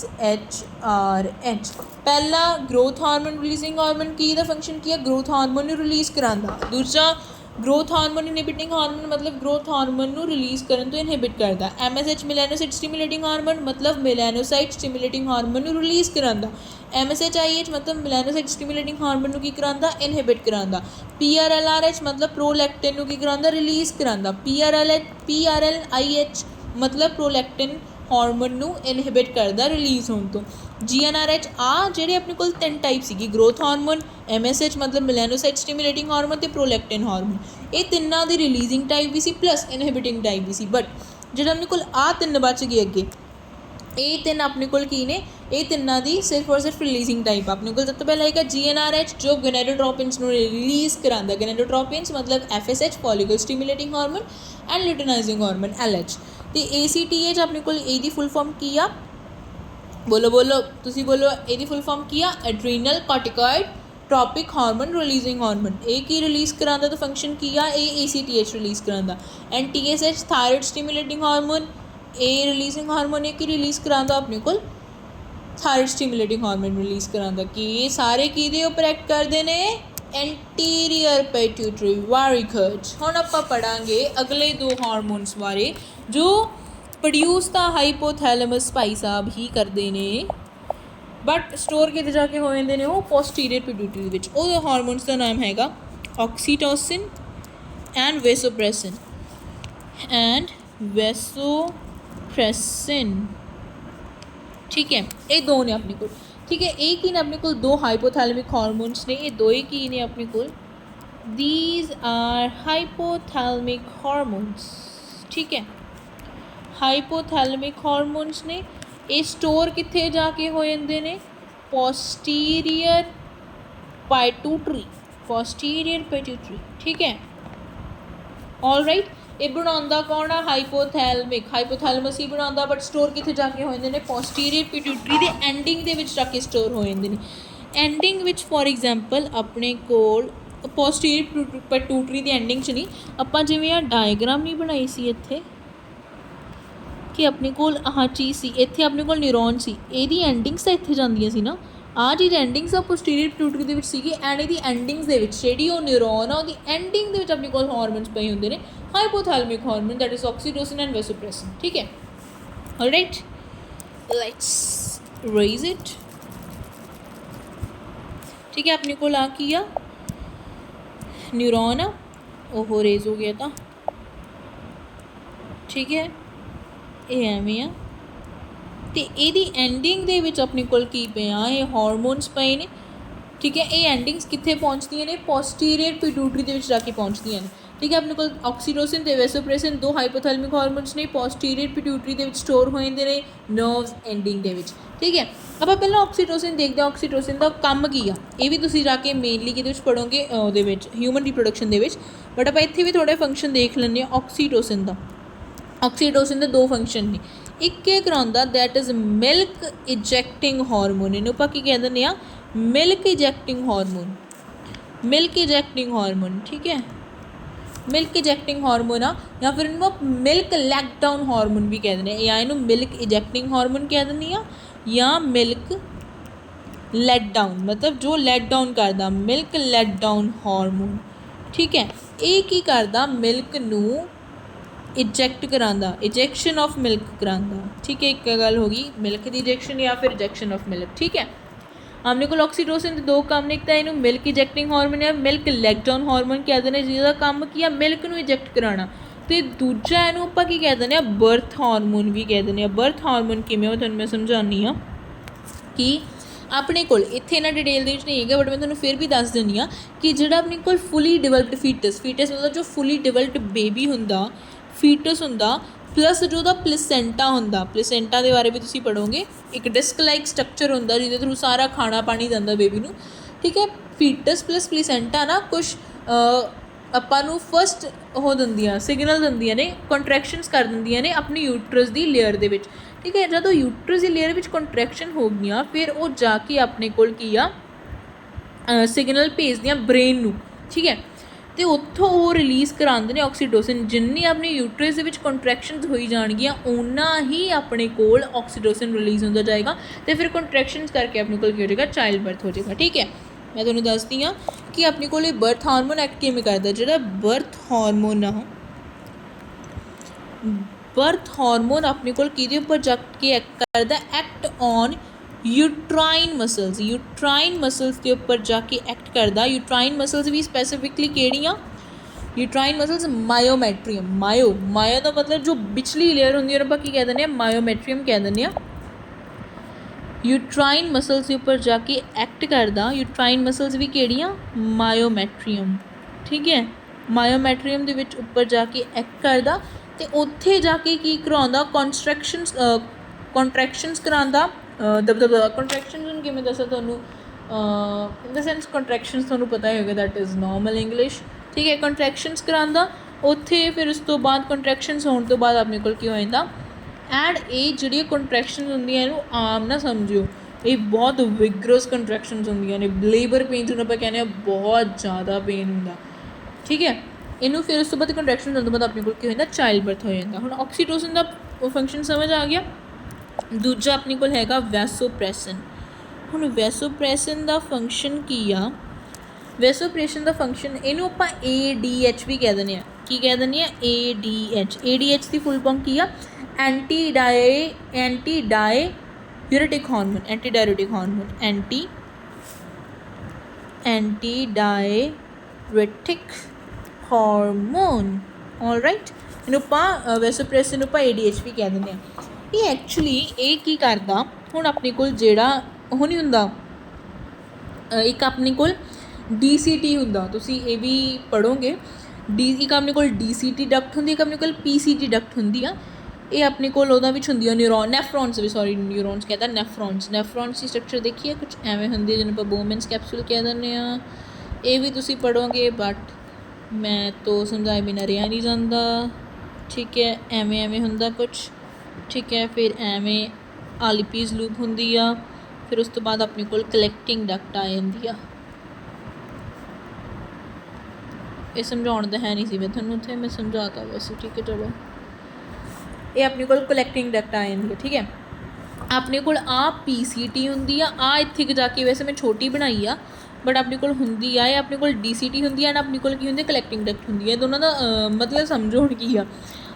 पहला ग्रोथ हार्मोन रिलीजिंग हार्मोन की दा फंक्शन किया ग्रोथ हार्मोन रिलीज़ करांदा दूसरा ग्रोथ हार्मोन इनहिबिटिंग हार्मोन मतलब ग्रोथ हार्मोन रिलीज़ करन तो इनहिबिट करता MSH मेलानोसाइट स्टिमुलेटिंग हार्मोन मतलब मेलानोसाइट स्टिमुलेटिंग हार्मोन रिलीज़ करांदा MSHIH मतलब मेलानोसाइट स्टिमुलेटिंग हार्मोन की करांदा इनहिबिट करांदा PRLRH मतलब प्रोलैक्टिन की करांदा रिलीज़ करांदा PRLIH मतलब प्रोलैक्टिन हार्मोन इनहिबिट करदा रिलीज़ होने तो GNRH जेडे अपने को 3 टाइप सी ग्रोथ हार्मोन MSH मतलब मेलानोसाइट स्टिमुलेटिंग हार्मोन तो प्रोलैक्टिन हार्मोन ये तिना दी रिलीजिंग टाइप भी सी प्लस इनहिबिटिंग टाइप भी सी बट जो अपने को 3 बच गए अगे ये 3 अपने को की ने ये तिना दी सिर्फ और सिर्फ रिलीजिंग टाइप अपने को सब तो पहला है GNRH जो गोनेडोट्रोपिन्स रिलीज़ करांदा गोनेडोट्रोपिन्स मतलब FSH follicle stimulating hormone and luteinising hormone LH तो ACTH अपने को ये फुल फॉर्म किया बोलो तुसी बोलो ये फुल फॉर्म किया adrenal corticoid tropic hormone releasing hormone एक ही रिलीज़ करांदा तो फंक्शन किया ACTH रिलीज़ करांदा and TSH thyroid stimulating hormone releasing hormone एक ही रिलीज़ करांदा अपने को थायराइड स्टिमुलेटिंग हार्मोन रिलीज़ करांदा कि ये सारे किहदे उपर एक्ट करदे ने एंटीरियर पिट्यूटरी वेरी गुड हुण आपां पढ़ांगे अगले 2 हार्मोन्स बारे जो प्रोड्यूस तो हाइपोथैलेमस भाई साहब ही करते हैं बट स्टोर किते जाके हो जाते हैं वो पोस्टीरियर पिट्यूटरी विच वो हार्मोन्स का नाम हैगा ऑक्सीटोसिन एंड वेसोप्रेसिन ठीक है ये 2 ने अपने को ठीक है एक ही ने अपने को 2 हाइपोथैलेमिक हार्मोन्स ने ये 2 ही की ने अपने को दीज आर हाइपोथैलेमिक हार्मोन्स ठीक है हाइपोथैलेमिक हार्मोन्स ने ये स्टोर कित्थे जाके हो जाते हैं पोस्टीरियर पिट्यूटरी ठीक है ऑलराइट ये बनांदा कौन है हाइपोथैलेमस ही बनांदा बट स्टोर कित्थे जाके हो जाते हैं पोस्टीरियर पिट्यूटरी दे एंडिंग दे विच जाके स्टोर हो जाते हैं एंडिंग विच फॉर एग्जाम्पल अपने कोल पोस्टीरियर पिट्यूटरी दी एंडिंग च नहीं आपां जिवें आ डायग्राम नहीं बनाई सी इत्थे कि अपने को चीज़ सी इत्थे अपने को न्यूरॉन सी एदी एंडिंग्स तो इत्थे जांदियां सी ना चीज़ एंडिंग्स पोस्टीरियर पिट्यूटरी दे विच सीगी एंड एदी एंडिंग्स दे विच जेहड़ी ओ न्यूरॉन आ एंडिंग दे विच अपने को हार्मोन्स पए हुंदे ने hypothalamic hormone that is oxytocin and vasopressin ठीक है ऑलराइट लेट्स रेज इट ठीक है अपने को किया न्यूरॉन ओहो रेज हो गया था ठीक है ये एवें आ तो यदी एंडिंग दे विच अपने कोल की पे ये हार्मोन्स पे ने ठीक है। ये एंडिंग्स कित्थे पहुँचदियां ने, पोस्टीरियर पिट्यूटरी दे विच जाके पहुँचदियां ने, ठीक है। अपने को ऑक्सीटोसिन ते वैसोप्रेसिन दो हाइपोथैलेमिक हार्मोन्स ने, पोस्टीरियर पिट्यूटरी दे विच स्टोर हो जाते हैं नर्व्स एंडिंग दे विच, ठीक है। ਆਪਾਂ ਪਹਿਲਾਂ ऑक्सीटोसिन देखते हैं, ऑक्सीटोसिन का काम की आ, ये भी तुसीं जाके मेनली किहदे विच पढ़ोगे ਉਹਦੇ ਵਿੱਚ ਹਿਊਮਨ ਰਿਪਰੋਡਕਸ਼ਨ ਦੇ ਵਿੱਚ, बट ਆਪਾਂ ਇੱਥੇ भी थोड़े फंक्शन देख लैंदे ਹਾਂ ऑक्सीटोसिन का। ऑक्सीटोसिन के दो फंक्शन ने, एक क्या करांदा दैट इज़ मिल्क इजैक्टिंग हार्मोन, इन्हूं आपां की कह दिंदे आ मिल्क इजैक्टिंग हार्मोन, मिल्क इजैक्टिंग हार्मोन, ठीक है। मिल्क इजैक्टिंग हार्मोन आ, या फिर इन्हूं मिल्क लैट डाउन हार्मोन भी कह दिंदे आ, या इन्हूं मिल्क इजैक्टिंग हार्मोन कह दिंदी आ, या मिल्क लैट डाउन, मतलब जो लैट डाउन करदा, मिल्क लैट डाउन हार्मोन, ठीक है। ये की करदा मिल्क नूं इजैक्ट करांदा, इजैक्शन ऑफ मिल्क करांदा, ठीक है। एक गल हो गई मिल्क की इजैक्शन या फिर इजैक्शन ऑफ मिल्क, ठीक है। अपने को ऑक्सीटोसिन के दो काम ने, एक तो इन्हूं मिल्क इजैक्टिंग हार्मोन या मिल्क लैट डाउन हार्मोन कहते हैं, जिसका काम की है मिल्क नूं इजैक्ट कराना, तो दूजा इन्हूं आपां की कह दिंदे आ बर्थ हार्मोन भी कह दिंदे आ। बर्थ हार्मोन किवें तुहानूं मैं समझानी हाँ कि अपने कोल इत्थे इन्ना डिटेल दे विच नहीं है, बट मैं तुहानूं फिर भी दस दिंदी हाँ कि जिहड़ा अपने कोल फुली डिवेलप्ड फीटस, फीटस मतलब जो फुली डिवेलप्ड बेबी हुंदा, फीटस हुंदा, प्लस जो दा प्लेसेंटा हुंदा, प्लेसेंटा के बारे भी तुसीं पढ़ोगे, एक डिस्क लाइक स्ट्रक्चर हुंदा जिहदे थ्रू सारा खाना पानी जांदा बेबी नूं, ठीक है। फीटस प्लस प्लेसेंटा ना कुछ ਆਪਾਂ ਨੂੰ ਫਸਟ ਉਹ ਦਿੰਦੀਆਂ, ਸਿਗਨਲ ਦਿੰਦੀਆਂ ਨੇ, ਕੰਟਰੈਕਸ਼ਨਸ ਕਰ ਦਿੰਦੀਆਂ ਨੇ ਆਪਣੀ ਯੂਟਰਸ ਦੀ ਲੇਅਰ ਦੇ ਵਿੱਚ, ਠੀਕ ਹੈ। ਜਦੋਂ ਯੂਟਰਸ ਦੀ ਲੇਅਰ ਵਿੱਚ ਕੰਟਰੈਕਸ਼ਨ ਹੋ ਗਈਆਂ, ਫਿਰ ਉਹ ਜਾ ਕੇ ਆਪਣੇ ਕੋਲ ਕੀ ਆ ਸਿਗਨਲ ਭੇਜਦੀਆਂ ਬ੍ਰੇਨ ਨੂੰ, ਠੀਕ ਹੈ। ਅਤੇ ਉੱਥੋਂ ਉਹ ਰਿਲੀਜ਼ ਕਰਾਉਂਦੇ ਨੇ ਆਕਸੀਟੋਸਿਨ, ਜਿੰਨੀ ਆਪਣੀ ਯੂਟਰਸ ਦੇ ਵਿੱਚ ਕੰਟਰੈਕਸ਼ਨਸ ਹੋਈ ਜਾਣਗੀਆਂ ਓਨਾ ਹੀ ਆਪਣੇ ਕੋਲ ਆਕਸੀਟੋਸਿਨ ਰਿਲੀਜ਼ ਹੁੰਦਾ ਜਾਏਗਾ, ਅਤੇ ਫਿਰ ਕੰਟਰੈਕਸ਼ਨਸ ਕਰਕੇ ਆਪਣੇ ਕੋਲ ਕੀ ਹੋ ਜਾਏਗਾ, ਚਾਈਲਡ ਬਰਥ ਹੋ ਜਾਏਗਾ, ਠੀਕ ਹੈ। मैं तुहानूं दसदी हाँ कि अपने को बर्थ हार्मोन एक्ट किवें करदा, जिहड़ा बर्थ हार्मोन आ, बर्थ हार्मोन अपने को किहदे उपर जाके एक्ट करदा, act on uterine muscles, uterine muscles के उपर जाके एक्ट करदा। यूट्राइन मसल्स भी स्पैसीफिकली किहड़ियां, यूट्राइन मसल्स मायोमैट्रियम, मायो मायो का मतलब जो पिछली लेयर होंदी है आपां की कह दिंदे आ, मायोमैट्रियम कह दिंदे आ। यूट्राइन मसल्स के उपर जाके एक्ट करदा, यूट्राइन मसल्स भी किहड़ियां, मायोमैट्रियम, ठीक है। मायोमैट्रियम दे विच उपर जाके एक्ट करदा, ते उत्थे जाके की कराउंदा, कॉन्ट्रैक्शनस कराउंदा, कॉन्ट्रैक्शनस हुण किवें दस्सां तुहानूं, इन द सेंस कॉन्ट्रैक्शनस तुहानूं पता ही होगा, दैट इज़ नॉर्मल इंग्लिश, ठीक है। कॉन्ट्रैक्शनस कराउंदा उत्थे, फिर उस तो बाद कॉन्ट्रैक्शनस होने तो बाद अपने कोल की हो जांदा, एंड ये जिहड़ियां कंट्रैक्शन होंदियां इहनूं आम ना समझिओ, ये बहुत विगरस कंट्रैक्शनस होंदियां ने, लेबर पेन जिहनूं आपां कहने बहुत ज़्यादा पेन हुंदा, ठीक है। इनू फिर उस तो बाद कंट्रैक्शन होने तो बाद अपने को की हो जाता, चाइल्ड बर्थ हो जाता। हुण ऑक्सीटोसिन का फंक्शन समझ आ गया। दूजा अपने को हैगा वैसोप्रैसिन। हुण वैसोप्रैसिन का फंक्शन की आ, वैसोप्रैसिन का फंक्शन इनू आपां ADH भी कह दिंदे आ, की कह दिंदे आ, ADH। ADH की फुल फॉर्म की आ, anti diuretic hormone, anti diuretic hormone, anti diuretic hormone, all right. इनू आपां वैसोप्रैसिन आपां ADH भी कह दिंदे आ। ये एक्चुअली ये की करदा, हुण अपने कोल जिहड़ा ओह नहीं हुंदा, एक अपने कोल DCT हुंदा, तुसीं ये भी पढ़ोगे, एक अपने कोल DCT डक्ट हुंदी, एक अपने कोल PCT डक्ट हुंदी आ। ये अपने को न्यूरॉन, नैफ्रॉन्स भी, सॉरी न्यूरॉन्स कहता, नैफ्रॉन्स की स्ट्रक्चर देखिए कुछ एवें होंदी, जिन्हें आप बोमेंस कैप्सूल कह दिंदे आ। ये भी तुसी पढ़ोगे, बट मैं तो समझाए बिना रहा नहीं जाता, ठीक है। एवें होंदा कुछ, ठीक है। फिर एवें आलिपीज लूप होंदी आ, फिर उस तो बाद अपने को कलैक्टिंग डक्ट आ जाती आ। ये समझाउण दा है नहीं सी मैं तुहानूं उत्थे, मैं समझाता वैसे, ठीक है। चलो, ये अपने को कलैक्टिंग डक्ट आ जाती है, ठीक है। अपने को PCT होंदी आ, इत्थे जाके वैसे मैं छोटी बनाई आ, बट अपने को होंदी आ, अपने को DCT होंदी आ, अपने को की होंदी कलैक्टिंग डक्ट होंदी है। दोनों का मतलब समझो हुण की आ,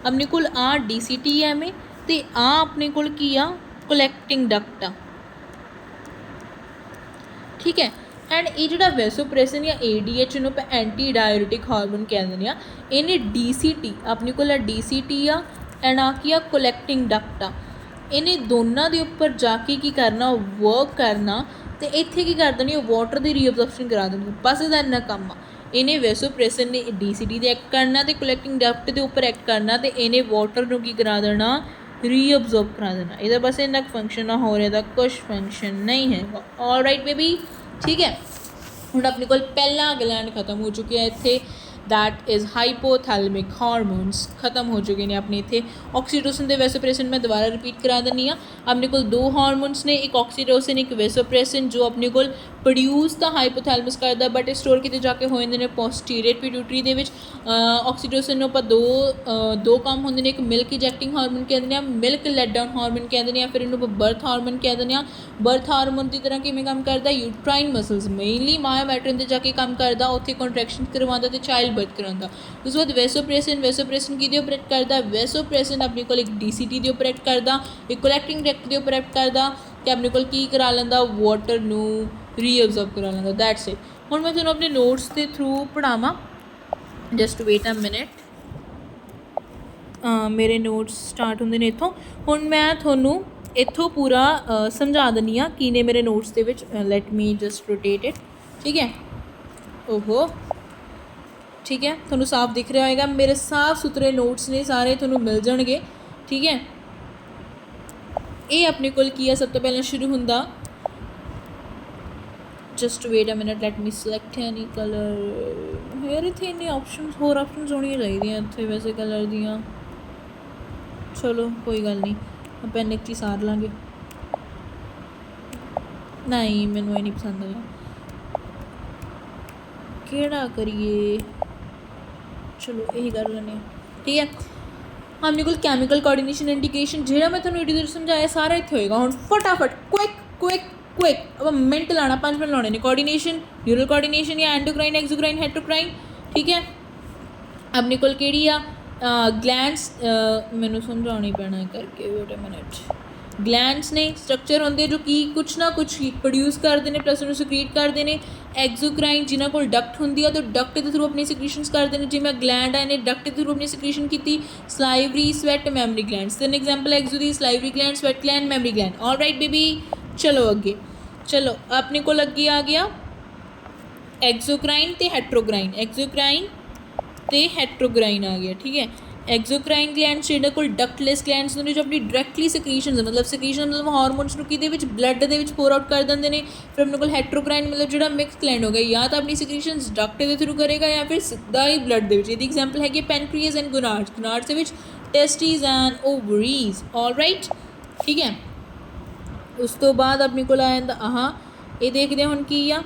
अपने को DCT है में, ते अपने को की आ कलैक्टिंग डक्ट आ, ठीक है। एंड ये जो वैसोप्रैसिन या ADH इन्हूं आपां एंटी डाययूरेटिक हार्मोन कह दिंदे आ। इन्हें DCT अपने को DCT आ, एंड आ कलैक्टिंग डक्ट आ। इन्हें दोनों के उपर जाके की करना, वर्क करना ਤੇ ਇੱਥੇ ਕੀ ਕਰ ਦੇਣੀ, ਉਹ ਵਾਟਰ ਦੀ ਰੀਅਬਜ਼ੌਰਪਸ਼ਨ ਕਰਾ ਦੇਣੀ। ਬਸ ਇਹਦਾ ਇੰਨਾ ਕੰਮ ਆ। ਇਹਨੇ ਵੈਸੋਪ੍ਰੈਸਨ ਨੇ DCT ਤੇ ਐਕਟ ਕਰਨਾ ਤੇ ਕਲੈਕਟਿੰਗ ਡਕਟ ਦੇ ਉੱਪਰ ਐਕਟ ਕਰਨਾ, ਤੇ ਇਹਨੇ ਵਾਟਰ ਨੂੰ ਕੀ ਕਰਾ ਦੇਣਾ, ਰੀਅਬਜ਼ੌਰਬ ਕਰਾ ਦੇਣਾ। ਇਹਦਾ ਬਸ ਇੰਨਾ ਫੰਕਸ਼ਨ ਆ, ਹੋਰ ਇਹਦਾ ਕੁਛ ਫੰਕਸ਼ਨ ਨਹੀਂ ਹੈਗਾ। ਆਲ ਰਾਈਟ ਬੇਬੀ, ਠੀਕ ਹੈ। ਹੁਣ ਆਪਣੇ ਕੋਲ ਪਹਿਲਾ ਗਲੈਂਡ ਖਤਮ ਹੋ ਚੁੱਕਿਆ ਇੱਥੇ, दैट इज़ हाइपोथैलेमिक हार्मोन्स खत्म हो चुके हैं अपने इतने। ऑक्सीटोसिन ते वैसोप्रेसिन मैं दोबारा रिपीट करा दिनी हाँ। अपने को दो हार्मोन्स ने, एक ऑक्सीटोसिन एक वैसोप्रेसिन, जो अपने को प्रोड्यूस तो हाइपोथैलेमस करता बट स्टोर किते जाके हो जाते हैं पोस्टीरियर पिट्यूटरी दे विच। ऑक्सीटोसिन नूं आपां दो काम होंदे ने, एक मिल्क इजैक्टिंग हार्मोन कह दिंदे आ, मिल्क लैट डाउन हार्मोन कह दिंदे आ, फिर इन्हूं बर्थ हार्मोन कह दिंदे आ। बर्थ हार्मोन की तरह किवें काम करदा, यूट्राइन मसल्स मेनली मायोमैट्रिन ते जाके काम करदा, उत्थे कॉन्ट्रैक्शन करवांदा ते चाइल्ड बर्थ करांदा। उस बाद वैसोप्रेसिन किहदे उपर एक्ट करदा, वैसोप्रेसिन अपने कोल एक DCT दे उपर एक्ट करदा, एक कलैक्टिंग डक्ट दे उपर एक्ट करदा, ते अपने कोल की करा लैंदा, वाटर नूं रीअब्जॉर्ब करा लैंदा। That's it. हुण मैं तुहानूं अपने नोट्स के थ्रू पढ़ावां, जस्ट वेट अ मिनट। मेरे नोट्स स्टार्ट होंदे ने इत्थों। हुण मैं तुहानूं इत्थों पूरा समझा दिंदी हाँ की ने मेरे नोट्स दे विच। Let me just rotate it, ठीक है। ओहो, ठीक है, तुहानूं साफ दिख रहा होएगा। मेरे साफ सुथरे नोट्स ने सारे, तुहानूं मिल जाणगे, ठीक है। ये अपने कोल की है, सब तो पहले शुरू हुंदा, just wait a minute, let me select any colour. यार इत्थे इन्ने ऑप्शनस, होर ऑप्शनस होणियां चाहिदियां इत्थे वैसे कलर दियां। चलो कोई गल नहीं, पेन एक ही सार लांगे। नहीं, मैनूं ये नहीं पसंद आया, केड़ा करिए, चलो यही कर लें, ठीक है। हमने कोल कैमिकल कोऑर्डिनेशन इंटीग्रेशन, जो मैं तुहानूं वीडियो समझाया सारा इत्थे होएगा। हुण फटाफट क्विक क्विक क्विक, अब मिनट लाना, 5 मिनट लाने ने। कोऑर्डिनेशन, न्यूरल कोऑर्डिनेशन या एंडोक्राइन, एक्सोक्राइन, हेटरोक्राइन, ठीक है। अपने कोल केड़ी आ, ग्लैंड्स, मैनूं समझाउणी पैना करके, वेट अ मिनट। ग्लैंड्स ने स्ट्रक्चर होंगे जो कि कुछ ना कुछ प्रोड्यूस करते हैं, प्लस उन्हें सिक्रीट करते हैं। एक्सोक्राइन जिन्हों को डक्ट होंगी है, तो डक्ट के थ्रू अपनी सिक्रीशनस करते हैं। जिवें ग्लैंड है, इन्हें डक्ट के थ्रू अपनी सिक्रीशन की। Salivary, sweat, mammary glands. तीन एग्जाम्पल एक्सो दी, salivary gland, sweat gland, mammary gland. All right baby, चलो अगे, चलो अपने को अगे आ गया एक्सोक्राइन ते हेट्रोक्राइन, एक्सोक्राइन ते हेट्रोक्राइन आ गया, ठीक है। एक्सोक्राइन ग्लैंड्स जिन्होंने कोल डक्टलैस ग्लैंड्स होंगे, जो अपनी डायरैक्टली सिक्रीशन, मतलब सिक्रीशन मतलब हार्मोन्स नूं किहदे विच, ब्लड दे विच पोर आउट कर देंदे ने। फिर अपने कोल हेट्रोक्राइन मतलब जो मिक्स ग्लैंड हो गया, या तो अपनी सिक्रीशनस डक्ट के थ्रू करेगा या फिर सीधा ही ब्लड दे विच। इहदी एग्जाम्पल हैगी pancreas and gonads, gonads they which testis and ovaries. All right, ठीक है। उस तो बाद अपने कोल आ जांदा आह, ये देखते हुण की आ,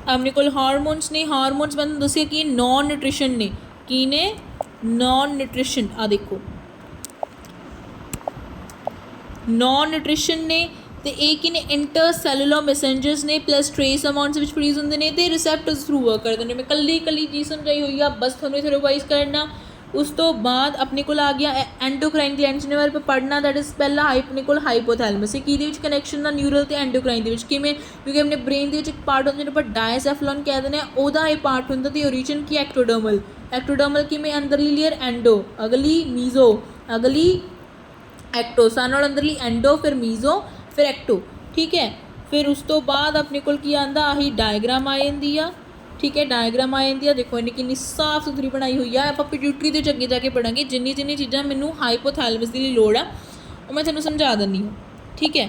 अपने कोल हार्मोन्स ने। हार्मोन्स मैं दसिया कि नॉन न्यूट्रिशन ने, की ने नॉन न्यूट्रिशन, आ देखो नॉन न्यूट्रिशन ने, तो एक ही ने इंटर सैलुलर मैसेंजर्स ने, plus trace amounts which produce होंदे ने, ते रिसेप्टर्स थ्रू वर्क करते हैं। मैं कल्ली कल्ली चीज़ समझाई हुई है, बस थोड़ा इत्थे रिवाइज करना। उस तो बाद अपने को आ गया एंडोक्राइन ग्लैंड्स ने बारे पढ़ना, दैट इज़ पहला अपने को हाइपोथैलेमस। ये की कनैक्शन का न्यूरल तो एंडोक्राइन के में, क्योंकि अपने ब्रेन के एक पार्ट होंगे पर डायसेफ्लॉन कह दें, वह ये पार्ट होंगे, तो ओरिजिन की एक्टोडर्मल, एक्टोडर्मल कि में अंदरली लेयर एंडो, अगली मीजो, अगली एक्टो, सारे अंदरली एंडो, फिर मीजो, फिर एक्टो, ठीक है। फिर उस तो बाद अपने को आंदा, आही डायग्राम आ जाती है, ठीक है। डायग्राम आ जाती है, देखो इन्हें कितनी साफ सुथरी बनाई हुई है। आप पिट्यूटरी के अगे जाके पढ़ांगे, जिन्नी जिन्नी चीज़ां मैनूं हाइपोथैलेमस की लोड़ है वो मैं तुहानूं समझा दिंदी हूँ, ठीक है।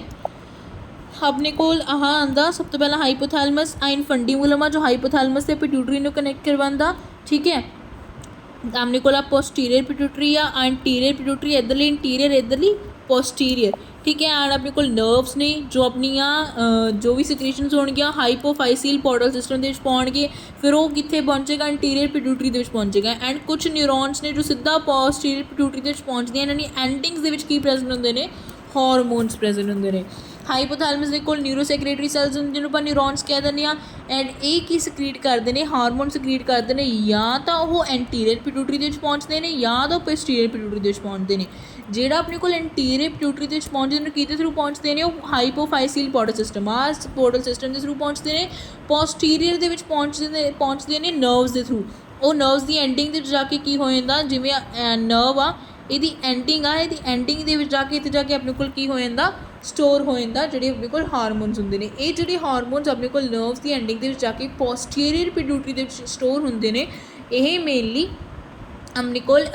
अपने कोल आह आंदा, सब तो पहला हाइपोथैलेमस इनफंडिबुलम आ, जो हाइपोथैलेमस से पिट्यूटरी नूं कनैक्ट करवांदा, ठीक है। अपने कोल पोस्टीरियर पिट्यूटरी आ, एंटीरियर पिट्यूटरी इधरली इंटीरियर, इधरली पोस्टीरियर, ठीक है। एंड अपने कोल नर्व्स ने, जो अपनिया जो भी सिक्रीशनस होणगियां हाइपोफाइसियल पोर्टल सिस्टम के पाउणगे, फिर वो कित्थे पहुंचेगा, इंटीरियर पिट्यूटरी के पहुंचेगा। एंड कुछ न्यूरॉन्स ने जो सीधा पोस्टीरियर पिट्यूटरी के पहुंचदियां, इन्हां दी एंडिंग्स दे विच की प्रेजेंट होंदे ने, हार्मोन्स प्रेजेंट होंदे ने। हाइपोथैलेमस दे कोल न्यूरोसैक्रेटरी सैल्स होंदे, जिन्होंने ਆਪਾਂ न्यूरॉन्स कह दिंदे आ। एंड ये की सिक्रीट करते हैं, हार्मोन सिक्रीट करते हैं, या तो वह एंटीरियर पिट्यूटरी के पहुँचते हैं, या तो पोस्टीरियर पिट्यूटरी के पहुँचते हैं। ਜਿਹੜਾ ਆਪਣੇ ਕੋਲ ਇੰਟੀਰੀਅਰ ਪਿट्यूटरी ਦੇ ਵਿੱਚ ਪਹੁੰਚਦੇ ਨੇ, ਕਿਹਦੇ ਥਰੂ ਪਹੁੰਚਦੇ ਨੇ, ਉਹ ਹਾਈਪੋਫਾਈਸੀਅਲ ਪੋਰਟਲ ਸਿਸਟਮ, ਆ ਪੋਰਟਲ ਸਿਸਟਮ ਦੇ ਥਰੂ ਪਹੁੰਚਦੇ ਨੇ। ਪੋਸਟੀਰੀਅਰ ਦੇ ਵਿੱਚ ਪਹੁੰਚਦੇ ਨੇ ਨਰਵਸ ਦੇ ਥਰੂ। ਉਹ ਨਰਵਸ ਦੀ ਐਂਡਿੰਗ ਦੇ ਵਿੱਚ ਜਾ ਕੇ ਕੀ ਹੋ ਜਾਂਦਾ, ਜਿਵੇਂ ਨਰਵ ਆ, ਇਹਦੀ ਐਂਡਿੰਗ ਆ, ਇਹਦੀ ਐਂਡਿੰਗ ਦੇ ਵਿੱਚ ਜਾ ਕੇ ਇੱਥੇ ਜਾ ਕੇ ਆਪਣੇ ਕੋਲ ਕੀ ਹੋ ਜਾਂਦਾ, ਸਟੋਰ ਹੋ ਜਾਂਦਾ ਜਿਹੜੇ ਆਪਣੇ ਕੋਲ ਹਾਰਮੋਨਸ ਹੁੰਦੇ ਨੇ। ਇਹ ਜਿਹੜੇ ਹਾਰਮੋਨਸ ਆਪਣੇ ਕੋਲ ਨਰਵਸ ਦੀ ਐਂਡਿੰਗ ਦੇ ਵਿੱਚ ਜਾ ਕੇ ਪੋਸਟੀਰੀਅਰ ਪਿਟਿਊਟਰੀ ਦੇ ਵਿੱਚ ਸਟੋਰ ਹੁੰਦੇ ਨੇ। ਇਹ ਮੇਨਲੀ ਆਪਣੇ ਕੋਲ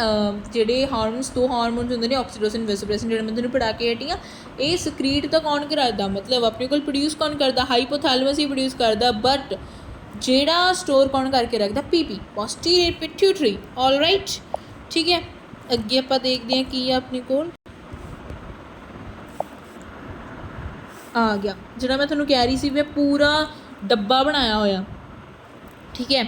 ਜਿਹੜੇ ਹਾਰਮੋਨਸ, ਦੋ ਹਾਰਮੋਨਸ ਹੁੰਦੇ ਨੇ ਆਕਸੀਟੋਸਿਨ ਵੈਸੋਪ੍ਰੈਸਿਨ, ਜਿਹੜਾ ਮੈਂ ਤੁਹਾਨੂੰ ਪੜ੍ਹਾ ਕੇ ਹਟੀ ਹਾਂ। ਇਹ ਸਕਰੀਟ ਤਾਂ ਕੌਣ ਕਰਦਾ, ਮਤਲਬ ਆਪਣੇ ਕੋਲ ਪ੍ਰੋਡਿਊਸ ਕੌਣ ਕਰਦਾ, ਹਾਈਪੋਥੈਲਮਸ ਹੀ ਪ੍ਰੋਡਿਊਸ ਕਰਦਾ, ਬਟ ਜਿਹੜਾ ਸਟੋਰ ਕੌਣ ਕਰਕੇ ਰੱਖਦਾ, ਪੀਪੀ, ਪੋਸਟੀਰੀਅਰ ਪਿਟਿਊਟਰੀ। ਆਲ ਰਾਈਟ, ਠੀਕ ਹੈ। ਅੱਗੇ ਆਪਾਂ ਦੇਖਦੇ ਹਾਂ ਕੀ ਆ ਆਪਣੇ ਕੋਲ ਆ ਗਿਆ, ਜਿਹੜਾ ਮੈਂ ਤੁਹਾਨੂੰ ਕਹਿ ਰਹੀ ਸੀ ਵੀ ਪੂਰਾ ਡੱਬਾ ਬਣਾਇਆ ਹੋਇਆ, ਠੀਕ ਹੈ।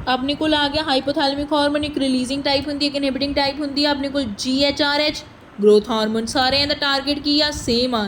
ਆਪਣੇ ਕੋਲ ਆ ਗਿਆ ਹਾਈਪੋਥੈਲਮਿਕ ਹਾਰਮੋਨ, ਇੱਕ ਰਿਲੀਜ਼ਿੰਗ ਟਾਈਪ ਹੁੰਦੀ ਹੈ, ਇੱਕ ਇਨਹਿਬਿਟਿੰਗ ਟਾਈਪ ਹੁੰਦੀ ਹੈ। ਆਪਣੇ ਕੋਲ GHRH ਗਰੋਥ ਹਾਰਮੋਨ, ਸਾਰਿਆਂ ਦਾ ਟਾਰਗੇਟ ਕੀ ਆ, ਸੇਮ ਆ।